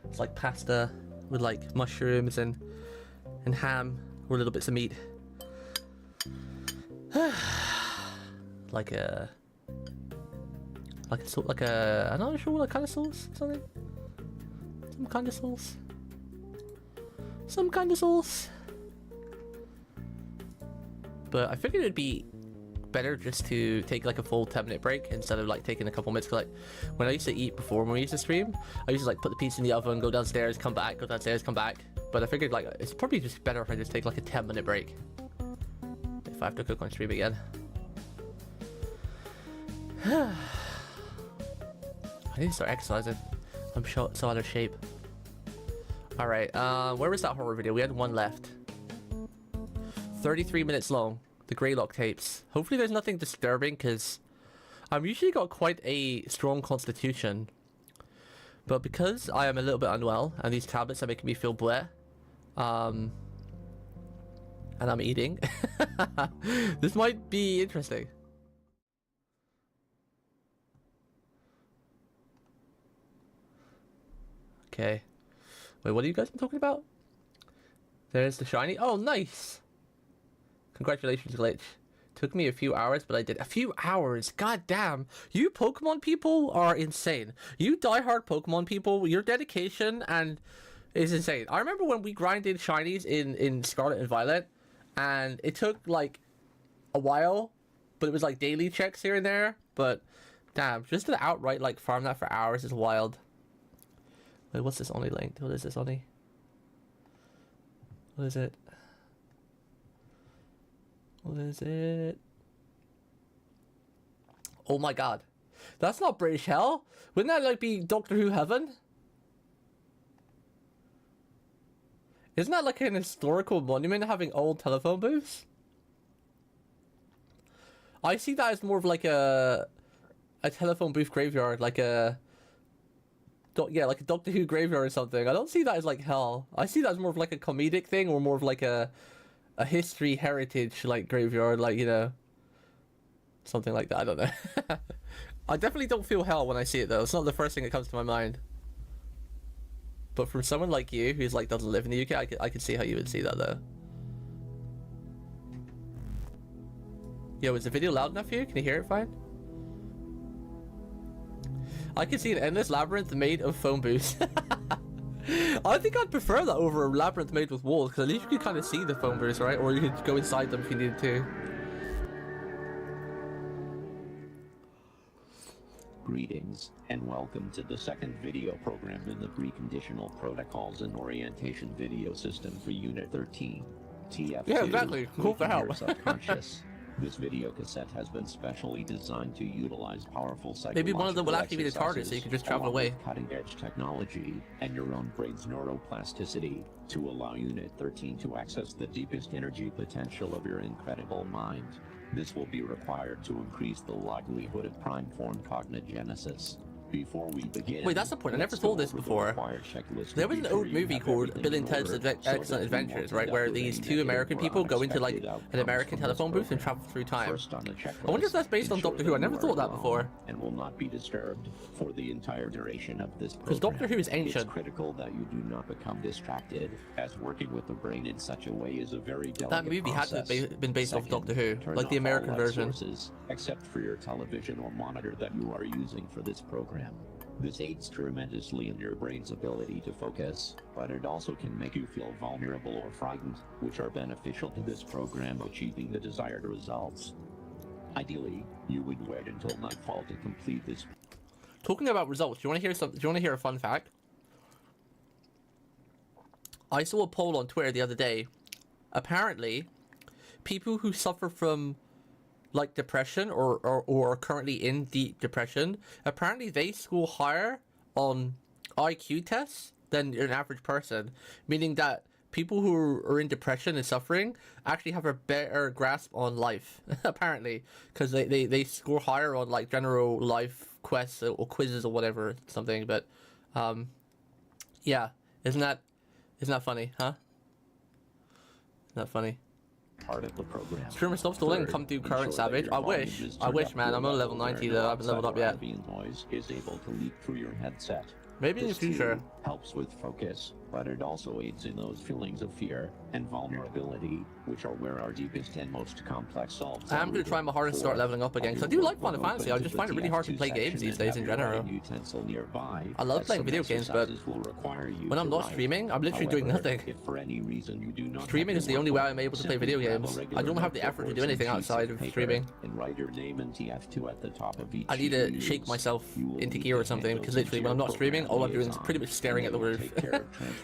It's like pasta with like mushrooms and ham or little bits of meat. like a I'm not sure what kind of sauce, something. Some kind of sauce. Some kind of sauce. But I figured it'd be better just to take like a full 10-minute break instead of like taking a couple minutes. Cause like when I used to eat before when we used to stream, I used to like put the pizza in the oven, go downstairs, come back, go downstairs, come back. But I figured like it's probably just better if I just take like a 10-minute break if I have to cook on stream again. I need to start exercising. I'm so out of shape. Alright, where was that horror video? We had one left. 33 minutes long. The Greylock tapes. Hopefully there's nothing disturbing, because I've usually got quite a strong constitution. But because I am a little bit unwell, and these tablets are making me feel bleh, and I'm eating, this might be interesting. Okay. Wait, what are you guys talking about? There's the shiny. Oh, nice! Congratulations, Glitch. Took me a few hours, but I did. A few hours? God damn. You Pokemon people are insane. You diehard Pokemon people, your dedication is insane. I remember when we grinded shinies in Scarlet and Violet, and it took like a while, but it was like daily checks here and there. But damn, just to outright like farm that for hours is wild. Wait, what's this Oni linked? What is this Oni? What is it? What is it? Oh my god. That's not British hell. Wouldn't that like be Doctor Who heaven? Isn't that like an historical monument having old telephone booths? I see that as more of like a telephone booth graveyard, like a like a Doctor Who graveyard or something. I don't see that as like hell. I see that as more of like a comedic thing, or more of like a history heritage like graveyard, like, you know, something like that. I don't know. I definitely don't feel hell when I see it though. It's not the first thing that comes to my mind. But from someone like you who's like doesn't live in the UK, I could see how you would see that though. Yo, is the video loud enough for you? Can you hear it fine? I can see an endless labyrinth made of phone booths. I think I'd prefer that over a labyrinth made with walls, because at least you could kind of see the phone booths, right? Or you could go inside them if you needed to. Greetings, and welcome to the second video program in the Preconditional Protocols and Orientation video system for Unit 13. TF2, yeah, exactly. Cool for help. Subconscious. This video cassette has been specially designed to utilize powerful psychological maybe one of them will actually be the TARDIS, so you can just travel away. Cutting-edge technology and your own brain's neuroplasticity to allow Unit 13 to access the deepest energy potential of your incredible mind. This will be required to increase the likelihood of prime-form cognigenesis. Before we begin... Wait, that's the point. I never told this before. There was an old movie called Bill and Ted's Excellent Adventures, right, where these two American people go into like an American telephone booth and travel through time. I wonder if that's based on Doctor Who. I never thought that before. And will not be disturbed for the entire duration of this program. Because Doctor Who is ancient. It's critical that you do not become distracted, as working with the brain in such a way is a very delicate That movie process. had to have been based off Doctor Who, like the American version. Sources, except for your television or monitor that you are using for this program. This aids tremendously in your brain's ability to focus, but it also can make you feel vulnerable or frightened, which are beneficial to this program achieving the desired results. Ideally, you would wait until nightfall to complete this. Talking about results, do you want to hear something? Do you want to hear a fun fact? I saw a poll on Twitter the other day. Apparently, people who suffer from like depression or are currently in deep depression, apparently they score higher on IQ tests than an average person, meaning that people who are in depression and suffering actually have a better grasp on life, apparently, because they score higher on like general life quests or quizzes or whatever, something. But yeah, isn't that funny, huh? Isn't that funny? Part of the program. Streamer, stop stalling and come through Current Savage. I wish, man. I'm on level 90 though. I haven't leveled up yet. Noise is able to leak through your headset. Maybe in the future. Helps with focus, but it also aids in those feelings of fear and vulnerability, which are where our deepest and most complex solves. I'm going to try my hardest to start leveling up again, because I do like Final Fantasy. I just find it really hard to play games these days in general. I love playing video games, but when I'm not streaming, I'm literally doing nothing. If for any reason you do not streaming is the only way I'm able to play video games. I don't have the effort to do anything outside of streaming. And write your name and TF2 at the top of each. I need to shake myself into gear or something, because literally when I'm not streaming, all I'm doing is pretty much staring at the roof.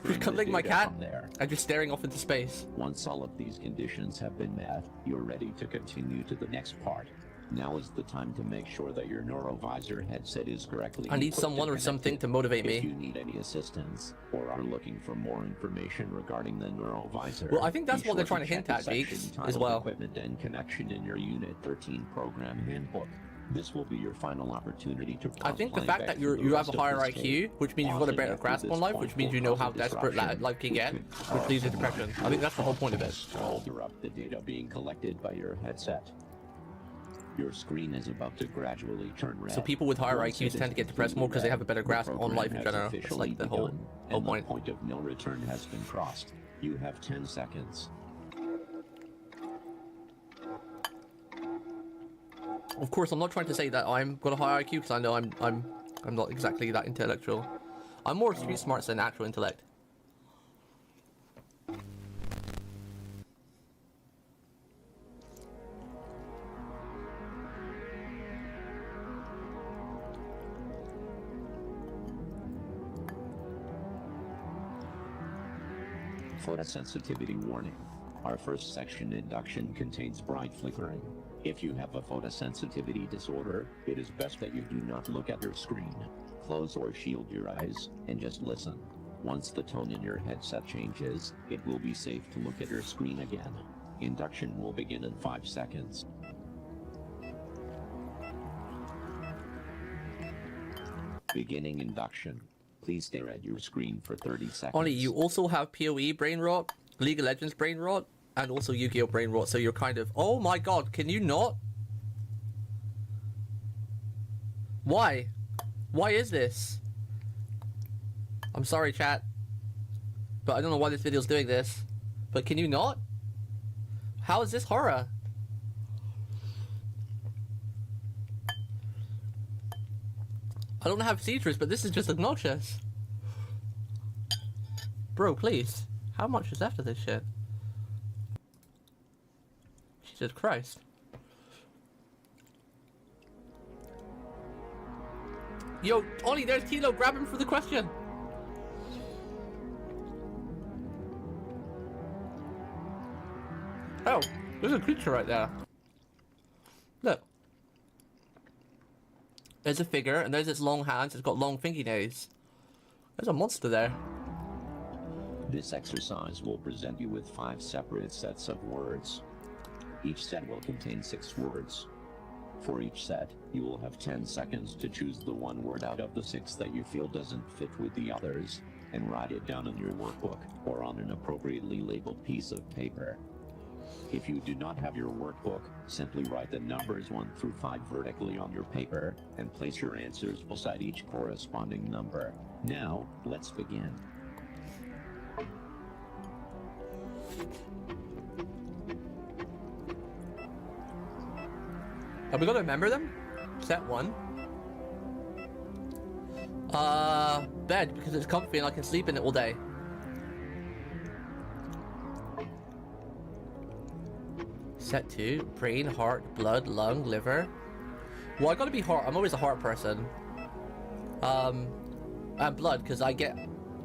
Just cuddling my cat and just staring off into space. Once all of these conditions have been met, you're ready to continue to the next part. Now is the time to make sure that your neurovisor headset is correctly. I need someone or something to motivate me. If you need any assistance or are looking for more information regarding the neurovisor, well, I think that's what they're trying to hint at, Geeks, as well. Equipment and connection in your Unit 13 program handbook. This will be your final opportunity to. I think the fact that you have a higher IQ, which means you've got a better grasp on life, which means you know how desperate life can get, which leads to depression. I think that's the whole point of it. Interrupt the data being collected by your headset. Your screen is about to gradually turn red. So people with higher IQs tend to get depressed more because they have a better grasp on life in general. That's like the whole point. The point of no return has been crossed. You have 10 seconds. Of course, I'm not trying to say that I'm got a high IQ, because I know I'm not exactly that intellectual. I'm more street smarts than actual intellect. Photosensitivity warning. Our first section, induction, contains bright flickering. If you have a photosensitivity disorder, it is best that you do not look at your screen. Close or shield your eyes, and just listen. Once the tone in your headset changes, it will be safe to look at your screen again. Induction will begin in 5 seconds. Beginning induction. Please stare at your screen for 30 seconds. Only you also have PoE brain rot, League of Legends brain rot, and also Yu-Gi-Oh brain rot, so you're kind of... Oh my god, can you not? Why? Why is this? I'm sorry, chat. But I don't know why this video's doing this. But can you not? How is this horror? I don't have seizures, but this is just obnoxious. Bro, please. How much is left of this shit? Jesus Christ. Yo, Ollie, there's Tilo. Grab him for the question. Oh, there's a creature right there. Look. There's a figure, and there's its long hands. It's got long fingernails. There's a monster there. This exercise will present you with 5 separate sets of words. Each set will contain 6 words. For each set, you will have 10 seconds to choose the one word out of the 6 that you feel doesn't fit with the others, and write it down in your workbook or on an appropriately labeled piece of paper. If you do not have your workbook, simply write the numbers 1 through 5 vertically on your paper, and place your answers beside each corresponding number. Now, let's begin. Are we gonna remember them? Set 1. Bed, because it's comfy and I can sleep in it all day. Set 2, brain, heart, blood, lung, liver. Well, I gotta be heart. I'm always a heart person. And blood, because I get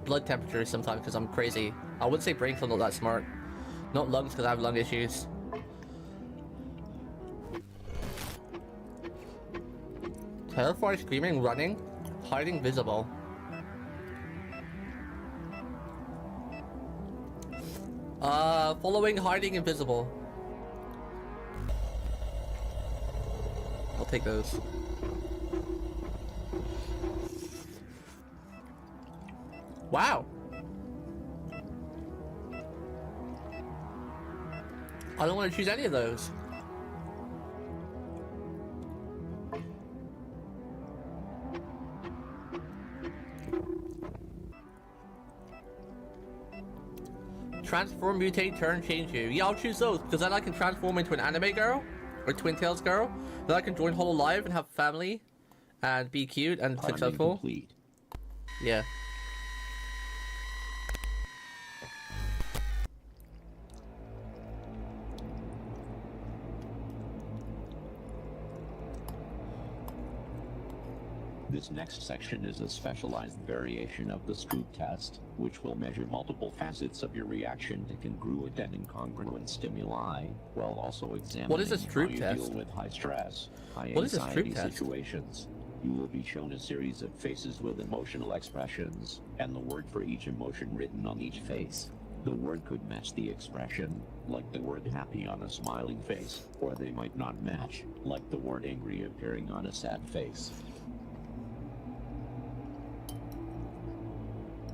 blood temperatures sometimes because I'm crazy. I would say brain, because I'm not that smart. Not lungs, because I have lung issues. Terrified, screaming, running, hiding, visible. Following, hiding, invisible. I'll take those. Wow. I don't want to choose any of those. Transform, mutate, turn, change you. Yeah, I'll choose those, because then I can transform into an anime girl, or Twin Tails girl. Then I can join Hololive and have a family, and be cute and successful. Complete. Yeah. This next section is a specialized variation of the Stroop test, which will measure multiple facets of your reaction to congruent and incongruent stimuli, while also examining What is a Stroop how you test? deal with high stress, high What is a anxiety Stroop test? situations. You will be shown a series of faces with emotional expressions, and the word for each emotion written on each face. The word could match the expression, like the word happy on a smiling face, or they might not match, like the word angry appearing on a sad face.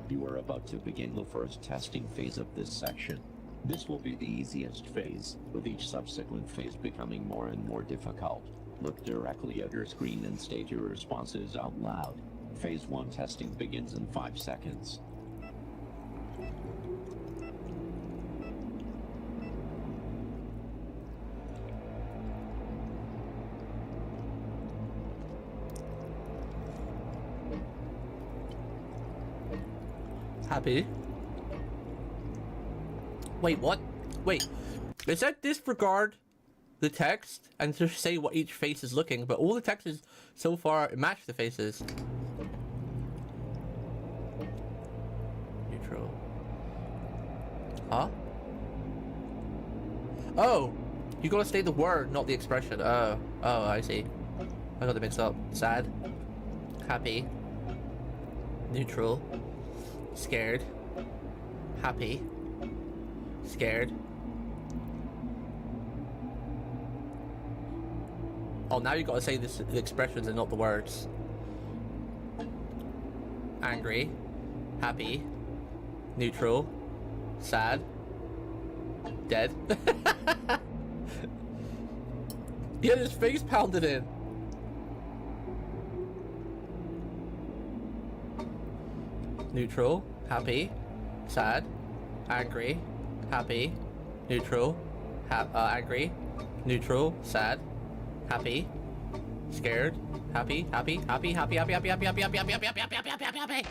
You are about to begin the first testing phase of this section. This will be the easiest phase, with each subsequent phase becoming more and more difficult. Look directly at your screen and state your responses out loud. Phase 1 testing begins in 5 seconds. Happy. Wait, what? Wait. It said disregard the text and just say what each face is looking, but all the text is so far match the faces. Neutral. Huh? Oh! You gotta say the word, not the expression. Oh, I see. I got it mixed up. Sad. Happy. Neutral. Scared. Happy. Scared. Oh, now you gotta say this, the expressions and not the words. Angry. Happy. Neutral. Sad. Dead. He had his face pounded in. Neutral. Happy. Sad. Angry. Happy. Neutral. Angry. Neutral. Sad. Happy. Scared. Happy. Happy. Happy. Happy. Happy. Happy. Happy. Happy. Happy. Happy. Happy. Happy. Happy. Happy. Happy. Happy.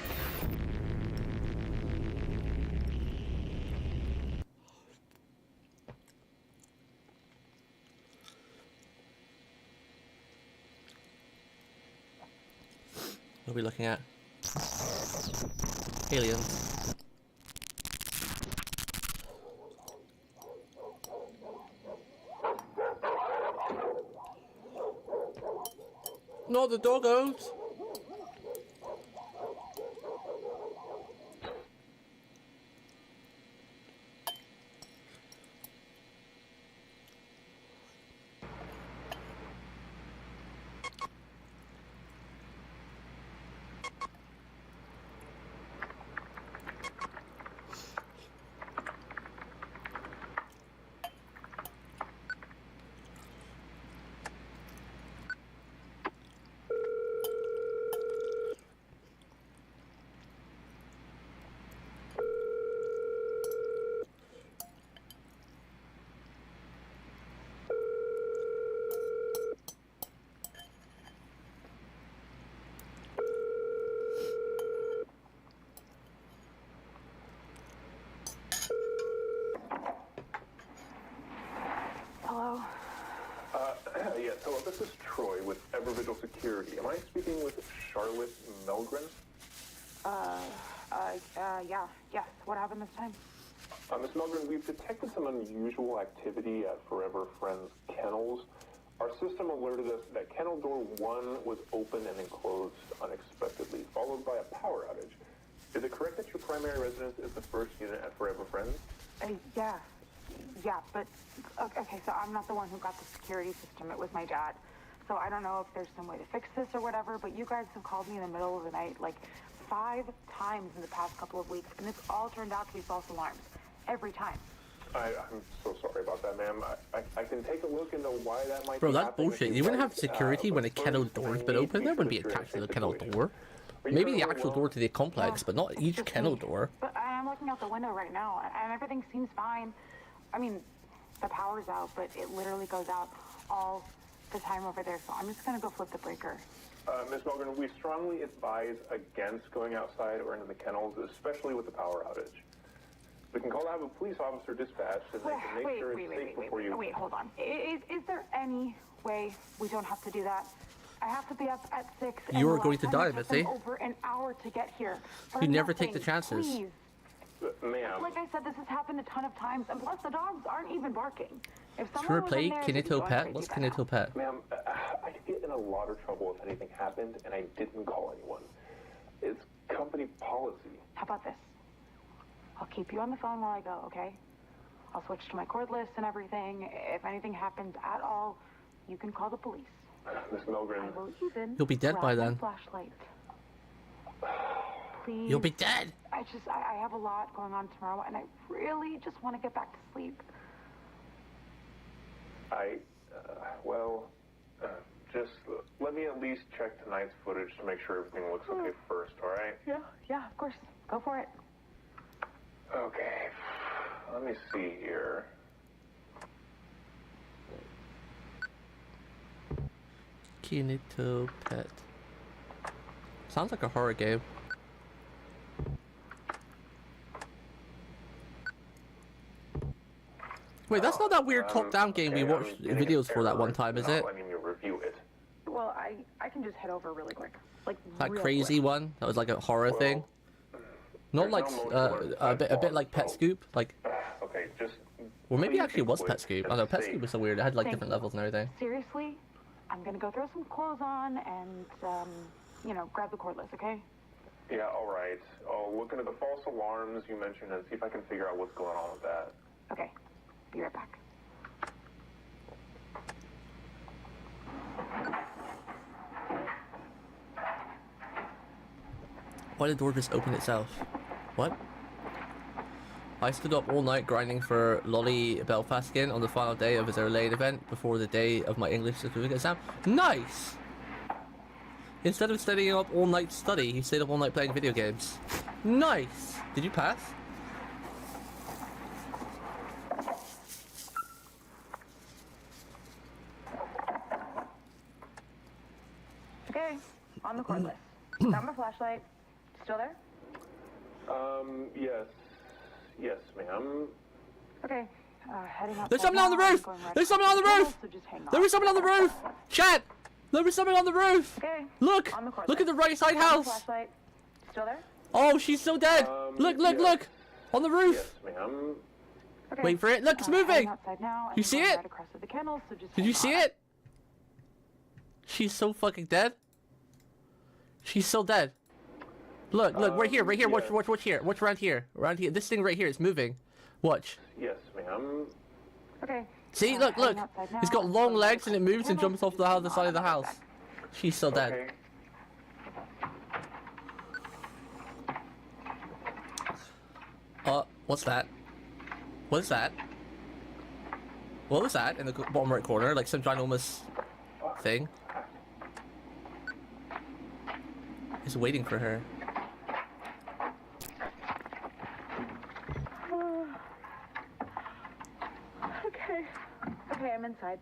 What are we looking at? Aliens. No, the doggos! Yes, hello, this is Troy with Evervigil Security. Am I speaking with Charlotte Melgren? Yes. What happened this time? Miss Melgren, we've detected some unusual activity at Forever Friends Kennels. Our system alerted us that kennel door 1 was open and enclosed unexpectedly, followed by a power outage. Is it correct that your primary residence is the first unit at Forever Friends? Yeah, but okay, so I'm not the one who got the security system. It was my dad. So I don't know if there's some way to fix this or whatever, but you guys have called me in the middle of the night like 5 times in the past couple of weeks, and it's all turned out to be false alarms. Every time. I'm so sorry about that, ma'am. I can take a look into why that might Bro, be that's happening. bullshit. You wouldn't have security when a kennel door's been open. That wouldn't be attached to the kennel door. Maybe the actual door to the complex, but not each kennel door. But I'm looking out the window right now, and everything seems fine. I mean, the power's out, but it literally goes out all the time over there, so I'm just gonna go flip the breaker. Ms. Melgren, we strongly advise against going outside or into the kennels, especially with the power outage. We can call to have a police officer dispatched, and they can make sure it's safe before you... Wait, hold on. Is there any way we don't have to do that? I have to be up at 6. You are going to die, Missy. Over an hour to get here. You never take the chances. Please. Ma'am. Like I said, this has happened a ton of times, and plus the dogs aren't even barking. If Should we someone was play in there, Kinito Pet? What's Kinito Pet? Ma'am, I'd get in a lot of trouble if anything happened, and I didn't call anyone. It's company policy. How about this? I'll keep you on the phone while I go, okay? I'll switch to my cordless and everything. If anything happens at all, you can call the police. Miss Melgren. I will even You'll be dead by grab my then. flashlight. Please. You'll be dead. I have a lot going on tomorrow, and I really just want to get back to sleep. Just let me at least check tonight's footage to make sure everything looks okay first, all right? Yeah, of course. Go for it. Okay, let me see here. Kinito Pet. Sounds like a horror game. Wait, that's not that weird top-down game we watched videos for that one time, is it? Letting you review it. Well, I can just head over really quick. Like That real crazy quick. one? That was like a horror thing? Not like, a bit like Pet Scoop? Like... Okay, just... Well, maybe actually it was Pet Scoop. I don't know, Pet Scoop was so weird. It had like different levels and everything. Seriously? I'm gonna go throw some clothes on and, grab the cordless, okay? Yeah, alright. I'll look into the false alarms you mentioned and see if I can figure out what's going on with that. Okay. Be right back. Why did the door just open itself? What? I stood up all night grinding for Lolly Belfast skin on the final day of his Erlaid event before the day of my English certificate exam. Nice! Instead of staying up all night to study, he stayed up all night playing video games. Nice! Did you pass? Okay, on the court list. Got my flashlight. Still there? Yes. Yes, ma'am. Okay, heading up. There's someone on the roof! There's someone on the roof! There is someone on the roof! Chat! There is someone on the roof! Okay. Look! Look at the right side house! Flashlight. Still there? Oh, she's still dead! Look, look, look! On the roof! Yes, ma'am. Okay. Wait for it! Look, it's moving! Outside now, You see it? right across the kennel, so just Did you see it? She's so fucking dead. She's so dead. Look, look, right here, right here. yes. Watch here. Watch around here. Around here. This thing right here is moving. Watch. Yes, ma'am. Okay. See, look, look. It's got long legs and it moves and jumps off the other side of the house. She's still dead. What's that? What is that? What was that in the bottom right corner? Like some ginormous thing? It's waiting for her. Okay, I'm inside.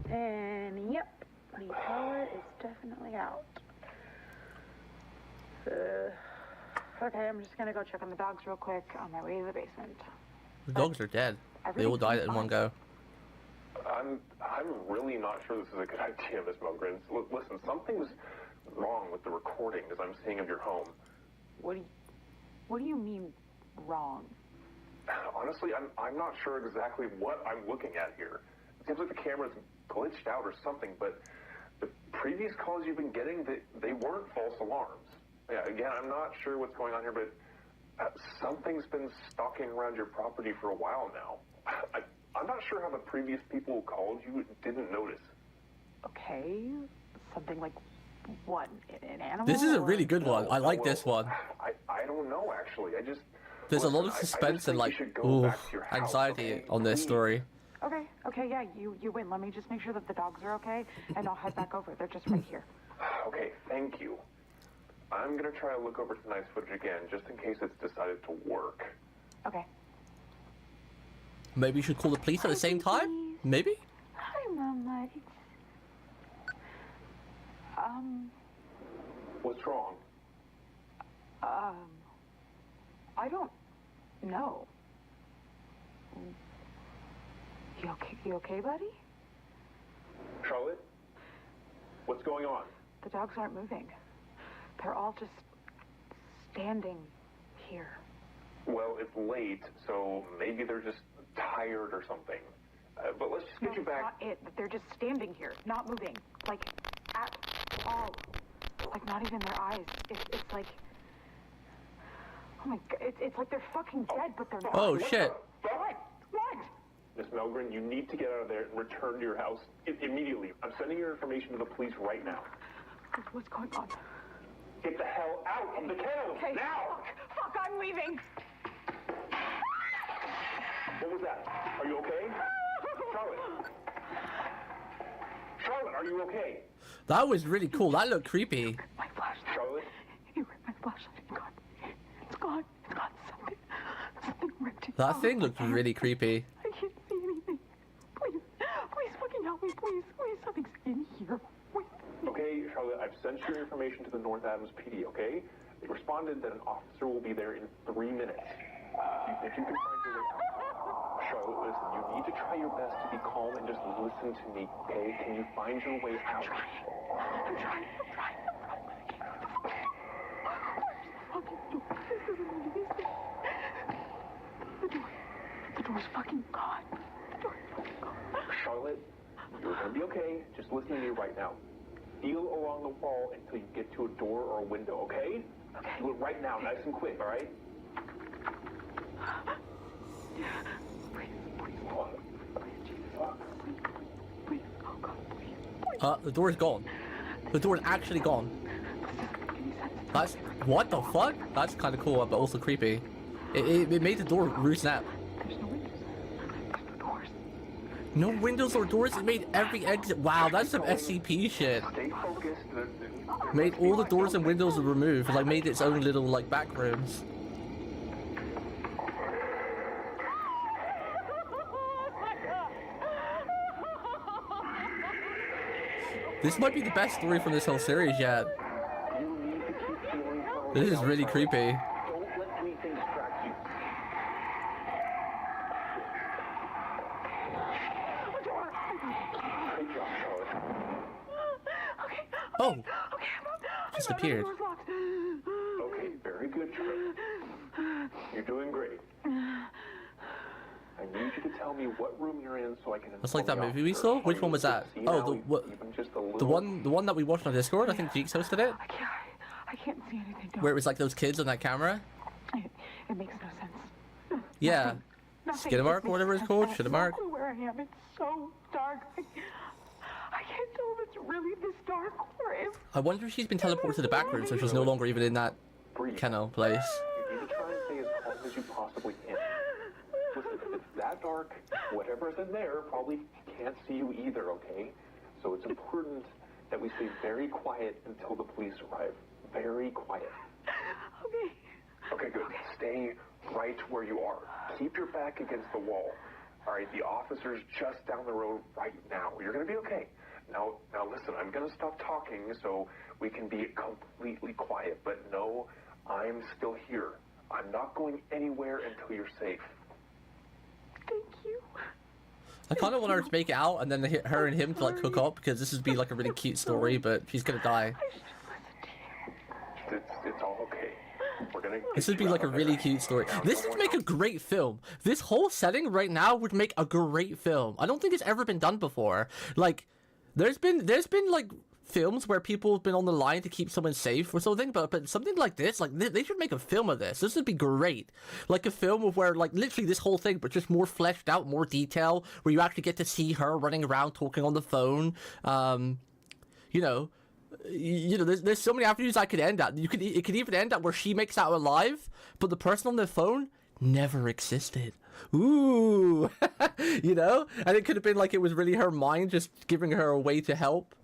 And yep, the power is definitely out. Okay, I'm just gonna go check on the dogs real quick on my way to the basement. The dogs are dead. They all died in one go. I'm really not sure this is a good idea, Miss Milgren. Listen, something's wrong with the recordings I'm seeing of your home. What do you mean wrong? Honestly, I'm not sure exactly what I'm looking at here. It seems like the camera's glitched out or something, but the previous calls you've been getting, they weren't false alarms. Yeah, again, I'm not sure what's going on here, but something's been stalking around your property for a while now. I'm not sure how the previous people who called you didn't notice. Okay, something like what? An animal? This is a really good one. I like this one. I don't know, actually. There's a lot of suspense and like anxiety on this story. Okay, yeah, you win. Let me just make sure that the dogs are okay, and I'll head back over. They're just right here. Okay, thank you. I'm gonna try to look over tonight's footage again, just in case it's decided to work. Okay. Maybe you should call the police at the same time? Maybe? Hi, Mama. What's wrong? I don't know. You okay, buddy? Charlotte? What's going on? The dogs aren't moving. They're all just standing here. Well, it's late, so maybe they're just tired or something. But let's just get you back. That's not it. They're just standing here, not moving. Like, at all. Like, not even their eyes. It's like... Oh my god, it's like they're fucking dead, but they're not. Oh, shit. What? Miss Milgren, you need to get out of there and return to your house immediately. I'm sending your information to the police right now. What's going on? Get the hell out of the kennel, now! Fuck, I'm leaving! What was that? Are you okay? Charlotte? Charlotte, are you okay? That was really cool. That looked creepy. My flashlight. Charlotte? You ripped my flashlight. It's gone. It's gone. Something ripped it. That thing looked really creepy. I can't see anything. Please fucking help me, please. Something's in here. Wait. Okay, Charlotte, I've sent your information to the North Adams PD, okay? They responded that an officer will be there in 3 minutes. Do you think you can find your way out? Charlotte, listen, you need to try your best to be calm and just listen to me, okay? Can you find your way out? I'm trying. The door's fucking gone. Charlotte, you're gonna be okay. Just listen to me right now. Feel along the wall until you get to a door or a window, okay? Okay. Look, right now, nice and quick, all right? The door is gone. The door is actually gone. That's... What the fuck? That's kind of cool, but also creepy. It made the door snap. No windows or doors? It made every exit... Wow, that's some SCP shit. Stay focused. Made all the doors and windows removed. Like, made its own little, like, back rooms. This might be the best story from this whole series yet. This is really creepy. Don't let anything distract you. Great job, Charlotte. Oh! Just appeared. Okay, very good, Charlotte. You're doing great. I need you to tell me what room you're in so I can... That's like that movie we saw? Which one was that? Oh, the one that we watched on Discord? I think Jeeks hosted it? I can't see anything. Where it was like those kids on that camera? It makes no sense. Yeah. Skinamark or whatever it's called? Skinamark? Where I am, it's so dark. I can't tell if it's really this dark or if... I wonder if she's been teleported to the back room so she's no longer even in that kennel place. You need to try and stay as calm as you possibly can. Listen, if it's that dark, whatever's in there probably can't see you either, okay? So it's important that we stay very quiet until the police arrive. Very quiet. Okay. Okay, good. Stay right where you are. Keep your back against the wall. All right, the officer's just down the road right now. You're gonna be okay. Now listen, I'm gonna stop talking so we can be completely quiet. But no, I'm still here. I'm not going anywhere until you're safe. Thank you. I kind of want her to make it out and then her and him to like hook up because this would be like a really cute story, but she's gonna die. It's all okay. We're gonna... This would be like a really cute story. This would make a great film. This whole setting right now would make a great film. I don't think it's ever been done before. Like, there's been like films where people have been on the line to keep someone safe or something, but something like this, like they should make a film of this. This would be great. Like a film of where like literally this whole thing, but just more fleshed out, more detail, where you actually get to see her running around talking on the phone. You know, there's so many avenues I could end at. It could even end at where she makes out alive, but the person on the phone never existed. Ooh, you know, and it could have been like it was really her mind just giving her a way to help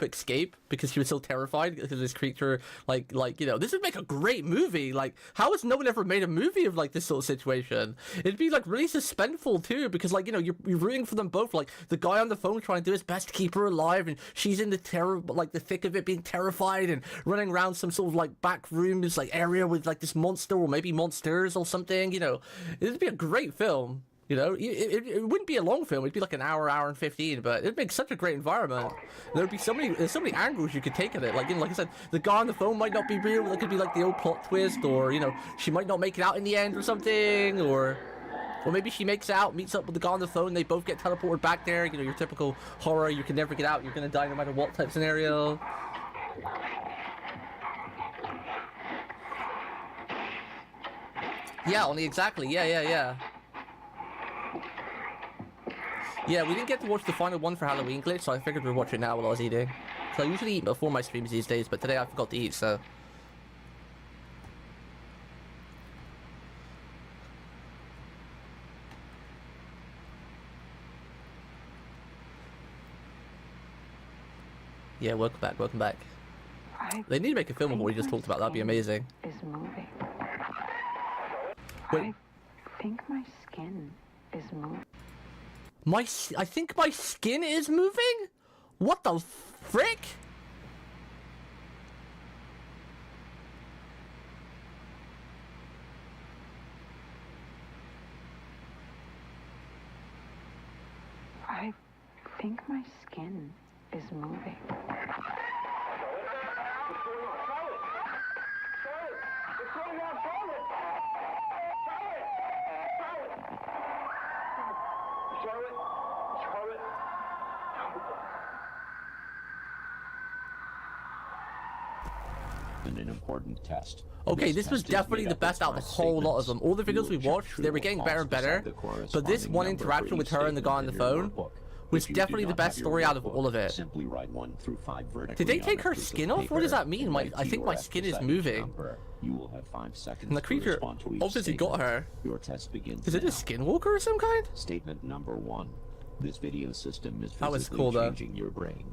escape because she was so terrified because this creature like you know, this would make a great movie. Like, how has no one ever made a movie of like this sort of situation? It'd be like really suspenseful too, because like, you know, you're rooting for them both. Like the guy on the phone trying to do his best to keep her alive, and she's in the the thick of it, being terrified and running around some sort of like back rooms like area with like this monster or maybe monsters or something. You know, it'd be a great film. You know, it wouldn't be a long film. It'd be like an hour and 15, but it'd make such a great environment. There's so many angles you could take at it. Like, you know, like I said, the guy on the phone might not be real. It could be like the old plot twist, or, you know, she might not make it out in the end or something, or maybe she makes out, meets up with the guy on the phone, they both get teleported back there. You know, your typical horror, you can never get out, you're gonna die no matter what type scenario. Yeah, only exactly. Yeah. Yeah, we didn't get to watch the final one for Halloween Glitch, so I figured we'd watch it now while I was eating. So I usually eat before my streams these days, but today I forgot to eat, so... Yeah, welcome back. They need to make a film of what we just talked about, that'd be amazing. Is moving. Wait. I think my skin is moving. I think my skin is moving? What the frick? I think my skin is moving. and an important test. Okay, this was definitely the best out of the whole lot of them. All the videos we watched, they were getting better and better, but this one interaction with her and the guy on the phone was definitely the best story out of all of it. Simply write 1 through 5 vertically. Did they take her skin off? What does that mean? I think my skin is moving. You will have 5 seconds And the creature obviously got her. Your test begins. Is it a skinwalker of some kind? Statement number 1. This video system is That was physically cool, though. changing your brain.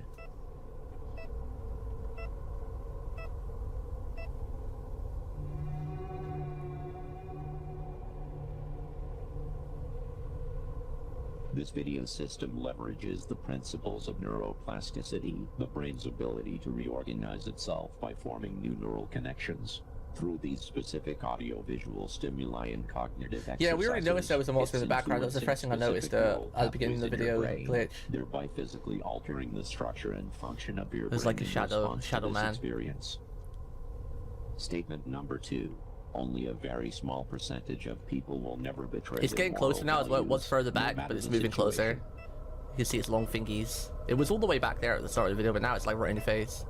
This video system leverages the principles of neuroplasticity, the brain's ability to reorganize itself by forming new neural connections. Through these specific audio-visual stimuli and cognitive exercises, Yeah, we already noticed there was a monster in the background. That was the first thing I noticed at the beginning of the video glitch. Thereby physically altering the structure and function of your There's brain like a in shadow response to this man. experience. Statement number 2. Only a very small percentage of people will never betray. It's getting closer now as well. It was further back, but it's moving closer. You can see its long fingies. It was all the way back there at the start of the video, but now it's like right in your face.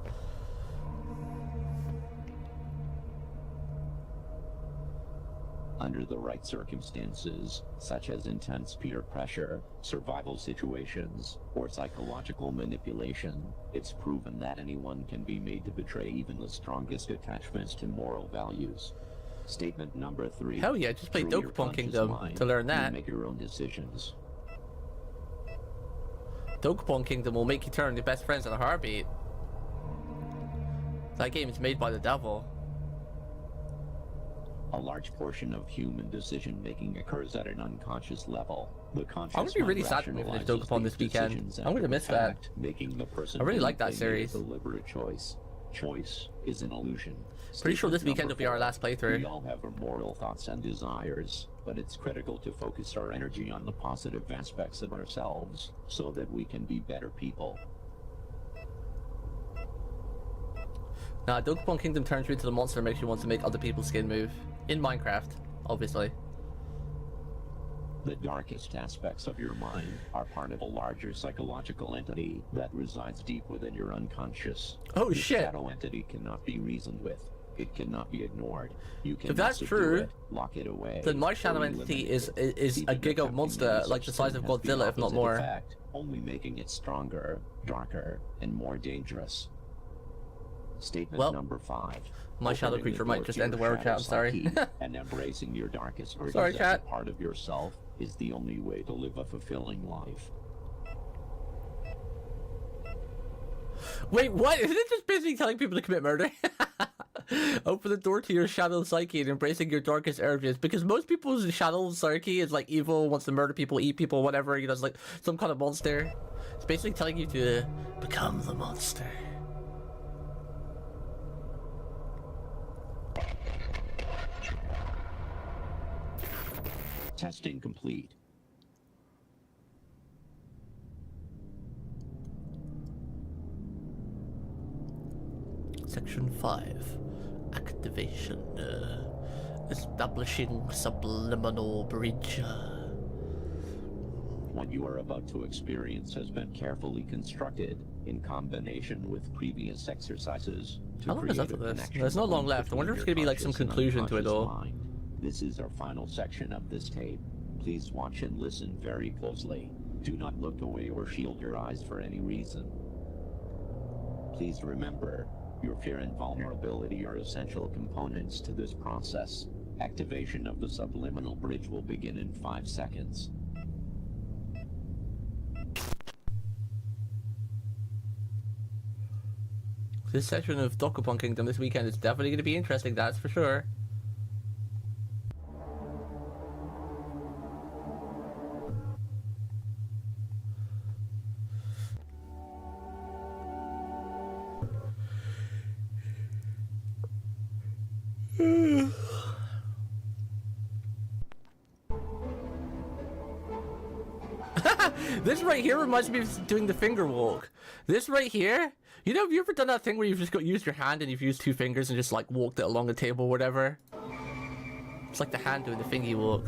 Under the right circumstances, such as intense peer pressure, survival situations, or psychological manipulation, it's proven that anyone can be made to betray even the strongest attachments to moral values. Statement number 3. Hell yeah, just play Through your Dokapon conscious Kingdom mind, to learn you that. make your own decisions. Dokapon Kingdom will make you turn your best friends in a heartbeat. That game is made by the devil. A large portion of human decision-making occurs at an unconscious level. The conscious I'm gonna be really mind sad to finish rationalizes Dokapon these this weekend. decisions I'm gonna after miss the that. fact, making the person I really like believe that they made a series. deliberate choice. Choice is an illusion. Pretty sure this Statement weekend will be our number last 4. playthrough. We all have our moral thoughts and desires, but it's critical to focus our energy on the positive aspects of ourselves so that we can be better people. Nah, Dokapon Kingdom turns you into the monster and makes you want to make other people's skin move. In Minecraft, obviously. The darkest aspects of your mind are part of a larger psychological entity that resides deep within your unconscious. Oh, This shit. shadow entity cannot be reasoned with. It cannot be ignored. You can If that's subdue true, it, lock it away, then my or shadow eliminate entity it. is a Even giga attempting monster any like the such size thing of has the Godzilla, if not opposite more. effect, only making it stronger, darker, and more dangerous. Statement Well, number 5. my shadow Opening creature the might door just to end the your world chat, I'm shadow sorry. psyche and embracing your darkest urges Sorry, as chat. a part of yourself is the only way to live a fulfilling life. Wait, what? Isn't it just basically telling people to commit murder? Open the door to your shadow psyche and embracing your darkest urges. Because most people's shadow psyche is like evil, wants to murder people, eat people, whatever. You know, it's like some kind of monster. It's basically telling you to become the monster. Testing complete. Section 5. Activation. Establishing subliminal bridge. What you are about to experience has been carefully constructed in combination with previous exercises to How long is create left a of this? connection There's not long point left. I wonder if between it's gonna be like some your conscious and conclusion to it unconscious all. mind. This is our final section of this tape. Please watch and listen very closely. Do not look away or shield your eyes for any reason. Please remember, your fear and vulnerability are essential components to this process. Activation of the subliminal bridge will begin in 5 seconds. This section of Dokapon Kingdom this weekend is definitely going to be interesting, that's for sure. This right here reminds me of doing the finger walk. This right here, you know, have you ever done that thing where you've just used your hand and you've used 2 fingers and just like walked it along a table or whatever? It's like the hand doing the fingy walk.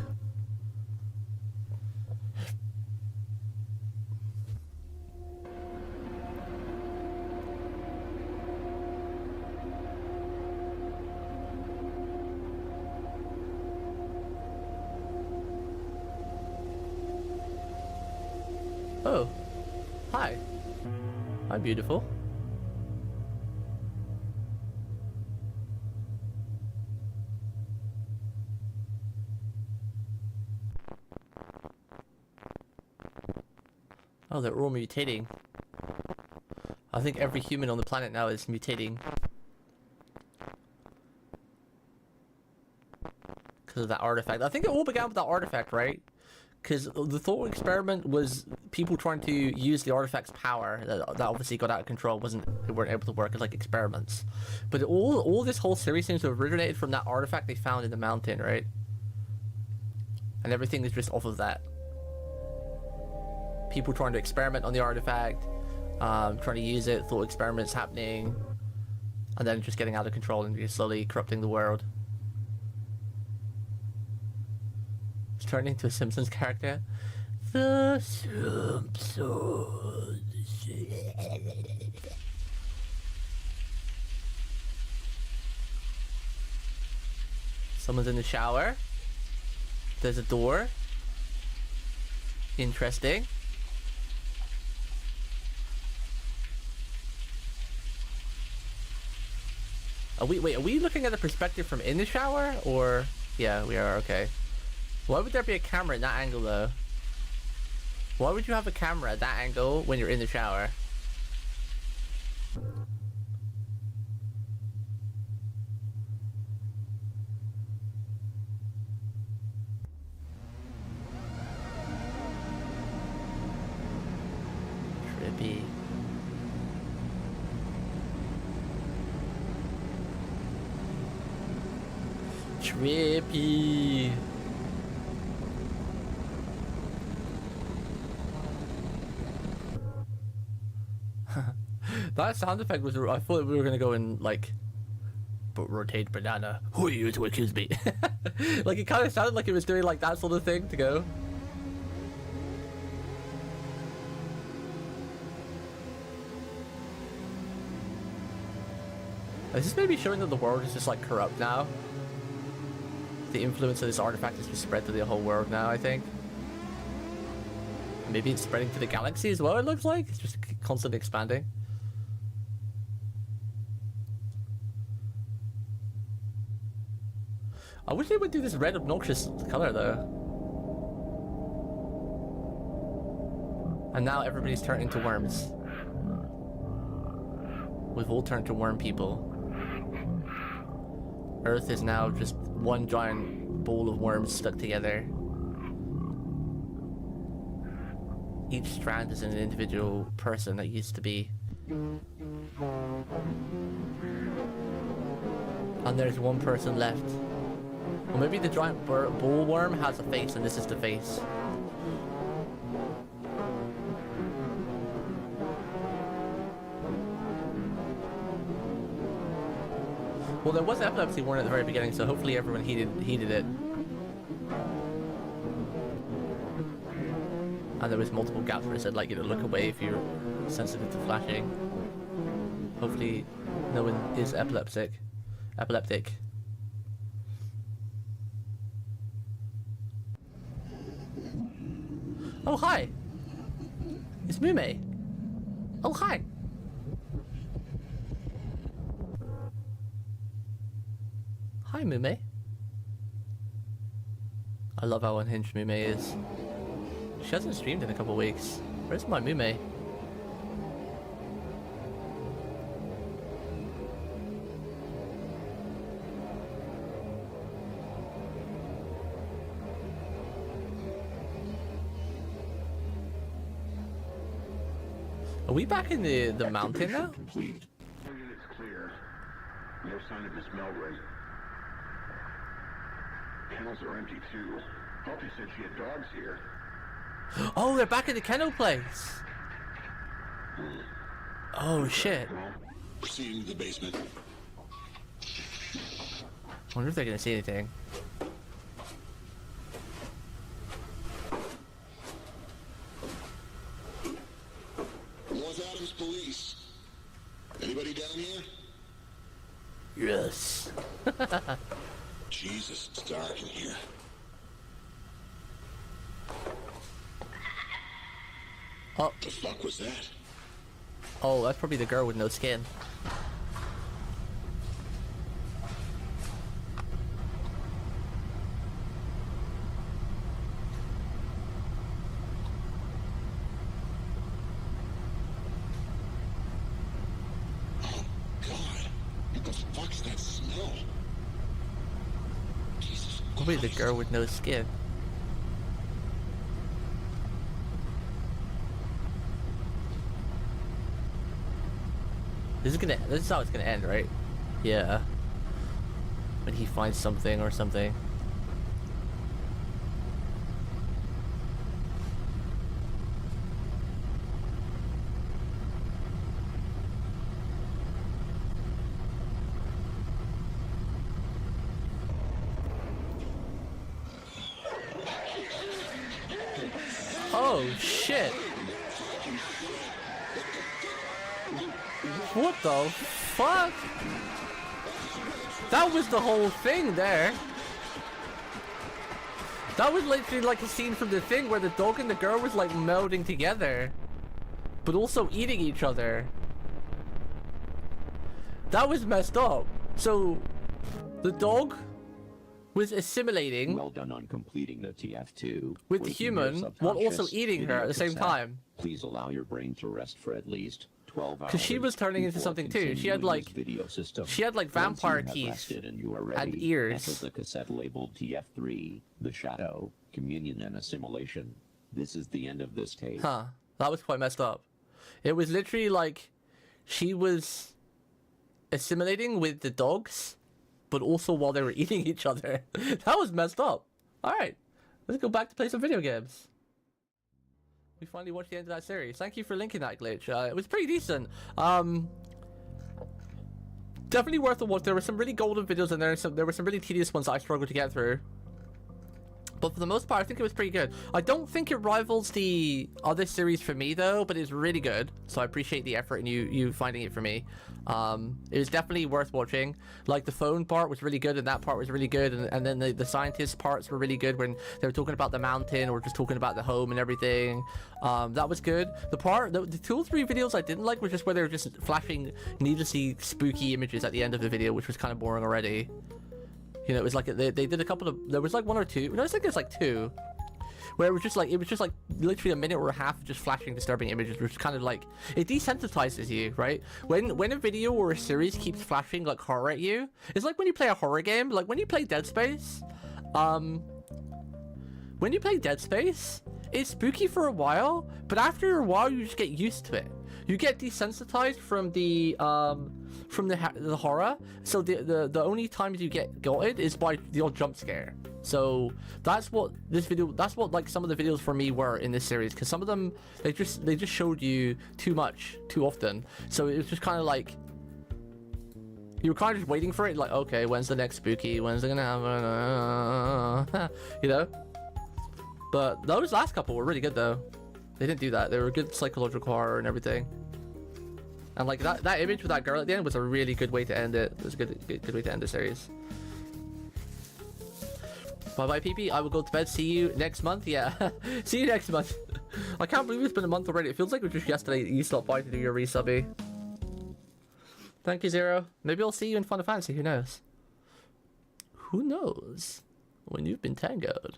I'm beautiful. Oh, they're all mutating. I think every human on the planet now is mutating. Because of that artifact. I think it all began with that artifact, right? Because the thought experiment was people trying to use the artifact's power. That obviously got out of control. They weren't able to work as like experiments. But all this whole series seems to have originated from that artifact they found in the mountain, right? And everything is just off of that. People trying to experiment on the artifact, trying to use it, thought experiments happening, and then just getting out of control and just slowly corrupting the world. It's turning into a Simpsons character. The Simpsons. Someone's in the shower. There's a door. Interesting. Are we looking at the perspective from in the shower? Or... yeah, we are, okay. Why would there be a camera at that angle, though? Why would you have a camera at that angle when you're in the shower? Trippy. Trippy. That sound effect was... I thought we were gonna go in like... but rotate banana. Who are you to accuse me? Like it kind of sounded like it was doing like that sort of thing to go. Is this maybe showing that the world is just like corrupt now? The influence of this artifact has just spread to the whole world now, I think. Maybe it's spreading to the galaxy as well, it looks like. It's just constantly expanding. I wish they would do this red obnoxious color though. And now everybody's turned into worms. We've all turned to worm people. Earth is now just one giant ball of worms stuck together. Each strand is an individual person that used to be. And there's one person left. Or maybe the giant ball worm has a face and this is the face. Well, there was epilepsy warning at the very beginning, so hopefully everyone heeded it. And there was multiple gaps where it said, like, you know, look away if you're sensitive to flashing. Hopefully no one is epileptic. Oh, hi! It's Mume! Oh, hi! Hi, Mume. I love how unhinged Mume is. She hasn't streamed in a couple weeks. Where's my Mume? Are we back in the mountain now? Complete. It's clear. No sign of the smell ring. Kennels are empty too. Poppy said she had dogs here. Oh, they're back at the kennel place. Oh shit. Proceeding to the basement. I wonder if they're gonna see anything. North Adams Police. Anybody down here? Yes. Jesus, it's dark in here. Oh. The fuck was that? Oh, that's probably the girl with no skin. Probably the girl with no skin. This is how it's gonna end, right? Yeah. When he finds something or something. Oh shit! What the fuck? That was the whole thing there. That was literally like a scene from The Thing where the dog and the girl was like melding together, but also eating each other. That was messed up. So, the dog was assimilating. Well done on completing the TF2 with the human while also eating her at the same time. Please allow your brain to rest for at least 12 hours. Because she was turning into something too. She had like vampire teeth and ears. Enter the cassette labeled TF3, The Shadow, Communion and Assimilation. This is the end of this tape. Huh. That was quite messed up. It was literally like she was assimilating with the dogs, but also while they were eating each other. That was messed up. Alright, let's go back to play some video games. We finally watched the end of that series. Thank you for linking that, Glitch. It was pretty decent. Definitely worth a watch. There were some really golden videos in there, and there were some really tedious ones that I struggled to get through. But for the most part, I think it was pretty good. I don't think it rivals the other series for me, though, but it's really good. So I appreciate the effort in you finding it for me. It was definitely worth watching. Like, the phone part was really good, and that part was really good. And then the scientist parts were really good when they were talking about the mountain or just talking about the home and everything. That was good. The 2 or 3 videos I didn't like were just where they were just flashing needlessly spooky images at the end of the video, which was kind of boring already. You know, it was like they did a couple of, there was like 1 or 2, no, I think it was like 2, where it was just like literally a minute or a half of just flashing disturbing images, which kind of like, it desensitizes you, right? When a video or a series keeps flashing like horror at you, it's like when you play a horror game, like when you play Dead Space, it's spooky for a while, but after a while you just get used to it. You get desensitized from the horror, so the only times you get got it is by the odd jump scare. So that's what like some of the videos for me were in this series, because some of them they just showed you too much too often. So it was just kind of like you were kind of just waiting for it, like, okay, when's the next spooky? When's it gonna happen? You know. But those last couple were really good though. They didn't do that. They were good psychological horror and everything. And like that image with that girl at the end was a really good way to end it. It was a good way to end the series. Bye bye, PP. I will go to bed. See you next month. Yeah. See you next month. I can't believe it's been a month already. It feels like it was just yesterday that you stopped by to do your resubby. Thank you, Zero. Maybe I'll see you in Final Fantasy. Who knows? Who knows? When you've been tangoed.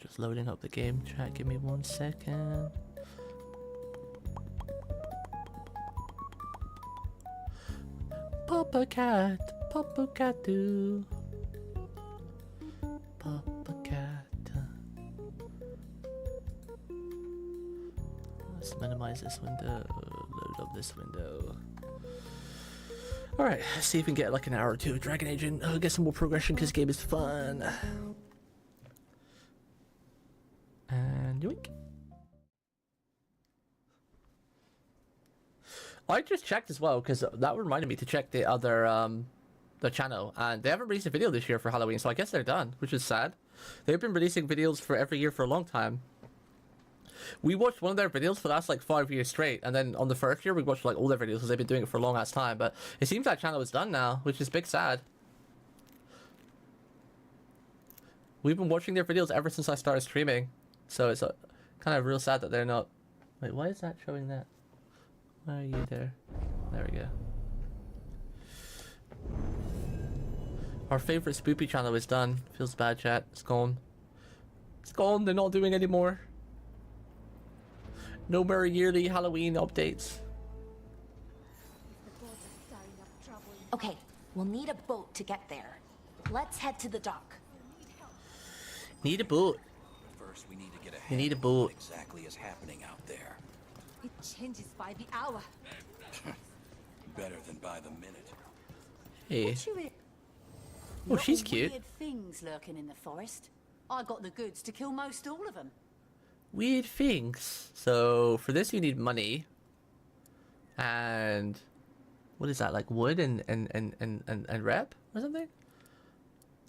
Just loading up the game chat. Give me 1 second. Papa cat. Papa Catu. Papa Cat. Let's minimize this window. Load up this window. Alright, let's see if we can get like an hour or 2 of Dragon Agent. Get some more progression because the game is fun. And yoink. I just checked as well because that reminded me to check the other the channel, and they haven't released a video this year for Halloween, so I guess they're done, which is sad. They've been releasing videos for every year for a long time. We watched one of their videos for the last like 5 years straight, and then on the first year we watched like all their videos because they've been doing it for a long ass time. But it seems that channel is done now, which is big sad. We've been watching their videos ever since I started streaming, so it's kind of real sad that they're not. Wait, why is that showing that? Why are you there? There we go. Our favorite spoopy channel is done. Feels bad, chat. It's gone. It's gone. They're not doing anymore. No more yearly Halloween updates. Okay, we'll need a boat to get there. Let's head to the dock. Need a boat. First, we need to get You need a of boat. what exactly is happening out there. It changes by the hour. Better than by the minute. Hey. Oh, Lot she's of cute. Weird things lurking in the forest. I got the goods to kill most all of them. Weird things. So for this you need money. And what is that, like wood and rep or something?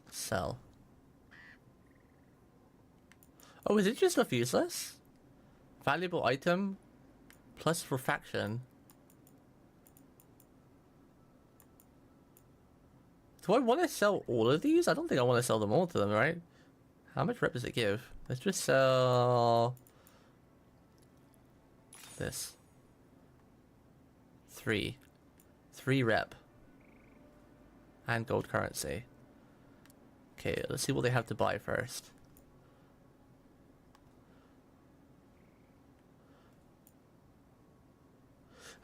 Sell. Oh, is it just stuff useless? Valuable item plus for faction. Do I want to sell all of these? I don't think I want to sell them all to them, right? How much rep does it give? Let's just sell this. 3 rep. And gold currency. Okay, let's see what they have to buy first.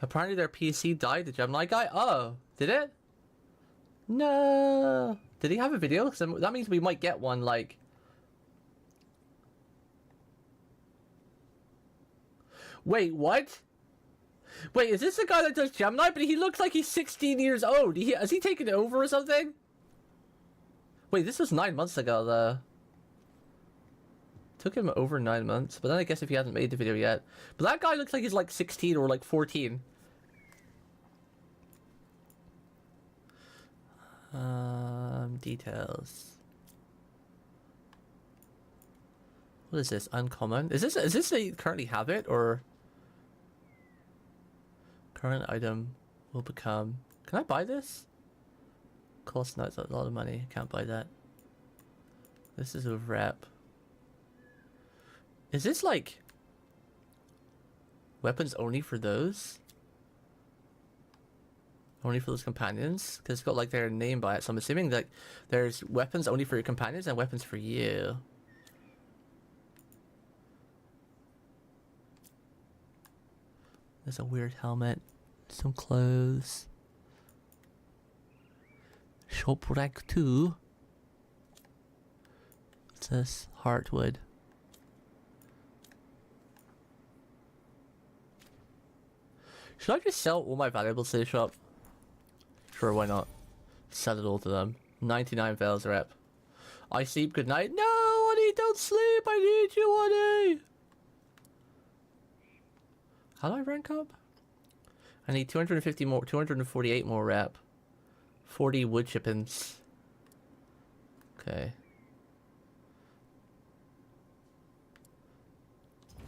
Apparently their PC died, the Gemini guy. Oh, did it? No. Did he have a video? 'Cause that means we might get one, like... Wait, what? Wait, is this the guy that does Gemini? But he looks like he's 16 years old. Has he taken it over or something? Wait, this was 9 months ago, though. Took him over 9 months. But then I guess if he hasn't made the video yet. But that guy looks like he's like 16 or like 14. Details. What is this? Uncommon? Is this they currently have it, or current item will become? Can I buy this? Cost nuts, a lot of money. Can't buy that. This is a rep. Is this like weapons only for those? Only for those companions? Because it's got like their name by it, so I'm assuming that there's weapons only for your companions and weapons for you. There's a weird helmet, some clothes. Shop rack 2. What's this? Heartwood. Should I just sell all my valuables to the shop? Sure, why not? Sell it all to them. 99 Veils rep. I sleep, good night. No, honey, don't sleep. I need you, honey. How do I rank up? I need 250 more, 248 more rep. 40 wood chippings. Okay.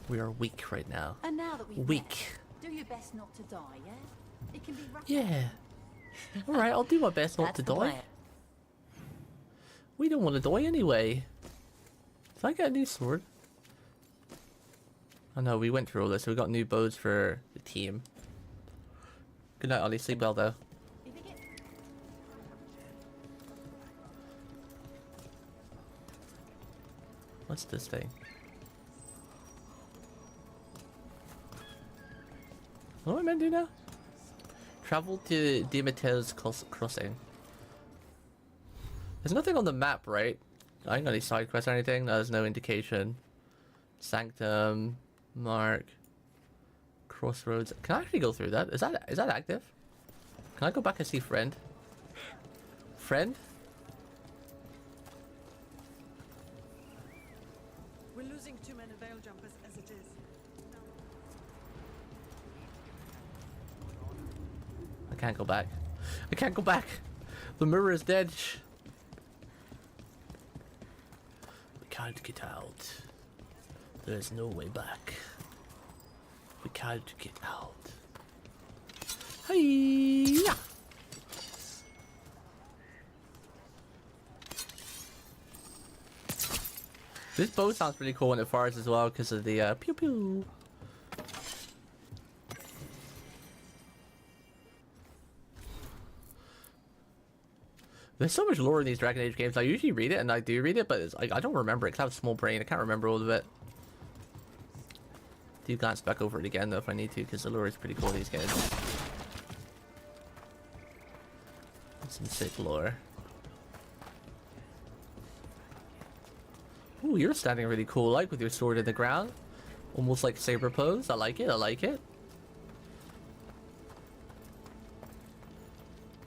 We are weak right now. And now that we've Weak. met, do your best not to die, yeah? It can be rough. Yeah. Alright, I'll do my best not to die. We don't want to die anyway. Did I get a new sword? Oh no, we went through all this, so we got new bows for the team. Good night, Ollie. Sleep well, though. What's this thing? What am I meant to do now? Travel to Demeter's Crossing. There's nothing on the map, right? I ain't got any side quests or anything. There's no indication. Sanctum, Mark, Crossroads. Can I actually go through that? Is that active? Can I go back and see Friend? Friend? We're losing too many veil jumpers as it is. I can't go back. I can't go back. The mirror is dead. We can't get out. There's no way back. We can't get out. Hiya! This bow sounds pretty cool when it fires as well because of the pew pew. There's so much lore in these Dragon Age games. I usually read it, and I do read it, but it's, I don't remember it because I have a small brain. I can't remember all of it. Do glance back over it again though if I need to, because the lore is pretty cool in these games. Some sick lore. Ooh, you're standing really cool, like with your sword in the ground, almost like saber pose. I like it. I like it.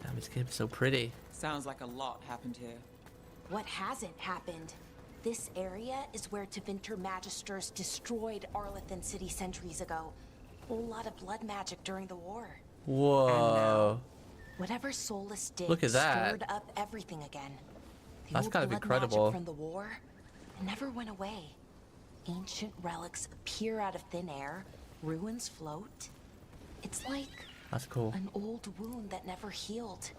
Damn, this game's so pretty. Sounds like a lot happened here. What hasn't happened? This area is where Tevinter Magisters destroyed Arlethan City centuries ago. Whole lot of blood magic during the war. Whoa. Whatever Solus did Look at that. stirred up everything again. The That's old kind of blood incredible. magic from the war, it never went away. Ancient relics appear out of thin air, ruins float. It's like That's cool. an old wound that never healed.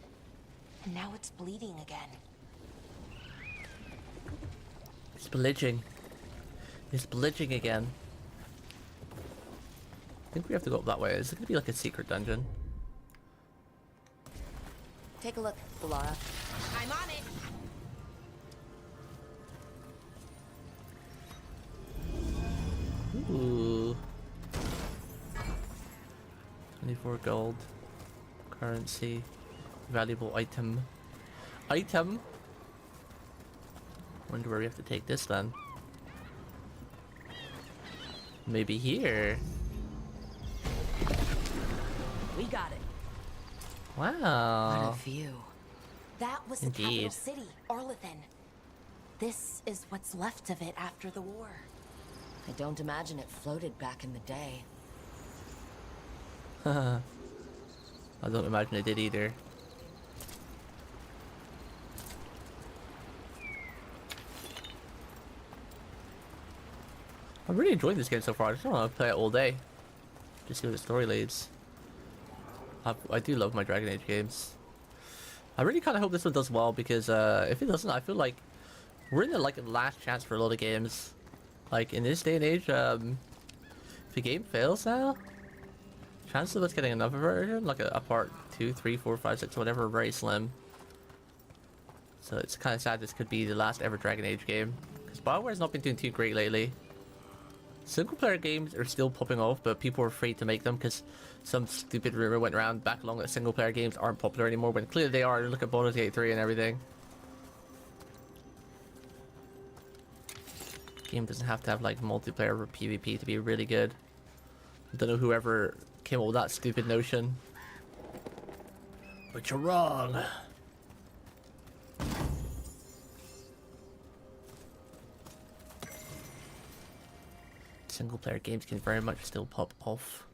And now it's bleeding again. It's bleeding. It's bleeding again. I think we have to go up that way. Is it gonna be like a secret dungeon? Take a look, Valara. I'm on it! Ooh. 24 gold. Currency. Valuable item. Item? Wonder where we have to take this then. Maybe here. We got it. Wow. What a view. That was the Indeed. capital city, Arlethan. This is what's left of it after the war. I don't imagine it floated back in the day. I don't imagine it did either. I'm really enjoying this game so far. I just want to play it all day. Just see where the story leads. I do love my Dragon Age games. I really kind of hope this one does well because if it doesn't, I feel like we're in the last chance for a lot of games. Like in this day and age, if a game fails now, chances of us getting another version, like a part 2, 3, 4, 5, 6, whatever, are very slim. So it's kind of sad this could be the last ever Dragon Age game because BioWare's not been doing too great lately. Single player games are still popping off, but people are afraid to make them because some stupid rumor went around back along that single player games aren't popular anymore when clearly they are. Look at Baldur's Gate 3 and everything. Game doesn't have to have like multiplayer or PvP to be really good. I don't know whoever came up with that stupid notion. But you're wrong. Single player games can very much still pop off.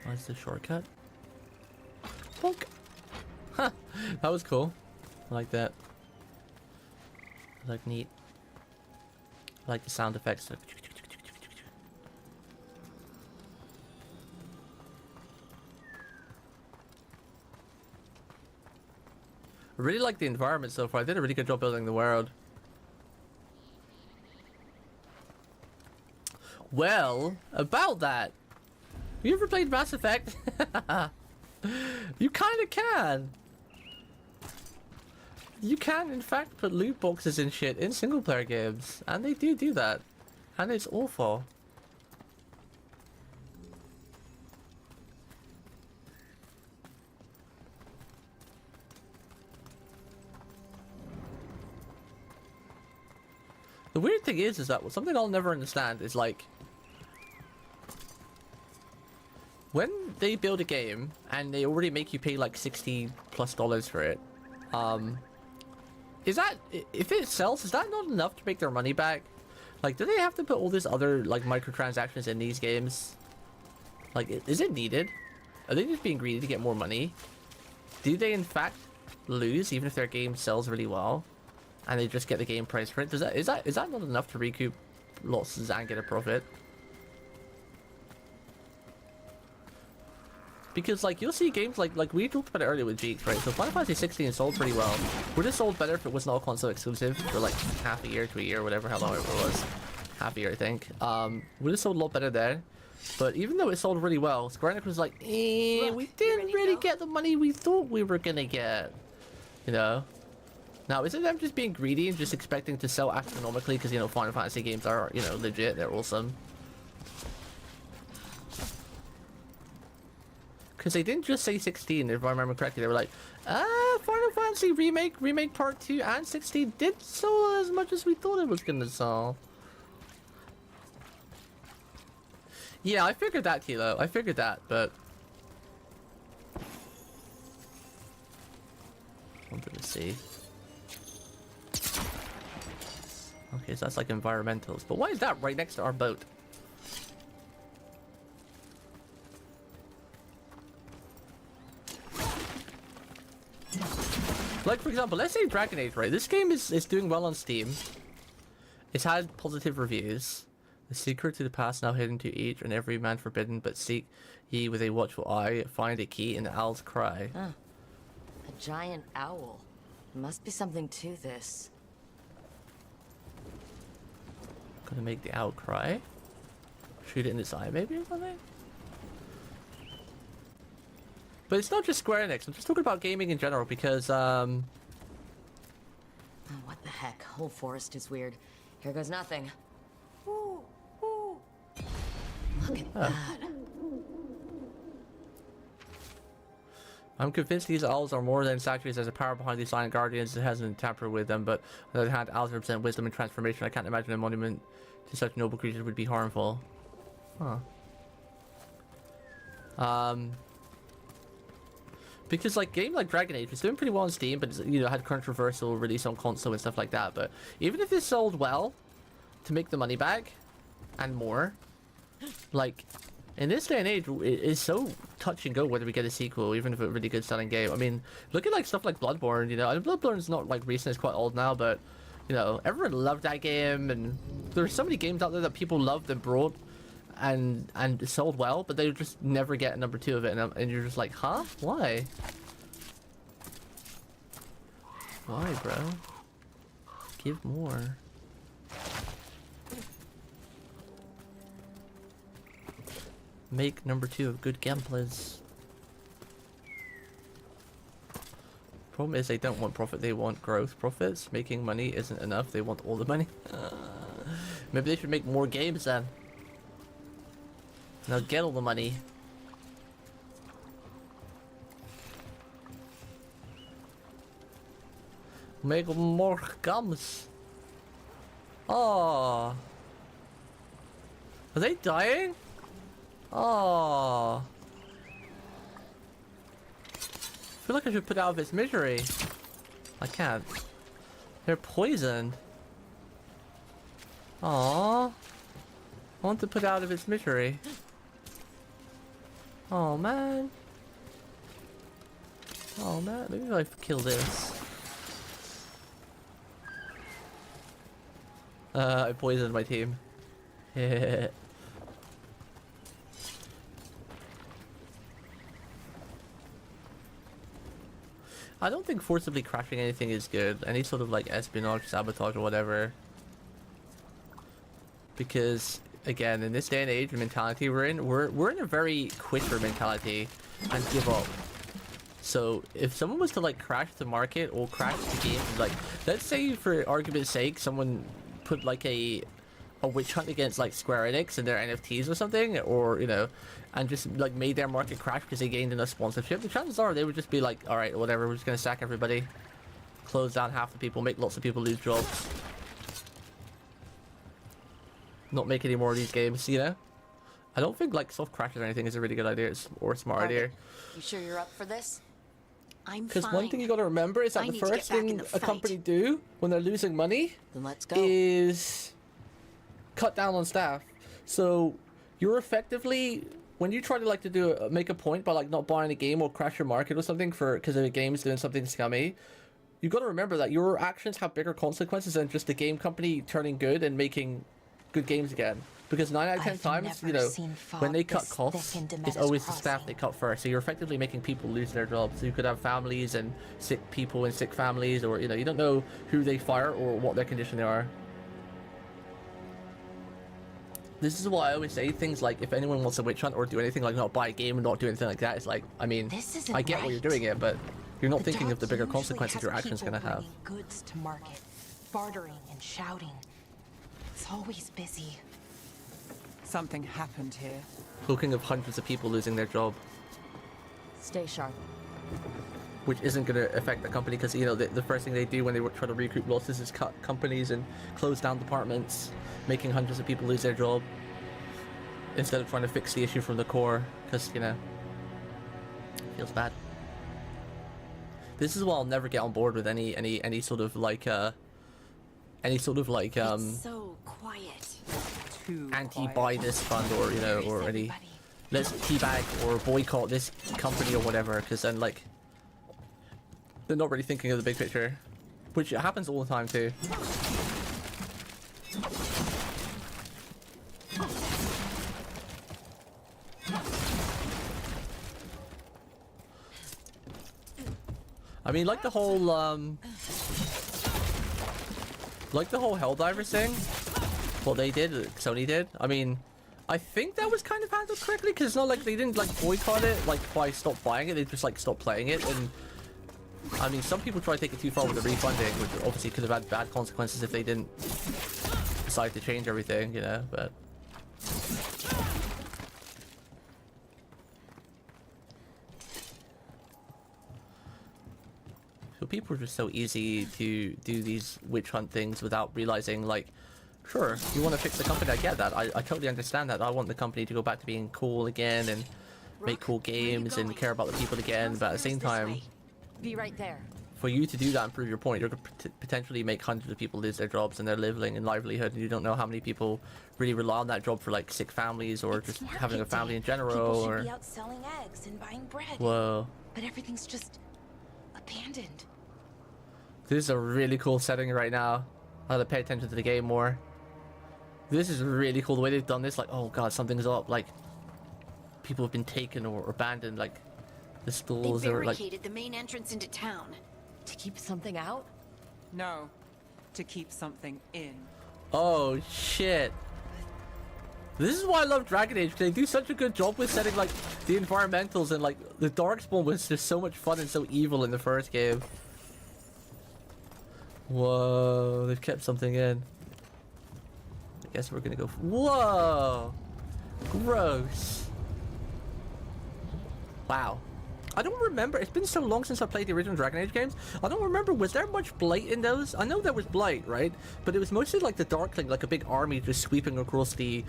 What's the shortcut? Bonk! Huh! That was cool. I like that. I like neat. I like the sound effects. I really like the environment so far. I did a really good job building the world. Well, about that. You ever played Mass Effect? You kind of can. You can, in fact, put loot boxes and shit in single player games. And they do that. And it's awful. The weird thing is that something I'll never understand is like when they build a game and they already make you pay like $60+ for it. Is that, if it sells, is that not enough to make their money back? Like, do they have to put all this other like microtransactions in these games? Like, is it needed? Are they just being greedy to get more money? Do they in fact lose even if their game sells really well, and they just get the game price for it? Is that not enough to recoup losses and get a profit? Because like you'll see games like we talked about it earlier with Jeeks, right? So Final Fantasy 16 sold pretty well. Would have sold better if it was not console exclusive for like half a year to a year, whatever, how long it was. Half a year, I think. Would have sold a lot better there. But even though it sold really well, Square Enix was like, we didn't really get the money we thought we were gonna get. You know? Now, is it them just being greedy and just expecting to sell astronomically because, you know, Final Fantasy games are, you know, legit, they're awesome? Because they didn't just say 16, if I remember correctly. They were like, Final Fantasy Remake Part 2 and 16 did sell as much as we thought it was gonna sell. Yeah, I figured that, Kilo. I figured that, but... wanted to see. Okay, so that's like environmentals. But why is that right next to our boat? Like, for example, let's say Dragon Age, right? This game is doing well on Steam. It's had positive reviews. The secret to the past now hidden to each and every man forbidden, but seek ye with a watchful eye, find a key in the owl's cry. Huh. A giant owl. There must be something to this. Gonna make the owl cry? Shoot it in its eye, maybe, or something? But it's not just Square Enix. I'm just talking about gaming in general because, Oh, what the heck? Whole forest is weird. Here goes nothing. Look at that. I'm convinced these owls are more than statues. There's a power behind these silent guardians that hasn't tampered with them, but on the other hand, owls represent wisdom and transformation. I can't imagine a monument to such noble creatures would be harmful. Huh. Because like game like Dragon Age was doing pretty well on Steam, but it's, you know, had controversial release on console and stuff like that. But even if it sold well to make the money back and more, like in this day and age, it's so touch and go whether we get a sequel, even if it's a really good selling game. I mean, look at like stuff like Bloodborne. You know, and Bloodborne's not like recent; it's quite old now, but you know, everyone loved that game, and there's so many games out there that people loved and brought and sold well, but they just never get a number 2 of it, and you're just like, huh? Why? Why, bro? Give more. Make number 2 of good gameplays. Problem is they don't want profit, they want growth. Profits, making money isn't enough, they want all the money. Maybe they should make more games then. Now get all the money. Make more gums. Oh. Are they dying? Oh. I feel like I should put out of its misery. I can't. They're poisoned. Aww. I want to put out of its misery. Oh man. Oh man, maybe if I kill this. I poisoned my team. I don't think forcibly crashing anything is good. Any sort of like espionage, sabotage or whatever. Because again, in this day and age, the mentality we're in, we're in a very quitter mentality and give up. So if someone was to like crash the market or crash the game, like let's say for argument's sake, someone put like a witch hunt against like Square Enix and their NFTs or something, or you know, and just like made their market crash because they gained enough sponsorship, the chances are they would just be like, all right, whatever, we're just gonna sack everybody, close down half the people, make lots of people lose jobs. Not make any more of these games, you know? I don't think like soft crashes or anything is a really good idea or a smart idea. You sure you're up for this? I'm fine. Because one thing you gotta remember is that the first thing a company do when they're losing money is cut down on staff. So you're effectively when you try to like to make a point by like not buying a game or crash your market or something because the game's doing something scummy, you got to remember that your actions have bigger consequences than just the game company turning good and making good games again. Because 9 out of 10 times, you know, when they cut costs, it's always the staff they cut first. So you're effectively making people lose their jobs. So you could have families and sick people and sick families, or, you know, you don't know who they fire or what their condition they are. This is why I always say things like, if anyone wants to witch hunt or do anything like not buy a game and not do anything like that, it's like, I mean, I get why you're doing it, but you're not thinking of the bigger consequences your action's gonna have. Goods to market, bartering and shouting. It's always busy. Something happened here. Talking of hundreds of people losing their job. Stay sharp. Which isn't going to affect the company because, you know, the first thing they do when they try to recoup losses is cut companies and close down departments, making hundreds of people lose their job instead of trying to fix the issue from the core because, you know, it feels bad. This is why I'll never get on board with any sort of like it's so quiet. Anti-buy this fund or, you know, or any let's teabag or boycott this company or whatever, because then like they're not really thinking of the big picture, which happens all the time too. I mean, like the whole Helldivers thing, what they did, Sony did, I mean, I think that was kind of handled correctly, because it's not like they didn't like boycott it, like by stop buying it, they just like stopped playing it. And I mean, some people try to take it too far with the refunding, which obviously could have had bad consequences if they didn't decide to change everything, you know, but... So people are just so easy to do these witch hunt things without realizing, like, sure, you want to fix the company, I get that. I totally understand that. I want the company to go back to being cool again and make cool games and care about the people again, but at the same time... Be right there. For you to do that and prove your point, you're going to potentially make hundreds of people lose their jobs and their living and livelihood, and you don't know how many people really rely on that job for, like, sick families or just having a family in general, People should or... be out selling eggs and buying bread. Whoa. But everything's just abandoned. This is a really cool setting right now. I have to pay attention to the game more. This is really cool, the way they've done this. Like, oh god, something's up. Like, people have been taken or abandoned. Like, the stalls They are like... barricaded the main entrance into town. To keep something out? No, to keep something in. Oh shit. This is why I love Dragon Age, because they do such a good job with setting like the environmentals, and like the Darkspawn was just so much fun and so evil in the first game. Whoa, they've kept something in. I guess we're gonna go for... Whoa! Gross. Wow. I don't remember, it's been so long since I played the original Dragon Age games. I don't remember, was there much blight in those? I know there was blight, right? But it was mostly like the Darkling, like a big army just sweeping across the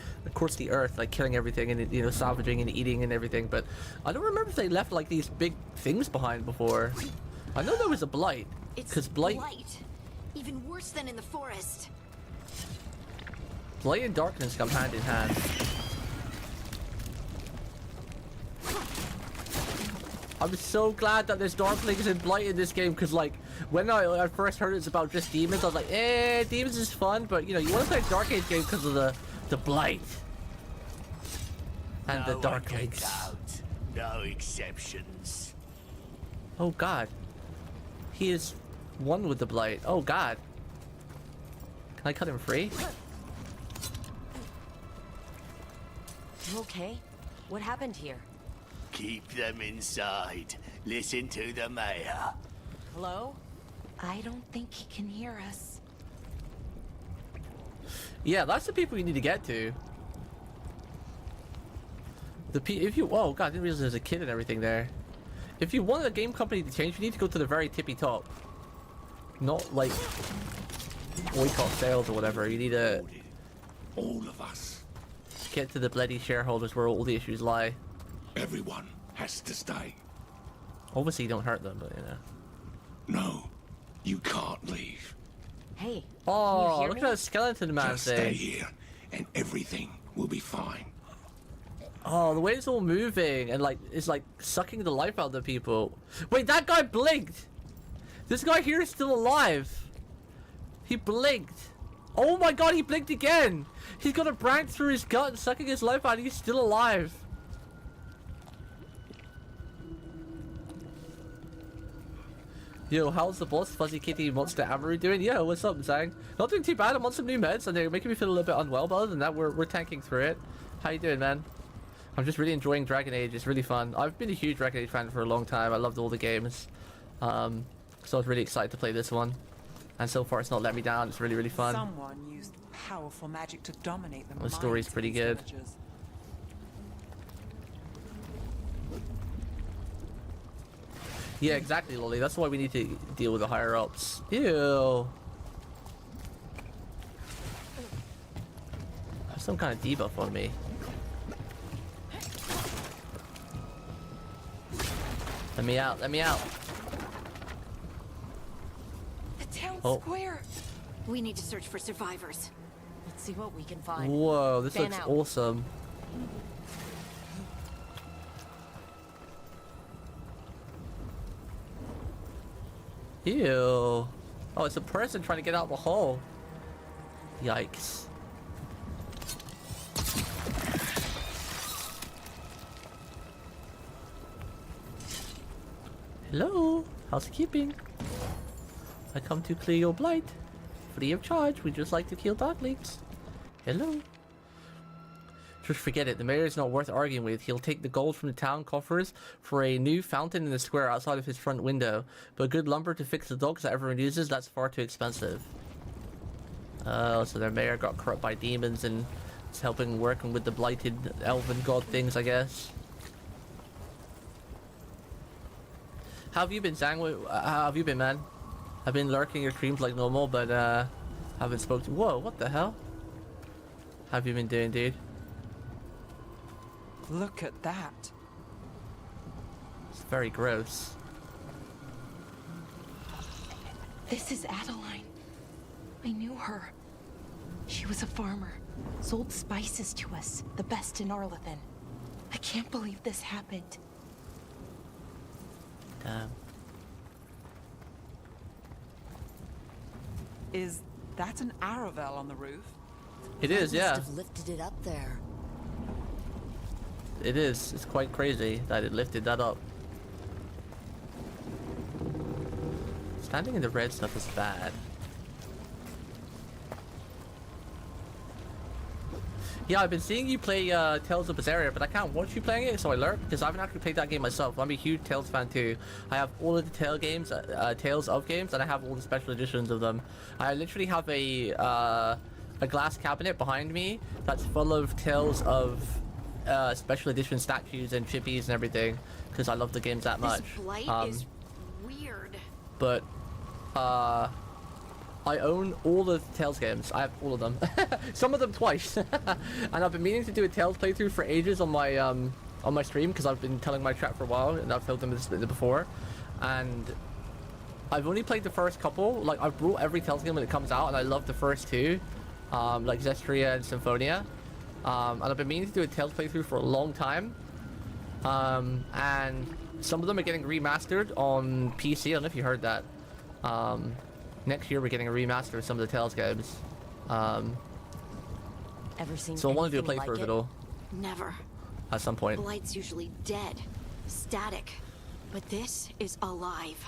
earth, like killing everything and, you know, salvaging and eating and everything. But I don't remember if they left like these big things behind before. I know there was a blight. It's blight. Even worse than in the forest. Blight and darkness come hand in hand. I'm so glad that there's Darklings and Blight in this game, because like when I first heard it's about just demons, I was like, demons is fun, but you know, you want to play a Dark Age game because of the Blight and the Darklings. No exceptions. Oh god, he is one with the Blight. Oh god, can I cut him free? You okay? What happened here? Keep them inside. Listen to the mayor. Hello? I don't think he can hear us. Yeah, that's the people you need to get to. If you... Oh god, I didn't realize there's a kid and everything there. If you want a game company to change, you need to go to the very tippy top. Not like boycott sales or whatever. You need to... All of us. Get to the bloody shareholders where all the issues lie. Everyone has to stay. Obviously you don't hurt them, but you know. No, you can't leave. Hey, oh, can you hear look me? at that skeleton man Just thing. stay here and everything will be fine. Oh, the way it's all moving and like it's like sucking the life out of the people. Wait, that guy blinked. This guy here is still alive. He blinked. Oh my god, he blinked again. He's got a branch through his gut and sucking his life out. He's still alive. Yo, how's the boss, Fuzzy Kitty Monster Amaru doing? Yo, what's up, Zang? Not doing too bad. I'm on some new meds and they're making me feel a little bit unwell, but other than that, we're tanking through it. How you doing, man? I'm just really enjoying Dragon Age. It's really fun. I've been a huge Dragon Age fan for a long time. I loved all the games. So I was really excited to play this one. And so far, it's not let me down. It's really, really fun. Someone used powerful magic to dominate the The story's minds of pretty these good. villagers. Yeah, exactly, Lolly. That's why we need to deal with the higher ups. Ew. There's some kind of debuff on me. Let me out. Let me out. The town Oh. square. We need to search for survivors. Let's see what we can find. Whoa, this Fan looks out. awesome. Ew. Oh, it's a person trying to get out of the hole. Yikes. Hello, housekeeping. I come to clear your blight. Free of charge, we just like to kill darklings. Hello. Just forget it, the mayor is not worth arguing with. He'll take the gold from the town coffers for a new fountain in the square outside of his front window. But good lumber to fix the dogs that everyone uses, that's far too expensive. Oh, so their mayor got corrupt by demons and is working with the blighted elven god things, I guess. How have you been, Zang? How have you been, man? I've been lurking your streams like normal, but haven't spoken to— Whoa, what the hell? How have you been doing, dude? Look at that. It's very gross. This is Adeline. I knew her. She was a farmer, sold spices to us, the best in Arlethan. I can't believe this happened. Damn. Is that an Aravel on the roof? It is, yeah. Must have lifted it up there. It is. It's quite crazy that it lifted that up. Standing in the red stuff is bad. Yeah, I've been seeing you play Tales of Berseria, but I can't watch you playing it, so I lurk, because I haven't actually played that game myself. I'm a huge Tales fan too. I have all of the Tales of games, and I have all the special editions of them. I literally have a glass cabinet behind me that's full of Tales of special edition statues and chippies and everything, because I love the games that much. This blight is weird. But I own all the Tales games. I have all of them. Some of them twice. And I've been meaning to do a Tales playthrough for ages on my stream, because I've been telling my chat for a while and I've told them this before. And I've only played the first couple. Like, I've brought every Tales game when it comes out, and I love the first two, like Zestria and Symphonia. And I've been meaning to do a Tales playthrough for a long time. And some of them are getting remastered on PC. I don't know if you heard that. Next year we're getting a remaster of some of the Tales games. Ever seen So I want to do a anything playthrough like of it all Never. at some point. Blight's usually dead, static. But this is alive.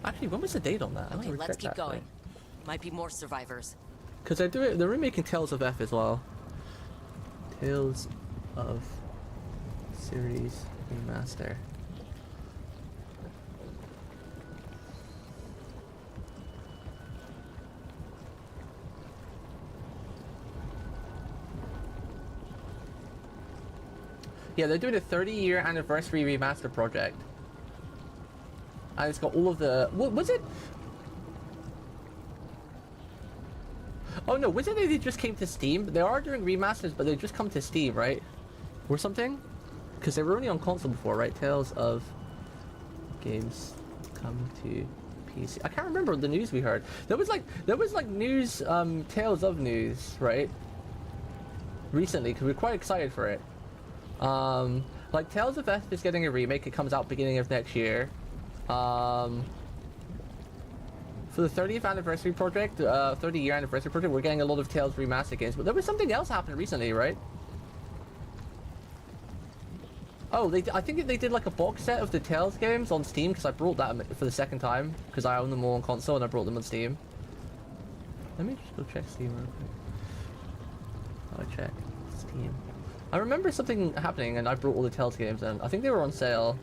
Actually, when was the date on that? I Okay, wanna let's check keep that, going. Might be more survivors. Because they're remaking Tales of F as well. Tales of Series Remaster. Yeah, they're doing a 30-year anniversary remaster project. And it's got all of the... What was it? Oh no, wasn't it they just came to Steam? They are doing remasters, but they just come to Steam, right? Or something? Because they were only on console before, right? Tales of games come to PC. I can't remember the news we heard. There was like news, Tales of news, right? recently because we're quite excited for it. Like Tales of Vesper is getting a remake. It comes out beginning of next year. For the 30th anniversary project, 30-year anniversary project, we're getting a lot of Tales remastered games. But there was something else happened recently, right? Oh, I think they did like a box set of the Tales games on Steam because I brought that for the second time because I own them all on console and I brought them on Steam. Let me just go check Steam real quick. Oh, check Steam. I remember something happening and I brought all the Tales games in. I think they were on sale.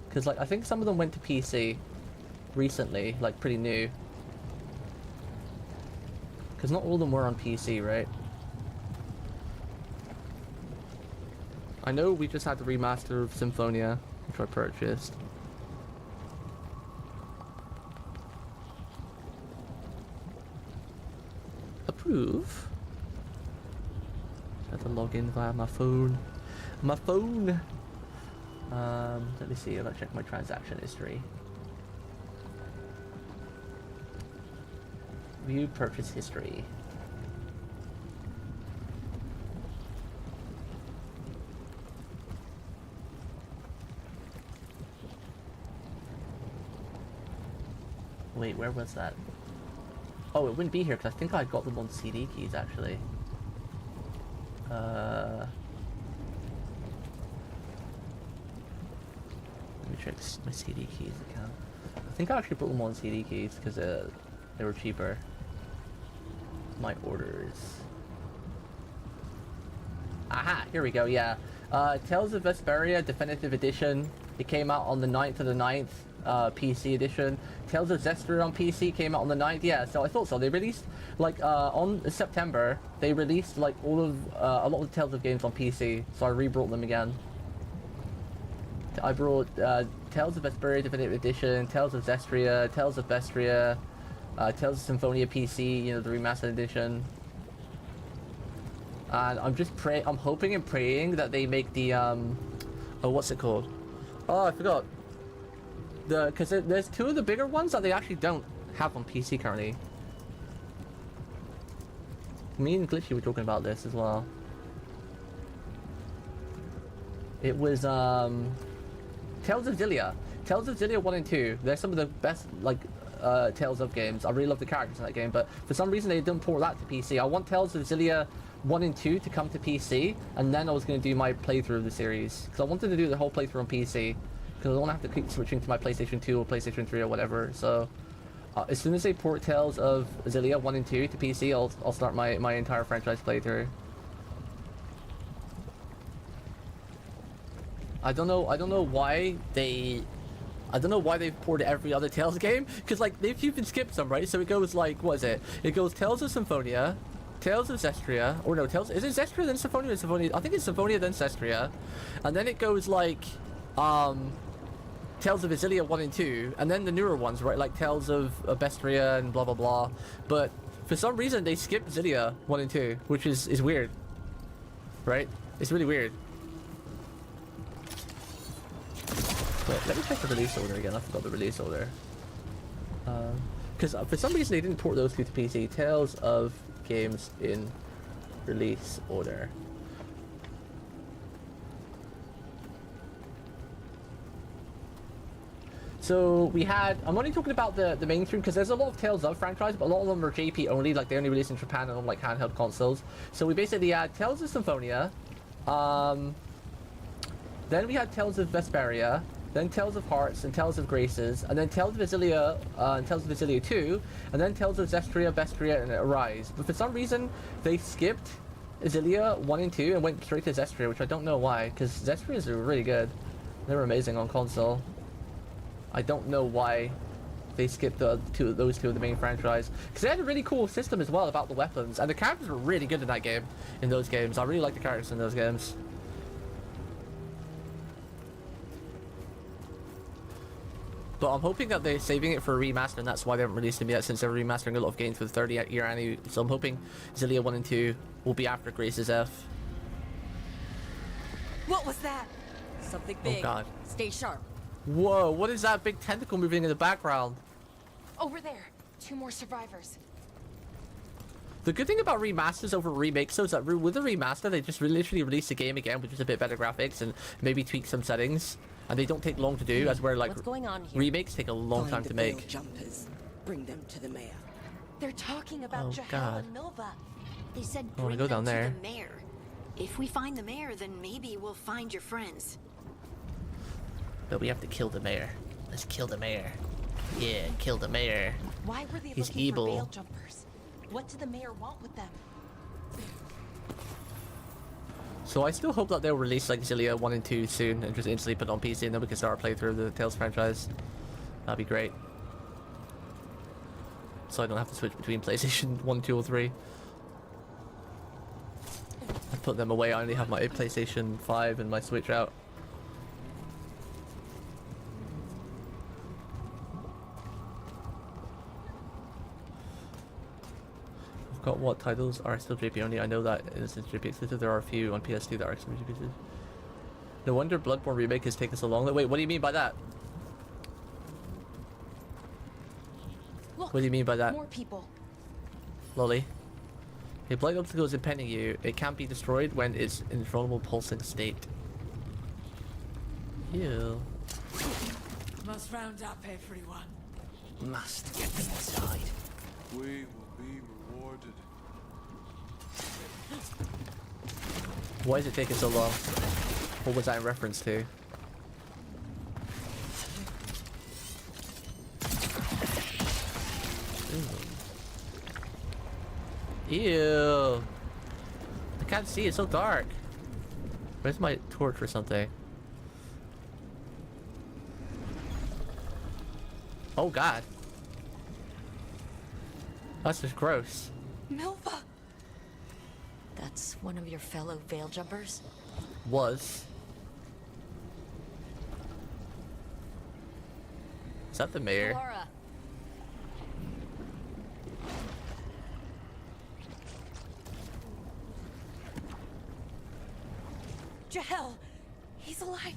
Because like I think some of them went to PC recently, like pretty new. Because not all of them were on PC, right? I know we just had the remaster of Symphonia, which I purchased. Approve. I have to log in via my phone. My phone! Let me see if I check my transaction history. View purchase history. Wait, where was that? Oh, it wouldn't be here because I think I got them on CD keys actually. Let me check my CD keys account. I think I actually put them on CD keys because they were cheaper. My orders. Aha, here we go, yeah. Tales of Vesperia Definitive Edition. It came out on the 9th of the 9th. PC edition. Tales of Zestria on PC came out on the 9th. Yeah, so I thought so. They released like on September. They released like all of a lot of the Tales of games on PC. So I re-brought them again. I brought Tales of Vesperia Definitive Edition, Tales of Zestria, Tales of Vestria, Tales of Symphonia PC. You know, the remastered edition. And I'm hoping and praying that they make the oh, what's it called? Oh, I forgot. Because there's two of the bigger ones that they actually don't have on PC currently. Me and Glitchy were talking about this as well. It was Tales of Xillia. Tales of Xillia 1 and 2. They're some of the best like Tales of games. I really love the characters in that game, but for some reason they didn't port that to PC. I want Tales of Xillia 1 and 2 to come to PC, and then I was going to do my playthrough of the series. Because I wanted to do the whole playthrough on PC. Because I don't have to keep switching to my PlayStation 2 or PlayStation 3 or whatever. So, as soon as they port Tales of Xillia 1 and 2 to PC, I'll start my entire franchise playthrough. I don't know why they ported every other Tales game. Because like they've even skipped some, right? So it goes like, what is it? It goes Tales of Symphonia, Tales of Zestria, or no, Tales. Is it Zestria then Symphonia? Or Symphonia? I think it's Symphonia then Zestria, and then it goes like Tales of Xillia 1 and 2, and then the newer ones, right, like Tales of Vestria and blah blah blah. But for some reason they skipped Xillia 1 and 2, which is weird, right? It's really weird. Wait, let me check the release order again. I forgot the release order. Because for some reason they didn't port those two to PC. Tales of games in release order. So we had, I'm only talking about the mainstream because there's a lot of Tales of franchise, but a lot of them are JP only, like they only release in Japan and on like handheld consoles. So we basically had Tales of Symphonia, then we had Tales of Vesperia, then Tales of Hearts and Tales of Graces, and then Tales of Xillia and Tales of Xillia 2, and then Tales of Zestria, Vestria, and Arise. But for some reason, they skipped Xillia 1 and 2 and went straight to Zestria, which I don't know why, because Zestrias are really good. They're amazing on console. I don't know why they skipped those two of the main franchise, because they had a really cool system as well about the weapons, and the characters were really good in that game, in those games. I really like the characters in those games. But I'm hoping that they're saving it for a remaster, and that's why they haven't released them yet, since they're remastering a lot of games for the 30-year anniversary. So I'm hoping Xillia 1 and 2 will be after Grace's F. What was that? Something big. Oh god. Stay sharp. Whoa, what is that big tentacle moving in the background? Over there. 2 more survivors. The good thing about remasters over remakes though is that with the remaster, they just literally release the game again with just a bit better graphics and maybe tweak some settings, and they don't take long to do. As where like What's going on here? remakes take a long time to make. Jumpers. Bring them to the mayor. They're talking about Oh, Jahel God. and Milva. They said I wanna bring go them down to there. the mayor. If we find the mayor, then maybe we'll find your friends. But we have to kill the mayor. Let's kill the mayor. Yeah, kill the mayor. Why were they He's looking evil. for veil jumpers? What did the mayor want with them? So I still hope that they'll release like Xillia 1 and 2 soon and just instantly put it on PC, and then we can start our playthrough of the Tales franchise. That'd be great. So I don't have to switch between PlayStation 1, 2 or 3. I put them away. I only have my PlayStation 5 and my Switch out. I've got what titles are still JP only. I know that it is JP exclusive. There are a few on PS2 that are exclusive. No wonder Bloodborne remake is taking so long. Wait, what do you mean by that? Look, What do you mean by that? more people. Lolly. A blight obstacle is impending you. It can't be destroyed when it's in vulnerable pulsing state. Ew. Must round up everyone. Must get them inside. We will be rewarded. Why is it taking so long? What was that in reference to? Ew. I can't see, it's so dark. Where's my torch or something? Oh god. That's just gross. Milva! That's one of your fellow veil jumpers? Was. Is that the mayor? Laura. Jahel! He's alive!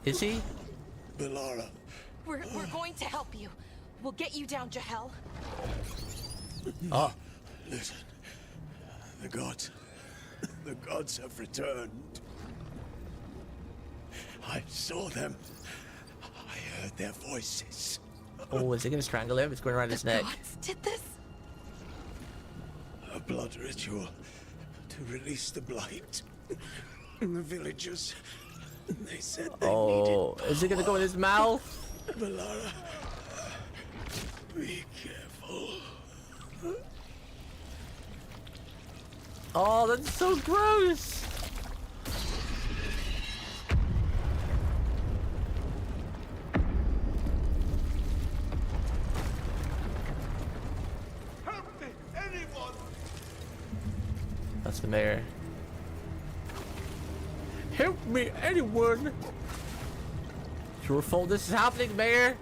Is he? Bellara. We're going to help you. We'll get you down, Jahel. Oh. Listen. The gods have returned. I saw them. I heard their voices. Oh, is he gonna strangle him? It's going around his neck. Gods did this? A blood ritual to release the blight. The villagers, they said they Oh, is it gonna go in his mouth? Bellara, be careful. Oh, that's so gross. Help me, anyone! That's the mayor. Help me, anyone! It's your fault this is happening, mayor.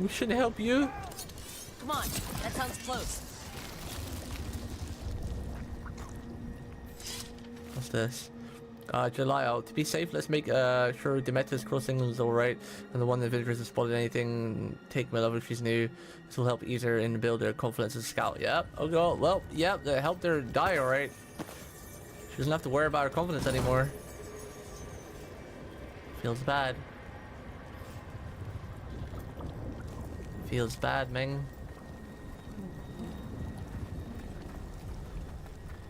We shouldn't help you. Come on, that sounds close. What's this? July out. To be safe, let's make sure Demeter's crossing is alright, and the one the villagers have spotted anything, take my love if she's new. This will help ease her and build her confidence as a scout. Yep. Okay. Well, yep. That helped her die alright. She doesn't have to worry about her confidence anymore. Feels bad. Feels bad, Ming.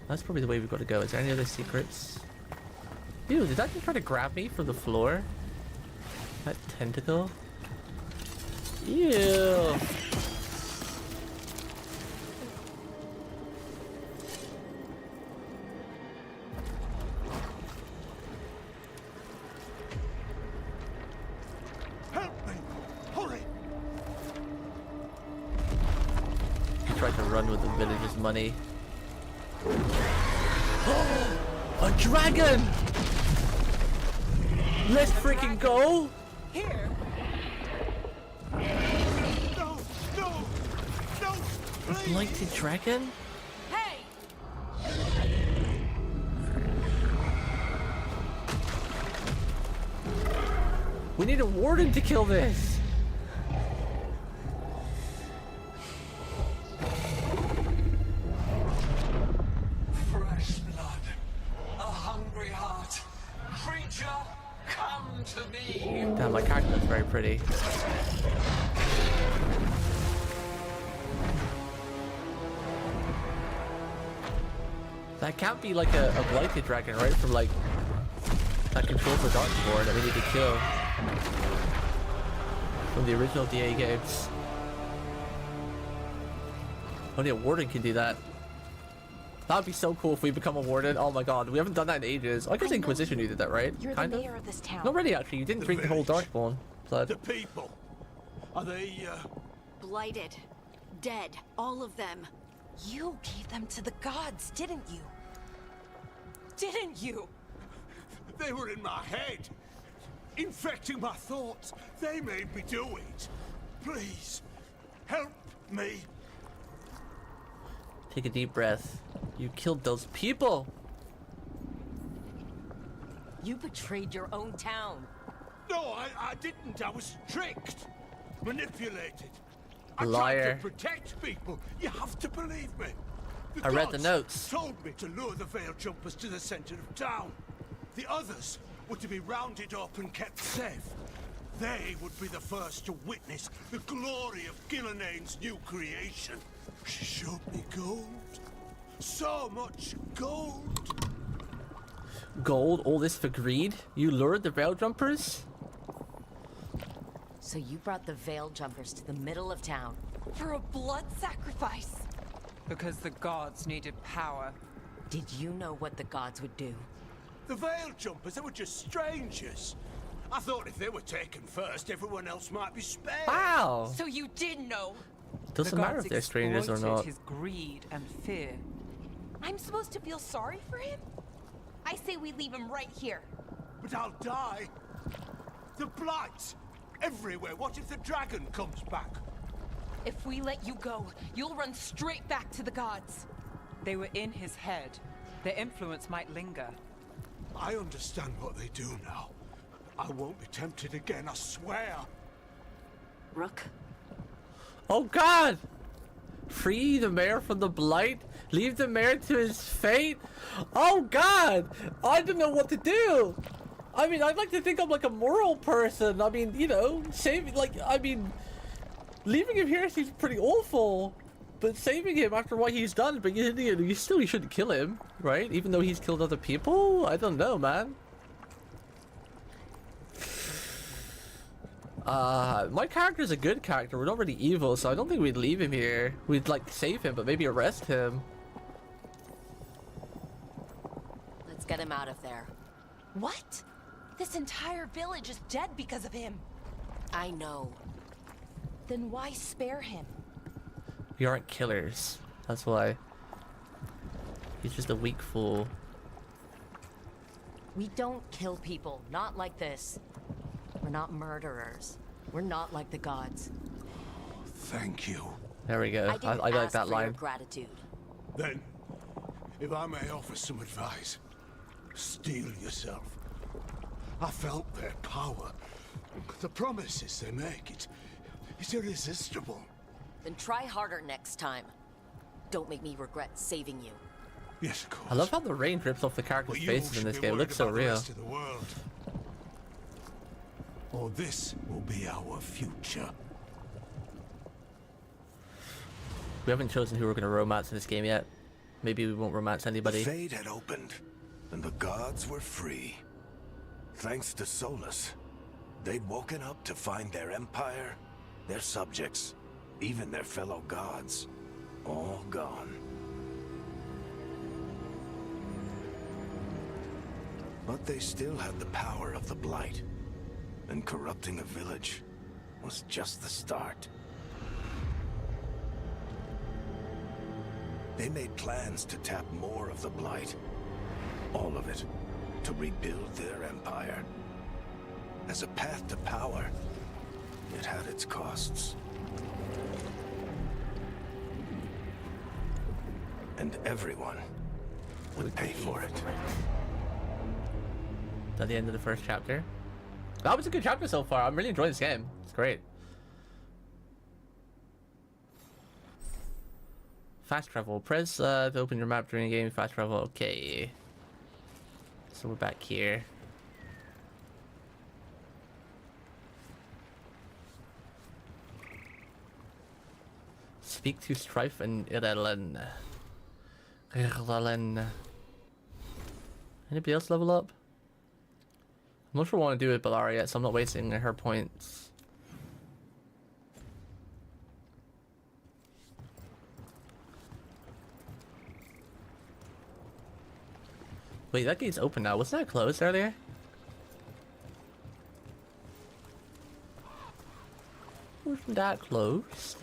That's probably the way we've got to go. Is there any other secrets? Ew, did that just try to grab me from the floor? That tentacle? Ew. Help me! Hurry! He tried to run with the villagers' money. A dragon! Let's freaking go! Here! No! No! No! A blighted dragon? Hey! We need a warden to kill this! heart. Creature, come to me. Damn, my character looks very pretty. That can't be like a blighted dragon, right? From like that controls the dartboard that we need to kill from the original DA games. Only a warden can do that. That would be so cool if we become a warden. Oh my god, we haven't done that in ages. I guess Inquisition you did that, right? You're the mayor of this town. Not really, actually. You didn't drink the whole Darkborn blood. The people. Are they, Blighted. Dead. All of them. You gave them to the gods, didn't you? Didn't you? They were in my head. Infecting my thoughts. They made me do it. Please, help me. Take a deep breath. You killed those people. You betrayed your own town. No, I didn't. I was tricked. Manipulated. I Liar. tried to protect people. You have to believe me. I read the notes. Told me to lure the Veil Jumpers to the center of town. The others were to be rounded up and kept safe. They would be the first to witness the glory of Gillenane's new creation. She showed me gold. So much gold. Gold? All this for greed? You lured the Veil Jumpers? So you brought the Veil Jumpers to the middle of town. For a blood sacrifice. Because the gods needed power. Did you know what the gods would do? The Veil Jumpers, they were just strangers. I thought if they were taken first, everyone else might be spared. Wow. So you did know. Doesn't matter if they're strangers or not. His greed and fear. I'm supposed to feel sorry for him? I say we leave him right here. But I'll die. The blight. Everywhere. What if the dragon comes back? If we let you go, you'll run straight back to the gods. They were in his head. Their influence might linger. I understand what they do now. I won't be tempted again, I swear. Rook. Oh god! Free the mayor from the blight? Leave the mayor to his fate? Oh god! I don't know what to do! I mean, I'd like to think I'm like a moral person. I mean, you know, leaving him here seems pretty awful. But saving him after what he's done, but you shouldn't kill him, right? Even though he's killed other people? I don't know, man. My character's a good character. We're not really evil, so I don't think we'd leave him here. We'd like save him, but maybe arrest him. Let's get him out of there. What? This entire village is dead because of him. I know. Then why spare him? We aren't killers. That's why. He's just a weak fool. We don't kill people. Not like this. We're not murderers. We're not like the gods. Thank you. There we go. I like that line. Your gratitude. Then, if I may offer some advice, steel yourself. I felt their power. The promises they make, it's irresistible. Then try harder next time. Don't make me regret saving you. Yes, of course. I love how the rain drips off the characters' faces in this game. It looks so real. Or this will be our future. We haven't chosen who we're going to romance in this game yet. Maybe we won't romance anybody. The Fade had opened, and the gods were free. Thanks to Solus, they'd woken up to find their empire, their subjects, even their fellow gods, all gone. But they still had the power of the Blight, and corrupting a village was just the start. They made plans to tap more of the Blight, all of it, to rebuild their empire. As a path to power, it had its costs. And everyone would pay for it. Is that the end of the first chapter? That was a good chapter so far. I'm really enjoying this game. It's great. Fast travel. Press to open your map during a game. Fast travel. Okay. So we're back here. Speak to Strife and Irelen. Anybody else level up? I'm not sure what I want to do with Balara yet, so I'm not wasting her points. Wait, that gate's open now. Wasn't that closed earlier? Wasn't that closed?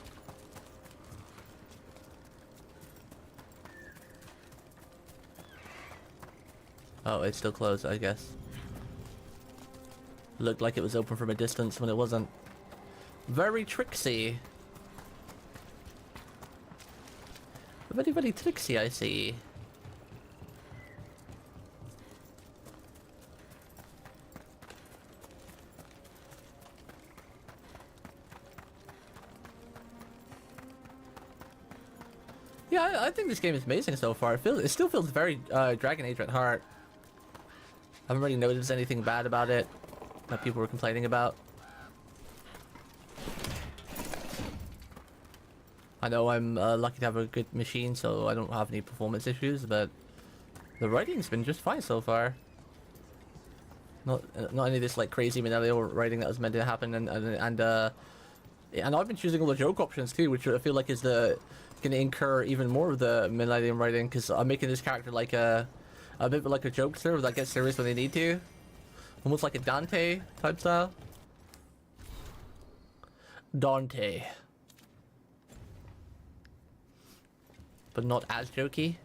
Oh, it's still closed, I guess. Looked like it was open from a distance when it wasn't. Very tricksy. Very, very tricksy, I see. Yeah, I think this game is amazing so far. It still feels very Dragon Age at heart. I haven't really noticed anything bad about it that people were complaining about. I know I'm lucky to have a good machine, so I don't have any performance issues, but the writing's been just fine so far. Not any of this like crazy Manelio writing that was meant to happen, and I've been choosing all the joke options too, which I feel like is going to incur even more of the Millennium writing, because I'm making this character like a bit like a jokester that gets serious when they need to, almost like a Dante type style. Dante, but not as jokey.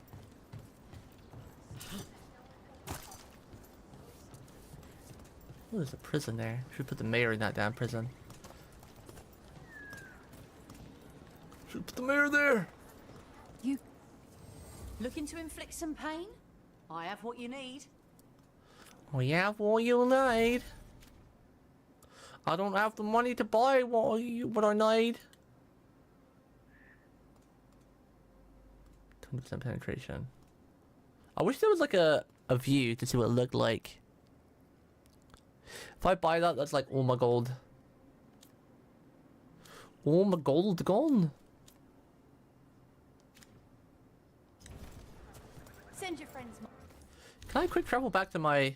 Oh, there's a prison there. Should put the mayor in that damn prison. Should put the mayor there. You looking to inflict some pain? I have what you need. We have what you need. I don't have the money to buy what I need. 20% penetration. I wish there was like a view to see what it looked like. If I buy that, that's like all my gold. All my gold gone. Send your friends. Can I quick travel back to my...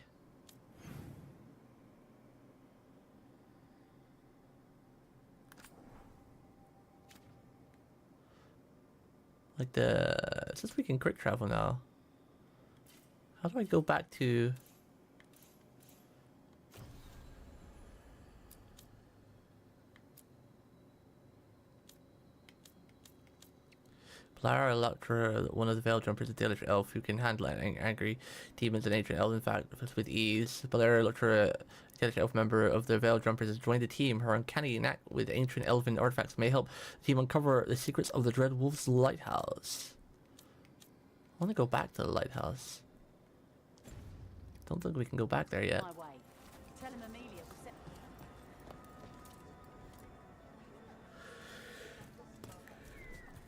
Like the... Since we can quick travel now. How do I go back to... Lara Electra, one of the Veil Jumpers, a Dalish elf who can handle angry demons and ancient elven factors with ease. Lara Electra, a Dalish elf member of the Veil Jumpers, has joined the team. Her uncanny knack with ancient elven artifacts may help the team uncover the secrets of the Dread Wolf's lighthouse. I want to go back to the lighthouse. Don't think we can go back there yet.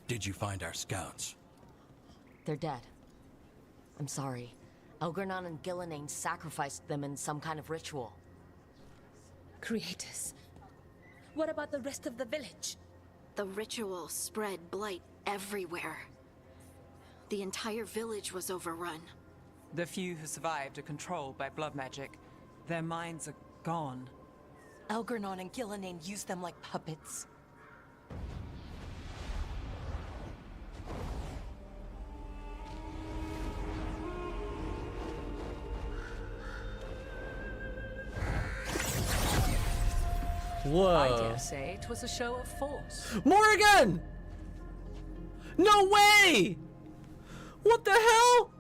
Did you find our scouts? They're dead. I'm sorry. Elgernon and Gillenane sacrificed them in some kind of ritual. Creators. What about the rest of the village? The ritual spread blight everywhere. The entire village was overrun. The few who survived are controlled by blood magic. Their minds are gone. Elgernon and Gillenane used them like puppets. Whoa. I dare say it was a show of force. Morrigan! No way! What the hell?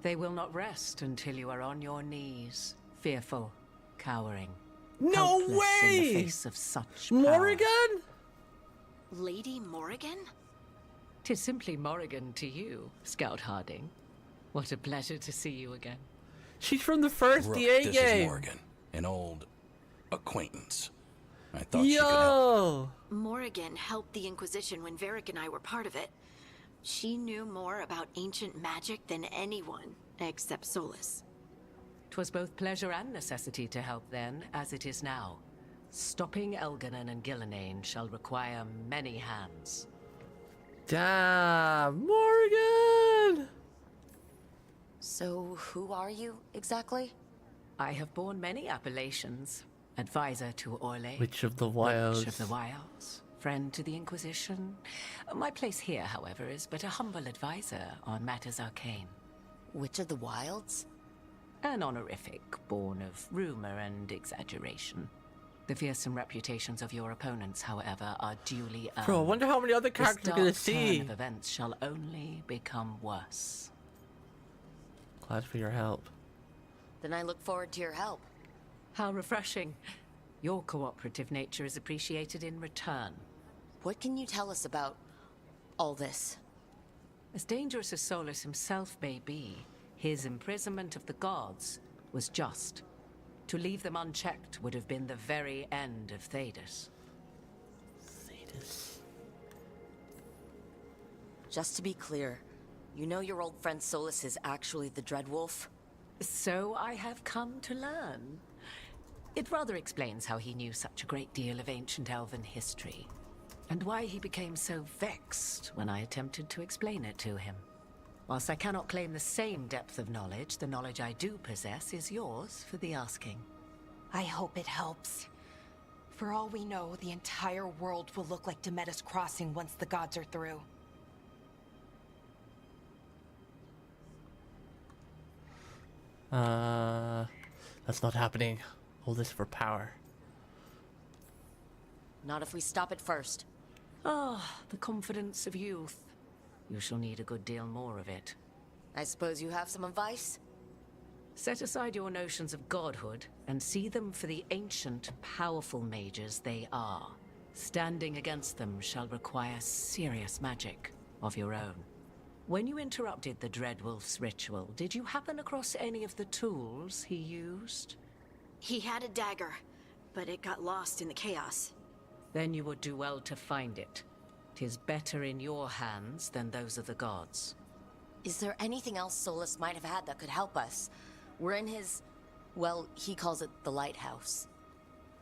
They will not rest until you are on your knees, fearful, cowering. No helpless way! In the face of such power. Morrigan? Lady Morrigan? 'Tis simply Morrigan to you, Scout Harding. What a pleasure to see you again. She's from the first Rook, DA this game. is Morrigan, an old acquaintance. I thought she could help. Morrigan helped the Inquisition when Varric and I were part of it. She knew more about ancient magic than anyone, except Solus. 'Twas both pleasure and necessity to help then, as it is now. Stopping Elganon and Gillenane shall require many hands. Damn, Morgan! So, who are you, exactly? I have borne many appellations. Advisor to Orlais. Witch of the Wilds. Witch of the Wilds. Friend to the Inquisition. My place here, however, is but a humble advisor on matters arcane. Witch of the Wilds? An honorific born of rumor and exaggeration. The fearsome reputations of your opponents, however, are duly earned. Bro, I wonder how many other characters we're gonna see. This dark turn of events shall only become worse. Glad for your help. Then I look forward to your help. How refreshing. Your cooperative nature is appreciated in return. What can you tell us about all this? As dangerous as Solus himself may be, his imprisonment of the gods was just. To leave them unchecked would have been the very end of Thedas. Thedas. Just to be clear, you know your old friend Solus is actually the Dreadwolf? So I have come to learn. It rather explains how he knew such a great deal of ancient elven history, and why he became so vexed when I attempted to explain it to him. Whilst I cannot claim the same depth of knowledge, the knowledge I do possess is yours for the asking. I hope it helps. For all we know, the entire world will look like Demetus Crossing once the gods are through. That's not happening. All this for power. Not if we stop it first. Ah, the confidence of youth. You shall need a good deal more of it. I suppose you have some advice? Set aside your notions of godhood and see them for the ancient, powerful mages they are. Standing against them shall require serious magic of your own. When you interrupted the Dreadwolf's ritual, did you happen across any of the tools he used? He had a dagger, but it got lost in the chaos. Then you would do well to find it. 'Tis better in your hands than those of the gods. Is there anything else Solus might have had that could help us? We're in his... well, he calls it the lighthouse.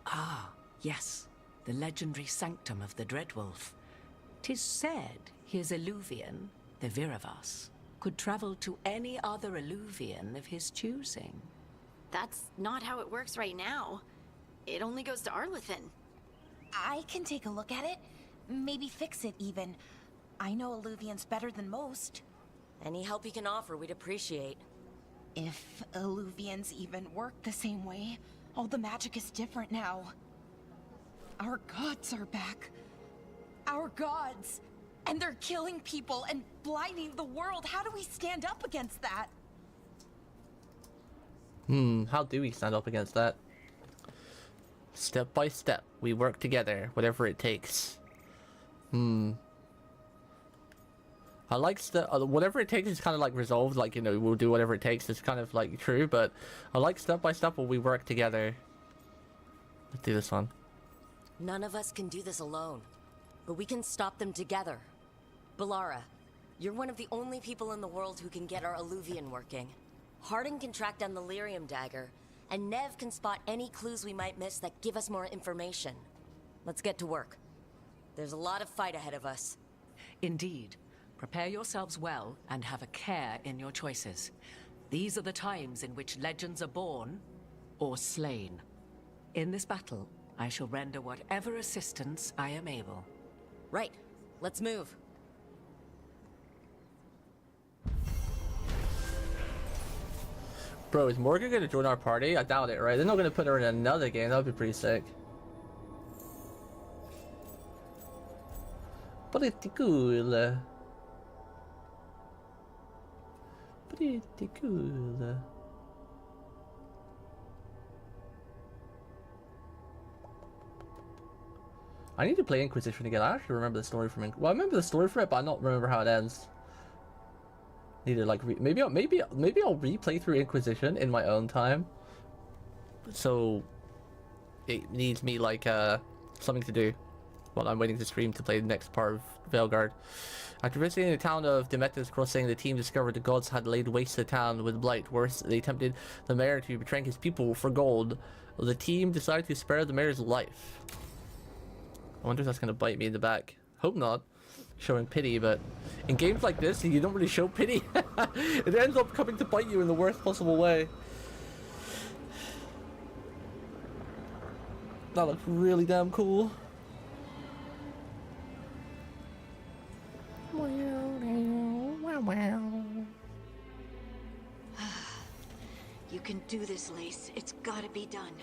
Ah, yes. The legendary sanctum of the Dreadwolf. 'Tis said his Illuvian, the Viravas, could travel to any other Illuvian of his choosing. That's not how it works right now. It only goes to Arlethan. I can take a look at it. Maybe fix it, even. I know Illuvians better than most. Any help you can offer, we'd appreciate. If Illuvians even work the same way, all the magic is different now. Our gods are back. Our gods! And they're killing people and blinding the world. How do we stand up against that? How do we stand up against that? Step by step, we work together, whatever it takes. I like whatever it takes is kind of like resolved, like, you know, we'll do whatever it takes. It's kind of like true, but I like step by step when we work together. Let's do this one. None of us can do this alone, but we can stop them together. Balara, you're one of the only people in the world who can get our Illuvian working. Harding can track down the Lyrium dagger, and Nev can spot any clues we might miss that give us more information. Let's get to work. There's a lot of fight ahead of us. Indeed. Prepare yourselves well and have a care in your choices. These are the times in which legends are born or slain. In this battle, I shall render whatever assistance I am able. Right. Let's move. Bro, is Morgan gonna join our party? I doubt it, right? They're not gonna put her in another game. That would be pretty sick. Pretty cool. Pretty cool. I need to play Inquisition again. I actually remember the story from well, I remember the story for it, but I don't remember how it ends. Need to like maybe I'll replay through Inquisition in my own time. So it needs me like something to do. while I'm waiting to stream to play the next part of Veilguard. After visiting the town of Demeter's Crossing, the team discovered the gods had laid waste the town with blight. Worse, they tempted the mayor to betray his people for gold. The team decided to spare the mayor's life. I wonder if that's going to bite me in the back. Hope not. Showing pity, but in games like this, you don't really show pity. It ends up coming to bite you in the worst possible way. That looks really damn cool. You can do this, Lace. It's gotta be done.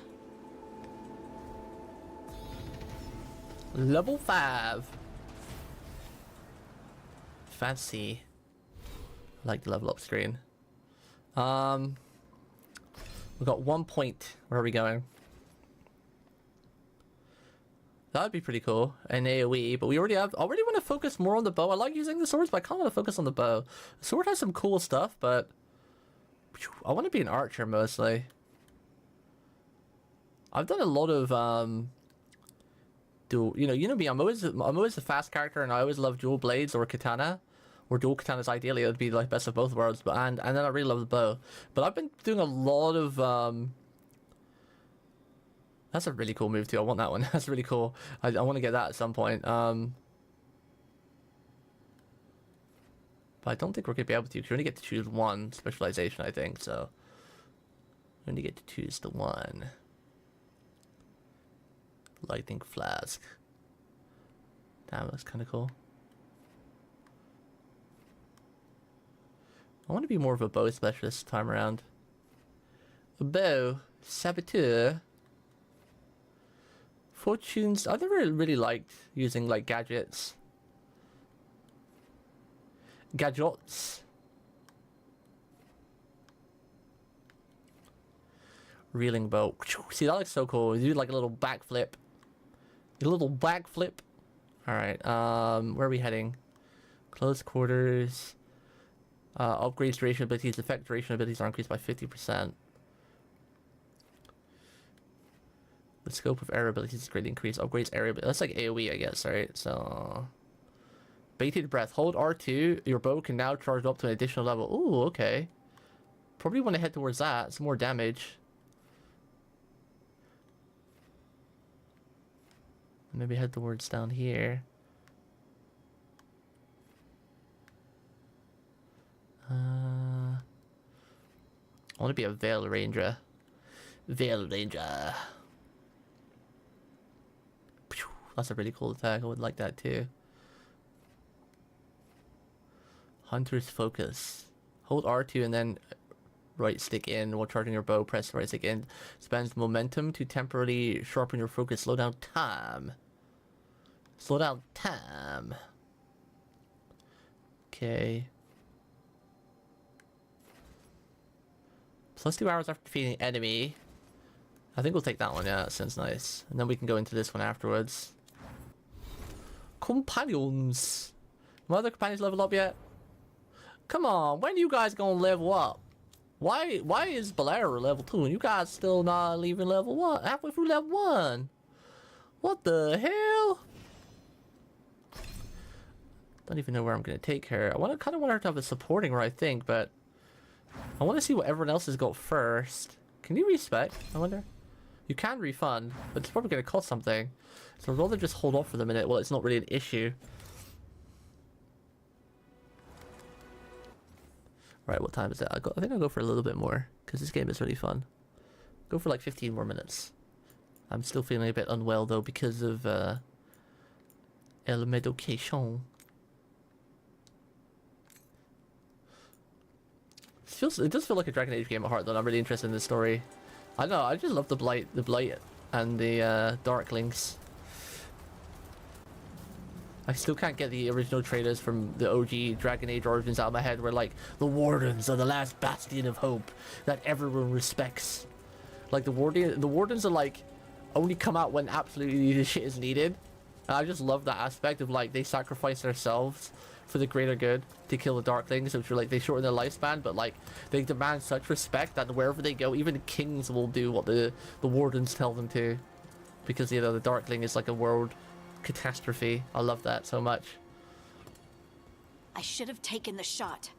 Level 5. Fancy. I like the level up screen. We got 1 point. Where are we going? That would be pretty cool. An AoE, but we already have. I already want to focus more on the bow. I like using the swords, but I kind of want to focus on the bow. The sword has some cool stuff, but I want to be an archer mostly. I've done a lot of dual. You know me. I'm always a fast character, and I always love dual blades or katana, or dual katanas. Ideally, it would be like best of both worlds. But and then I really love the bow. But I've been doing a lot of That's a really cool move too. I want that one. That's really cool. I want to get that at some point. But I don't think we're going to be able to, because you only get to choose one specialization, I think, so. You only get to choose the one. Lightning Flask. Damn, that's kind of cool. I want to be more of a bow specialist this time around. A bow. Saboteur. Fortunes. I've never really liked using like gadgets. Gadgets. Reeling bow. See, that looks so cool. You do like a little backflip. A little backflip. Alright, where are we heading? Close quarters. Upgrades duration abilities. Effect duration abilities are increased by 50%. The scope of area abilities is greatly increased. Upgrades area ability. That's like AoE, I guess, right? So, baited breath. Hold R2. Your bow can now charge up to an additional level. Ooh, okay. Probably want to head towards that. Some more damage. Maybe head towards down here. I want to be a Veil Ranger. Veil Ranger. That's a really cool attack. I would like that too. Hunter's Focus. Hold R2 and then right stick in while charging your bow. Press right stick in. Spends momentum to temporarily sharpen your focus. Slow down time. Slow down time. Okay. Plus 2 hours after defeating an enemy. I think we'll take that one. Yeah, that sounds nice. And then we can go into this one afterwards. Companions. My other companions level up yet? Come on, when you guys gonna level up? Why is Bolero level 2 and you guys still not leaving level 1? Halfway through level 1? What the hell? Don't even know where I'm gonna take her. I kind of want her to have a supporting role, I think, but I want to see what everyone else has got first. Can you respec? I wonder. You can refund, but it's probably gonna cost something. So I'd rather just hold off for the minute. Well, it's not really an issue. Right, what time is it? I think I'll go for a little bit more, because this game is really fun. Go for like 15 more minutes. I'm still feeling a bit unwell though because of el medication. It does feel like a Dragon Age game at heart though, and I'm really interested in this story. I don't know, I just love the Blight and the Darklings. I still can't get the original trailers from the OG Dragon Age Origins out of my head where like the Wardens are the last bastion of hope that everyone respects. Like the Wardens are like only come out when absolutely the shit is needed. And I just love that aspect of like they sacrifice themselves for the greater good to kill the Darklings, which are like they shorten their lifespan, but like they demand such respect that wherever they go, even the kings will do what the Wardens tell them to, because you know the Darkling is like a world catastrophe. I love that so much. I should have taken the shot.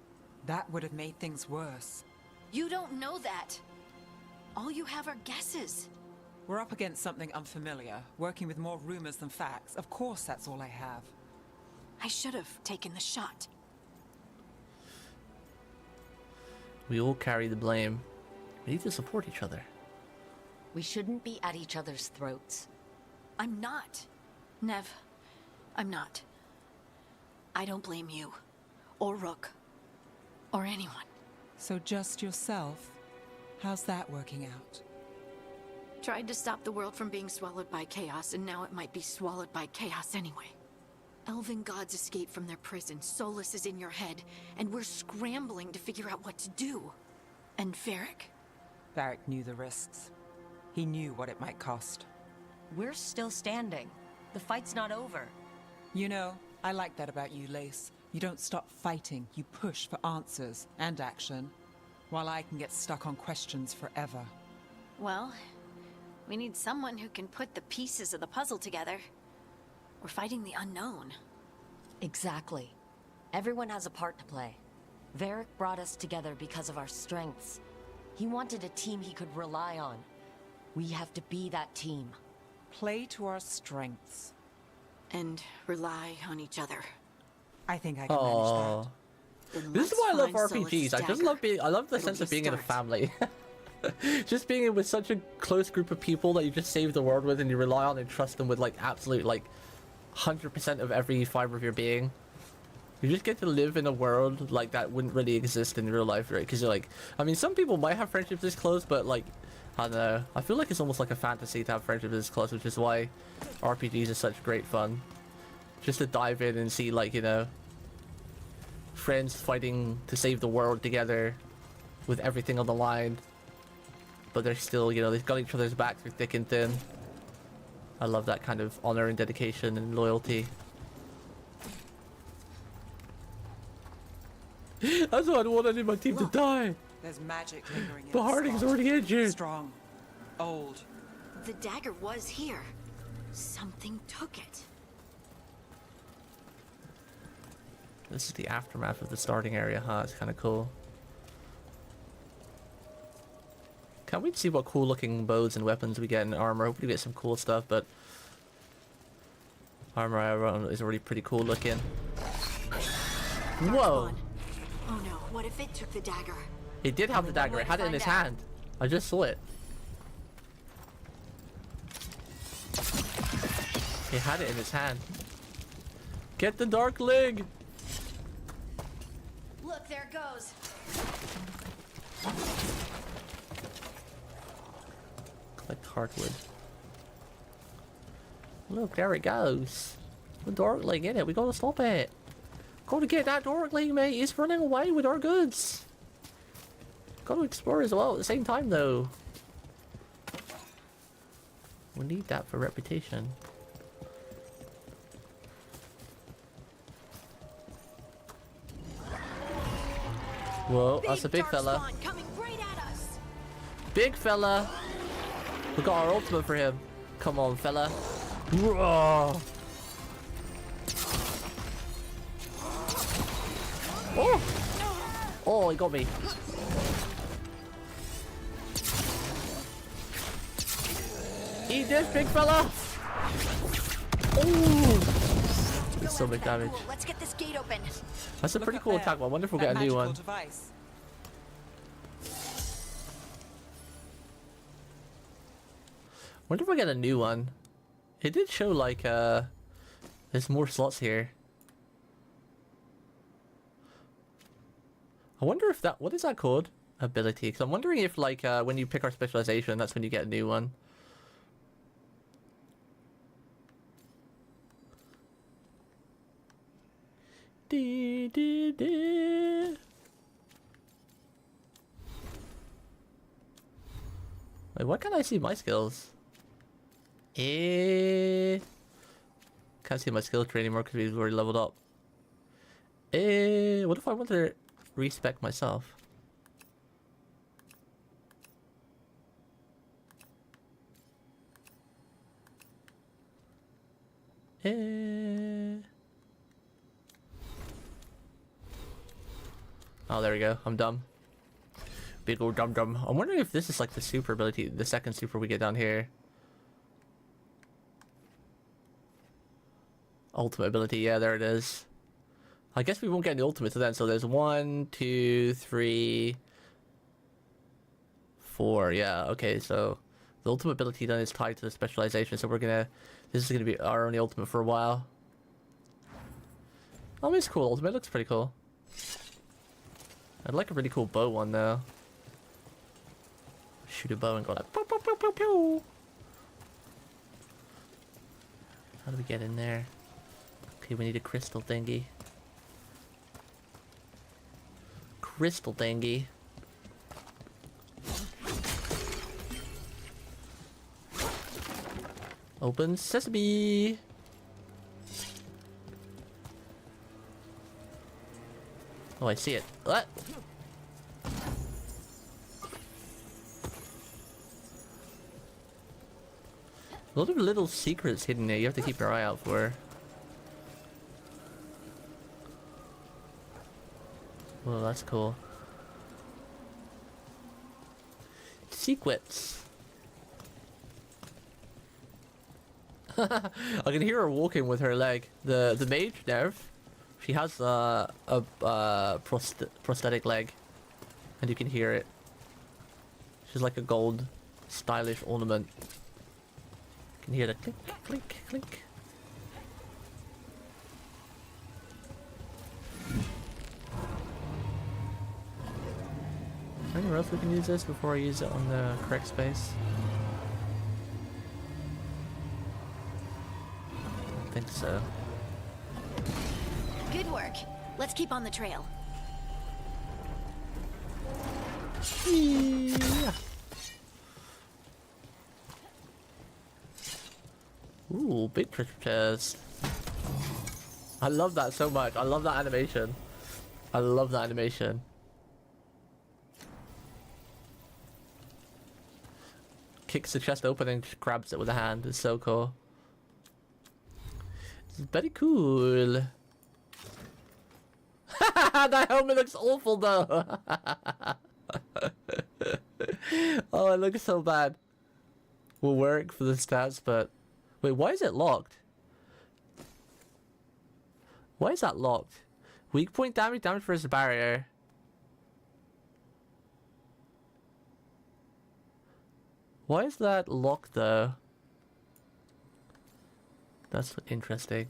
That would have made things worse. You don't know that. All you have are guesses. We're up against something unfamiliar, working with more rumors than facts. Of course, that's all I have. I should have taken the shot. We all carry the blame. We need to support each other. We shouldn't be at each other's throats. I'm not. Nev, I'm not. I don't blame you. Or Rook. Or anyone. So just yourself? How's that working out? Tried to stop the world from being swallowed by chaos, and now it might be swallowed by chaos anyway. Elven gods escaped from their prison, Solus is in your head, and we're scrambling to figure out what to do. And Varric? Varric knew the risks. He knew what it might cost. We're still standing. The fight's not over. You know, I like that about you, Lace. You don't stop fighting, you push for answers and action, while I can get stuck on questions forever. Well, we need someone who can put the pieces of the puzzle together. We're fighting the unknown. Exactly. Everyone has a part to play. Varric brought us together because of our strengths. He wanted a team he could rely on. We have to be that team. Play to our strengths. And rely on each other. I think I can manage that. This is why I love RPGs. I just love being. I love the sense of being in a family. Just being in with such a close group of people that you just save the world with, and you rely on and trust them with like absolute 100% of every fiber of your being. You just get to live in a world like that wouldn't really exist in real life, right? Because you're like, I mean, some people might have friendships this close, but like, I don't know. I feel like it's almost like a fantasy to have friendships this close, which is why RPGs are such great fun. Just to dive in and see, like, you know, friends fighting to save the world together with everything on the line. But they're still, you know, they've got each other's back through thick and thin. I love that kind of honor and dedication and loyalty. That's why I don't want any of my team to die. There's magic lingering in But Harding's already injured. Strong. Old. The dagger was here. Something took it. This is the aftermath of the starting area, huh? It's kind of cool. Can't wait to see what cool looking bows and weapons we get in armor. Hopefully we get some cool stuff, but armor is already pretty cool looking. Whoa! Oh no, what if it took the dagger? He did have the dagger. It had it in his hand. I just saw it. He had it in his hand. Get the dark leg! Look, there it goes. Collect hardwood. Look, there it goes. The dark leg in it. We gotta stop it. Gotta get that dark leg, mate. It's running away with our goods. Gotta explore as well at the same time, though. We need that for reputation. Whoa, that's a big fella. Coming right at us. Big fella. We got our ultimate for him. Come on, fella. Whoa. Oh! Oh, he got me. Eat this, big fella! Oh! That's so much damage. Let's get this gate open. That's a pretty cool attack. I wonder if we'll get a new one. Device. Wonder if we get a new one. It did show like there's more slots here. I wonder if that, what is that called? Ability. Because I'm wondering if like when you pick our specialization, that's when you get a new one. Wait, why can't I see my skills? Can't see my skill tree anymore because we've already leveled up. What if I want to respec myself? Oh, there we go. I'm dumb. Big old dum-dum. I'm wondering if this is like the super ability, the second super we get down here. Ultimate ability, yeah, there it is. I guess we won't get any ultimates then, so there's 1, 2, 3, 4, yeah, okay, so the ultimate ability then is tied to the specialization, so this is gonna be our only ultimate for a while. Oh, it's cool, ultimate looks pretty cool. I'd like a really cool bow one though. Shoot a bow and go like pew, pew, pew, pew, pew. How do we get in there? Okay, we need a crystal thingy. Crystal thingy. Open sesame. Oh, I see it. What? A lot of little secrets hidden there you have to keep your eye out for. Well, that's cool. Secrets. I can hear her walking with her leg. The mage nerve. She has a prosthetic leg, and you can hear it. She's like a gold, stylish ornament. You can hear the clink, clink, clink. Anywhere else we can use this before I use it on the correct space? I don't think so. Good work. Let's keep on the trail. Yeah. Ooh, big treasure chest. I love that so much. I love that animation. I love that animation. Kicks the chest open and grabs it with a hand. It's so cool. It's very cool. That helmet looks awful though. Oh, it looks so bad. Will work for the stats, but wait, why is it locked? Why is that locked? Weak point damage, damage versus barrier. Why is that locked though? That's interesting.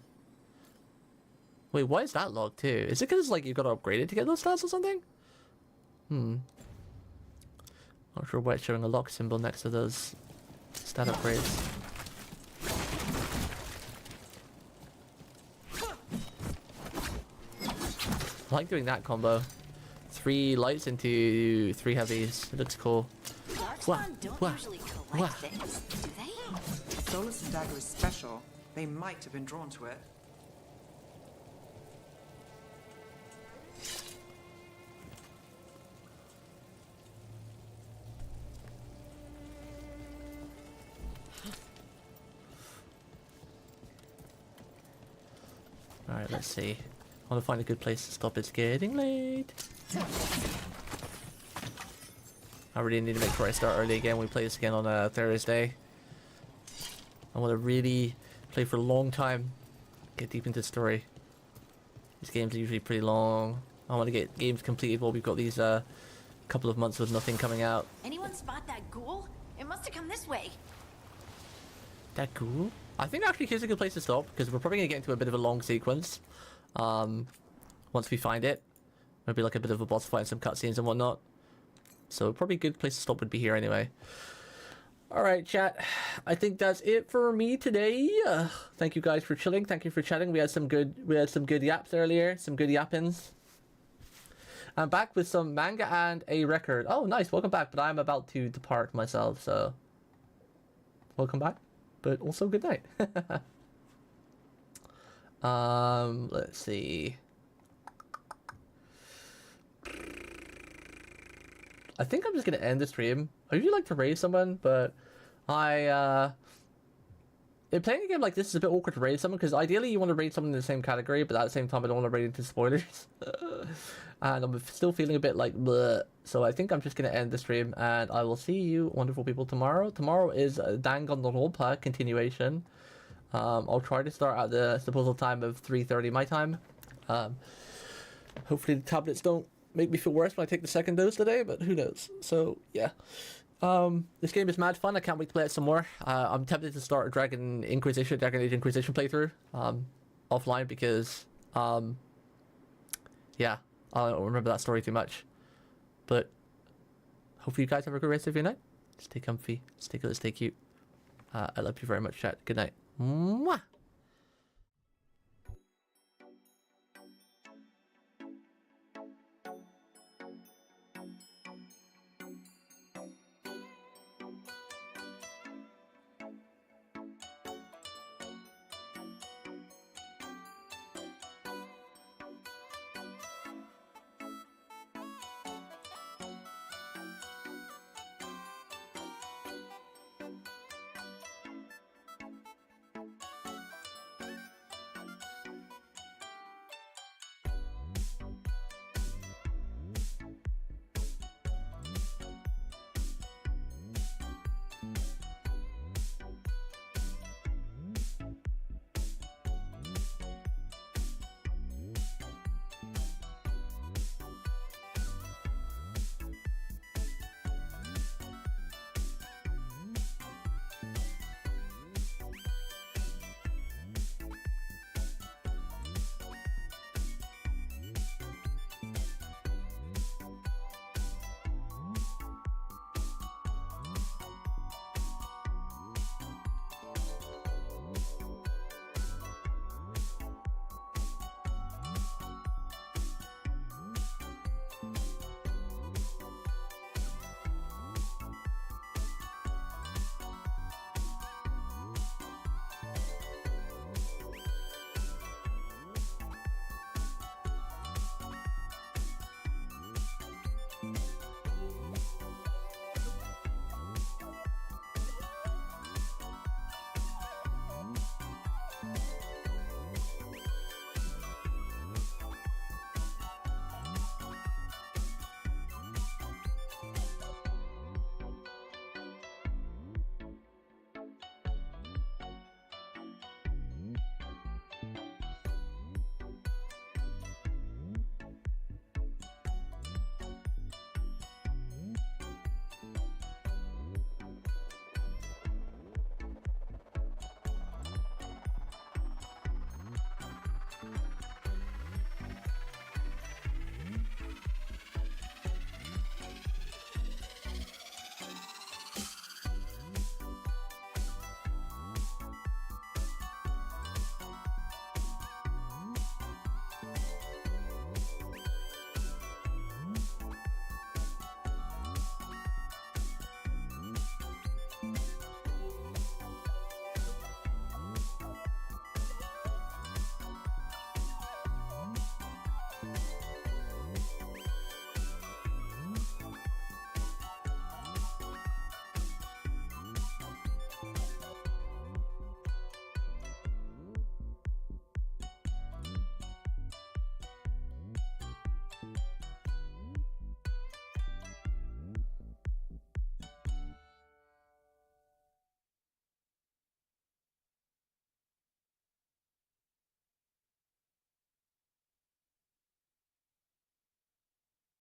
Wait, why is that locked too? Is it because like you gotta upgrade it to get those stats or something? Not sure why it's showing a lock symbol next to those stat upgrades. I like doing that combo. 3 lights into 3 heavies. It looks cool. Solus' dagger is special. They might have been drawn to it. Alright, let's see. I want to find a good place to stop. It's getting late. I really need to make sure I start early again. We play this again on a Thursday. I want to really play for a long time. Get deep into the story. These games are usually pretty long. I want to get games completed while we've got these couple of months with nothing coming out. Anyone spot that ghoul? It must have come this way. That ghoul? I think actually here's a good place to stop, because we're probably going to get into a bit of a long sequence. Once we find it. Maybe like a bit of a boss fight and some cutscenes and whatnot. So probably a good place to stop would be here anyway. Alright, chat. I think that's it for me today. Thank you guys for chilling. Thank you for chatting. We had some good yaps earlier. Some good yappings. I'm back with some manga and a record. Oh, nice. Welcome back. But I'm about to depart myself, so... Welcome back. But also good night. Let's see. I think I'm just gonna end the stream. I usually like to raise someone, but I playing a game like this is a bit awkward to raid someone, because ideally you want to raid someone in the same category, but at the same time I don't want to raid into spoilers. And I'm still feeling a bit like bleh. So I think I'm just going to end the stream, and I will see you wonderful people tomorrow. Tomorrow is Danganronpa continuation. I'll try to start at the supposed time of 3:30 my time. Hopefully the tablets don't make me feel worse when I take the second dose today, but who knows. So yeah. This game is mad fun. I can't wait to play it some more. I'm tempted to start a Dragon Age Inquisition playthrough offline, because yeah, I don't remember that story too much. But hopefully you guys have a good rest of your night. Stay comfy, stay good, stay cute. I love you very much, chat. Good night. Mwah!